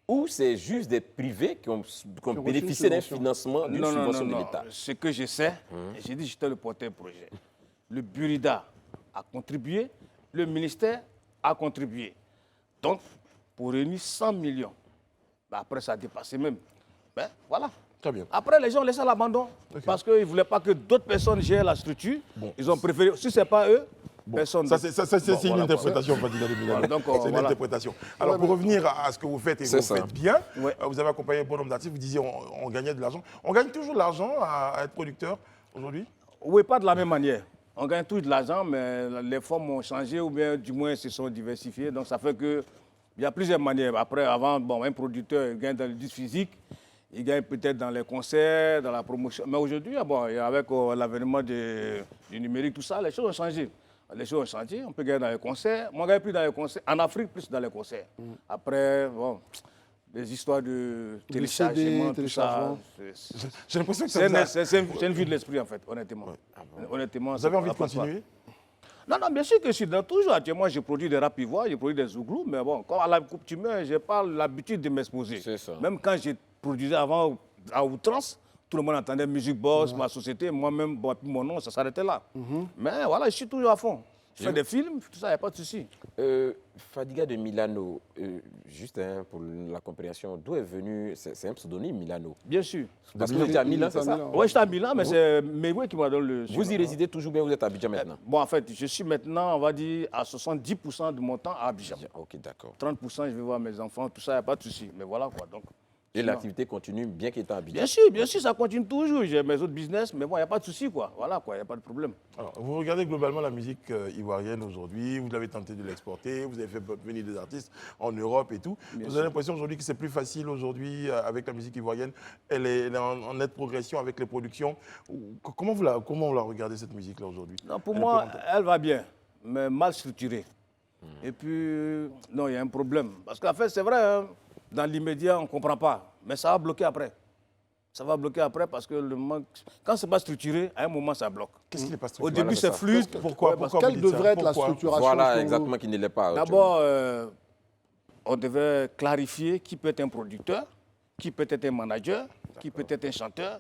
ou c'est juste des privés qui ont reçu bénéficié d'un une subvention. financement, d'une Non, non, subvention non, de non. l'État? Ce que je sais, j'ai dit que j'étais le porteur projet. Le Burida a contribué, le ministère a contribué. Donc, pour réunir 100 millions, ben après ça a dépassé même. Ben, voilà. Très bien. Après, les gens laissent à l'abandon parce qu'ils ne voulaient pas que d'autres personnes gèrent la structure. Ils ont préféré, si ce n'est pas eux, personne Ça, d'autre. c'est Bon, une voilà, interprétation, Fadiga de Milano. Voilà, donc, C'est une voilà. interprétation. Alors, pour revenir à ce que vous faites et que C'est vous ça. faites bien, Ouais. vous avez accompagné un bon nombre d'artistes, vous disiez on gagnait de l'argent. On gagne toujours de l'argent à être producteur aujourd'hui? Oui, pas de la même manière. On gagne tous de l'argent, mais les formes ont changé ou bien du moins se sont diversifiées. Donc ça fait qu'il y a plusieurs manières. Après, avant, bon, un producteur il gagne dans le disque physique, il gagne peut-être dans les concerts, dans la promotion. Mais aujourd'hui, bon, avec l'avènement du numérique, tout ça, les choses ont changé. Les choses ont changé, on peut gagner dans les concerts. Moi, je gagne plus dans les concerts. En Afrique, plus dans les concerts. Après, bon, des histoires de CD, téléchargement, tout téléchargement. ça. J'ai l'impression que C'est ça vous a... une vue de l'esprit, en fait, honnêtement. Honnêtement, Vous avez envie de ça passe pas. continuer? Non, non, bien sûr que je suis dans toujours. Actuellement, je produis des rap ivoires, je produis des zouglous, mais bon, comme à la coutume, je n'ai pas l'habitude de m'exposer. C'est ça. Même quand je produisais avant à outrance, tout le monde entendait Music Boss, ma société, moi-même, bon, puis mon nom, ça s'arrêtait là. Mais voilà, je suis toujours à fond. Je fais des films, tout ça, il n'y a pas de souci. Fadiga de Milano, juste pour la compréhension, d'où est venu, c'est un pseudonyme Milano? Bien sûr. Parce que vous étiez à Milan, c'est ça? Oui, j'étais à Milan, mais c'est Mewe qui m'a donné le... Vous y résidez toujours bien, vous êtes à Abidjan maintenant? Bon, en fait, je suis maintenant, on va dire, à 70% de mon temps à Abidjan. Ok, d'accord. 30%, je vais voir mes enfants, tout ça, il n'y a pas de souci. Mais voilà quoi, donc... Et l'activité continue bien qu'il est à Abidjan? Bien sûr, ça continue toujours. J'ai mes autres business, mais bon, il n'y a pas de souci, quoi. Voilà, quoi, il n'y a pas de problème. Alors, vous regardez globalement la musique ivoirienne aujourd'hui, vous avez tenté de l'exporter, vous avez fait venir des artistes en Europe et tout. Vous avez l'impression aujourd'hui que c'est plus facile aujourd'hui avec la musique ivoirienne, elle est en nette progression avec les productions. Comment vous la regardez cette musique-là aujourd'hui? Non, pour moi, elle va bien, mais mal structurée. Et puis, non, il y a un problème. Parce qu'en fait, c'est vrai, hein, dans l'immédiat, on ne comprend pas, mais ça va bloquer après. Ça va bloquer après parce que le manque... quand ce n'est pas structuré, à un moment, ça bloque. Qu'est-ce qui n'est pas Au structuré? début, c'est fluide. Pourquoi? Quelle devrait être la structuration? Voilà, exactement, qui ne l'est pas. D'abord, on devait clarifier qui peut être un producteur, qui peut être un manager, qui peut être un chanteur.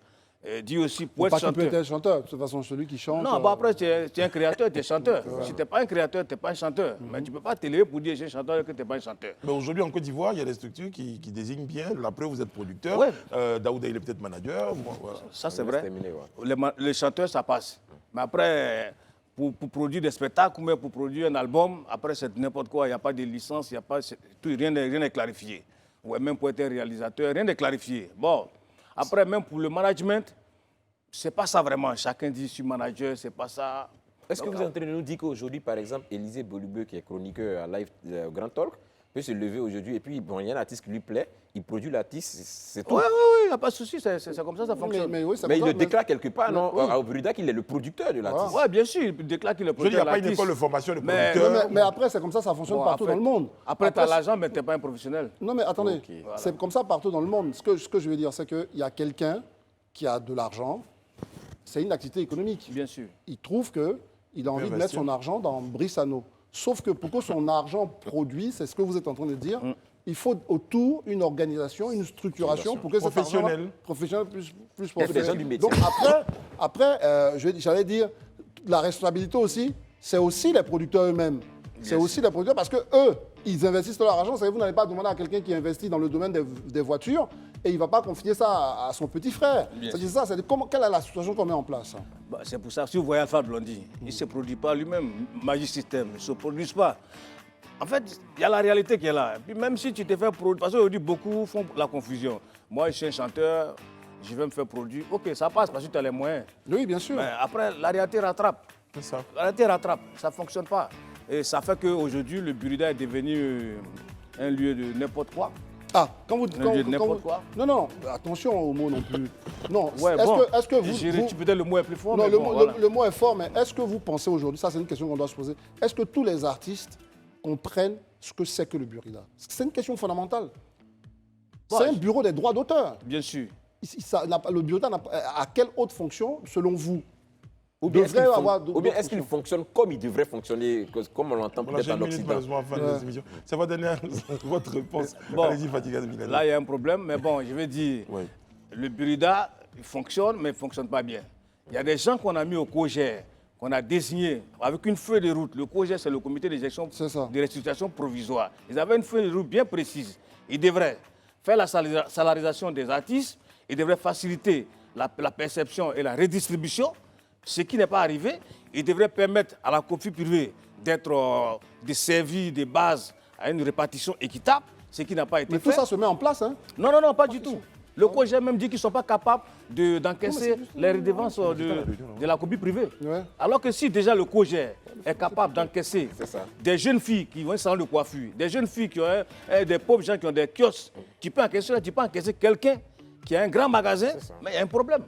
Dit aussi pour être Pas qui chanteur. peut être chanteur, de toute façon, celui qui chante. Non, bah après, tu es un créateur, tu es chanteur. Si tu n'es pas un créateur, tu n'es pas un chanteur. Mais tu ne peux pas te lever pour dire j'ai un chanteur que tu n'es pas un chanteur. Mais aujourd'hui, en Côte d'Ivoire, il y a des structures qui désignent bien. La preuve, vous êtes producteur. Ouais. Daouda, il est peut-être manager. Voilà. Ça, c'est vrai. Les chanteurs, ça passe. Mais après, pour produire des spectacles ou même pour produire un album, après, c'est n'importe quoi. Il n'y a pas de licence, il n'y a pas... rien n'est clarifié. Ouais, même pour être un réalisateur, rien n'est clarifié. Bon, après, même pour le management, c'est pas ça vraiment. Chacun dit je suis manager, c'est pas ça. Est-ce que vous êtes en train de nous dire qu'aujourd'hui, par exemple, Élisée Bolubeu, qui est chroniqueur à Live Grand Talk, peut se lever aujourd'hui et puis, bon, il y a un artiste qui lui plaît, il produit l'artiste, c'est tout. Oui, il n'y a pas de souci, c'est comme ça fonctionne. Mais oui, Mais il le déclare quelque part, non? Oui. À Obrida, qu'il est le producteur de l'artiste. Oui, bien sûr, il déclare qu'il est Je veux dire, il producteur. n'y a pas une école de formation de Mais- producteur. Mais après, c'est comme ça fonctionne partout dans le monde. Après, tu as l'argent, mais tu n'es pas un professionnel. Non, mais attendez, Ok. c'est comme ça partout dans le monde. Ce que je veux dire, c'est qu'il y a quelqu'un qui a de l'argent, c'est une activité économique. Bien sûr. Il trouve qu'il a envie de mettre investir. son argent dans Brissano. Sauf que pour que son argent produise, c'est ce que vous êtes en train de dire, il faut autour une organisation, une structuration pour que cet argent professionnel puisse des profiter. gens du métier. Donc après j'allais dire, la responsabilité aussi, c'est aussi les producteurs eux-mêmes. C'est aussi les producteurs parce que eux, ils investissent leur argent. Vous n'allez pas demander à quelqu'un qui investit dans le domaine des voitures et il ne va pas confier ça à son petit frère. C'est ça, quelle est la situation qu'on met en place? Bah, c'est pour ça, si vous voyez Alpha Blondy, il ne se produit pas lui-même. Magic System, il ne se produit pas. En fait, il y a la réalité qui est là. Et puis même si tu te fais produire, parce qu'aujourd'hui, beaucoup font la confusion. Moi, je suis un chanteur, je vais me faire produire. Ok, ça passe parce que tu as les moyens. Oui, bien sûr. Mais après, la réalité rattrape. C'est ça. La réalité rattrape, ça ne fonctionne pas. Et ça fait qu'aujourd'hui, le Burida est devenu un lieu de n'importe quoi. Ah, quand vous... n'importe quoi. Non, attention aux mots non plus. Non, Ouais, est-ce que vous... Peut-être le mot est plus fort, Non, mais le, bon, mot, voilà. le mot est fort, mais est-ce que vous pensez aujourd'hui, ça c'est une question qu'on doit se poser, est-ce que tous les artistes comprennent ce que c'est que le Burida? C'est une question fondamentale. Bon, C'est un bureau des droits d'auteur. Bien sûr. Le Burida, à quelle autre fonction, selon vous, Ou bien est-ce devrait qu'il avoir ou d'autres bien est-ce qu'il fonctions? fonctionne comme il devrait fonctionner, comme on l'entend Voilà, peut-être j'ai en une minute Occident? malheureusement à la fin de cette émission. Ça va donner votre réponse. Bon. Allez-y, Fadiga de Milano. Là, il y a un problème, mais bon, je vais dire, Oui. le Burida, il fonctionne, mais il ne fonctionne pas bien. Il y a des gens qu'on a mis au COGER, qu'on a désignés avec une feuille de route. Le COGER, c'est le comité de gestion C'est ça. de restitution provisoire. Ils avaient une feuille de route bien précise. Ils devraient faire la salarisation des artistes, ils devraient faciliter la perception et la redistribution, ce qui n'est pas arrivé. Ils devraient permettre à la copie privée d'être desservie de base à une répartition équitable, ce qui n'a pas été Mais fait. tout ça se met en place, hein? Non, pas du tout. Le COGER même dit qu'ils ne sont pas capables d'encaisser les redevances de la copie privée. Ouais. Alors que si déjà le COGER est capable d'encaisser des jeunes filles qui vont un salon de coiffure, des jeunes filles qui ont des pauvres gens qui ont des kiosques, tu peux encaisser quelqu'un qui a un grand magasin, mais il y a un problème.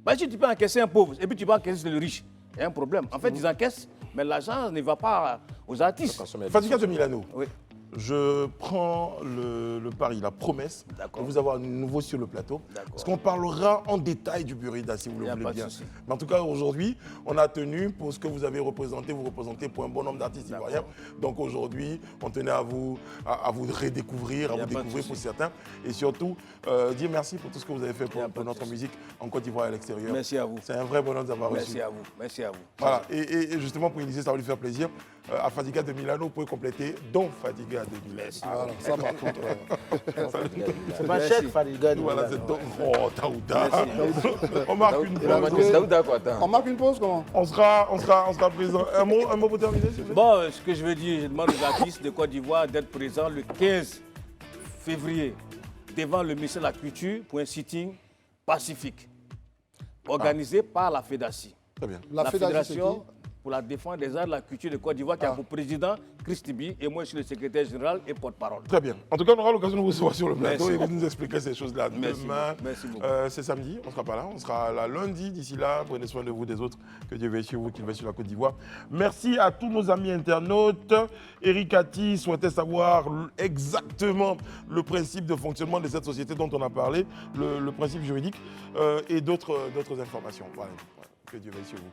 Bah, si tu peux encaisser un pauvre et puis tu peux encaisser le riche, il y a un problème. En fait, ils encaissent, mais l'argent ne va pas aux artistes. Fadiga de Milano. Oui. je prends le pari, la promesse de vous avoir à nouveau sur le plateau. Parce qu'on parlera en détail du Burida, si vous le voulez bien. Mais en tout cas, aujourd'hui, on a tenu pour ce que vous avez représenté, vous représentez pour un bon nombre d'artistes ivoiriens. Donc aujourd'hui, on tenait à vous redécouvrir, à vous découvrir pour certains. Et surtout, dire merci pour tout ce que vous avez fait pour notre musique en Côte d'Ivoire et à l'extérieur. Merci à vous. C'est un vrai bonheur de vous avoir reçu. Merci à vous. Merci à vous. Voilà. Et justement, pour initier, ça va lui faire plaisir. À Fadiga de Milano, vous pouvez compléter Don Fadiga de Milano. Voilà, ça par contre. C'est pas cher Fadiga de Milano. Voilà, c'est Don. Oh, Daouda. On marque une pause. On marque une pause, comment? On sera présent. Un mot pour terminer, s'il vous plaît. Bon, ce que je veux dire, je demande aux artistes de Côte d'Ivoire d'être présents le 15 février devant le ministère de la Culture pour un sitting pacifique organisé par la FEDACI. Très bien. La Fédération pour la défense des arts et de la culture de Côte d'Ivoire qui a pour président Chris Tibi et moi je suis le secrétaire général et porte-parole. Très bien. En tout cas, on aura l'occasion de vous recevoir sur le plateau Merci. et de nous expliquer ces choses-là demain. Merci beaucoup. C'est samedi, on ne sera pas là. On sera là lundi. D'ici là, prenez soin de vous, des autres. Que Dieu veille sur vous, qu'il veille sur la Côte d'Ivoire. Merci à tous nos amis internautes. Eric Atti souhaitait savoir exactement le principe de fonctionnement de cette société dont on a parlé, le principe juridique et d'autres informations. Voilà. Que Dieu veille sur vous.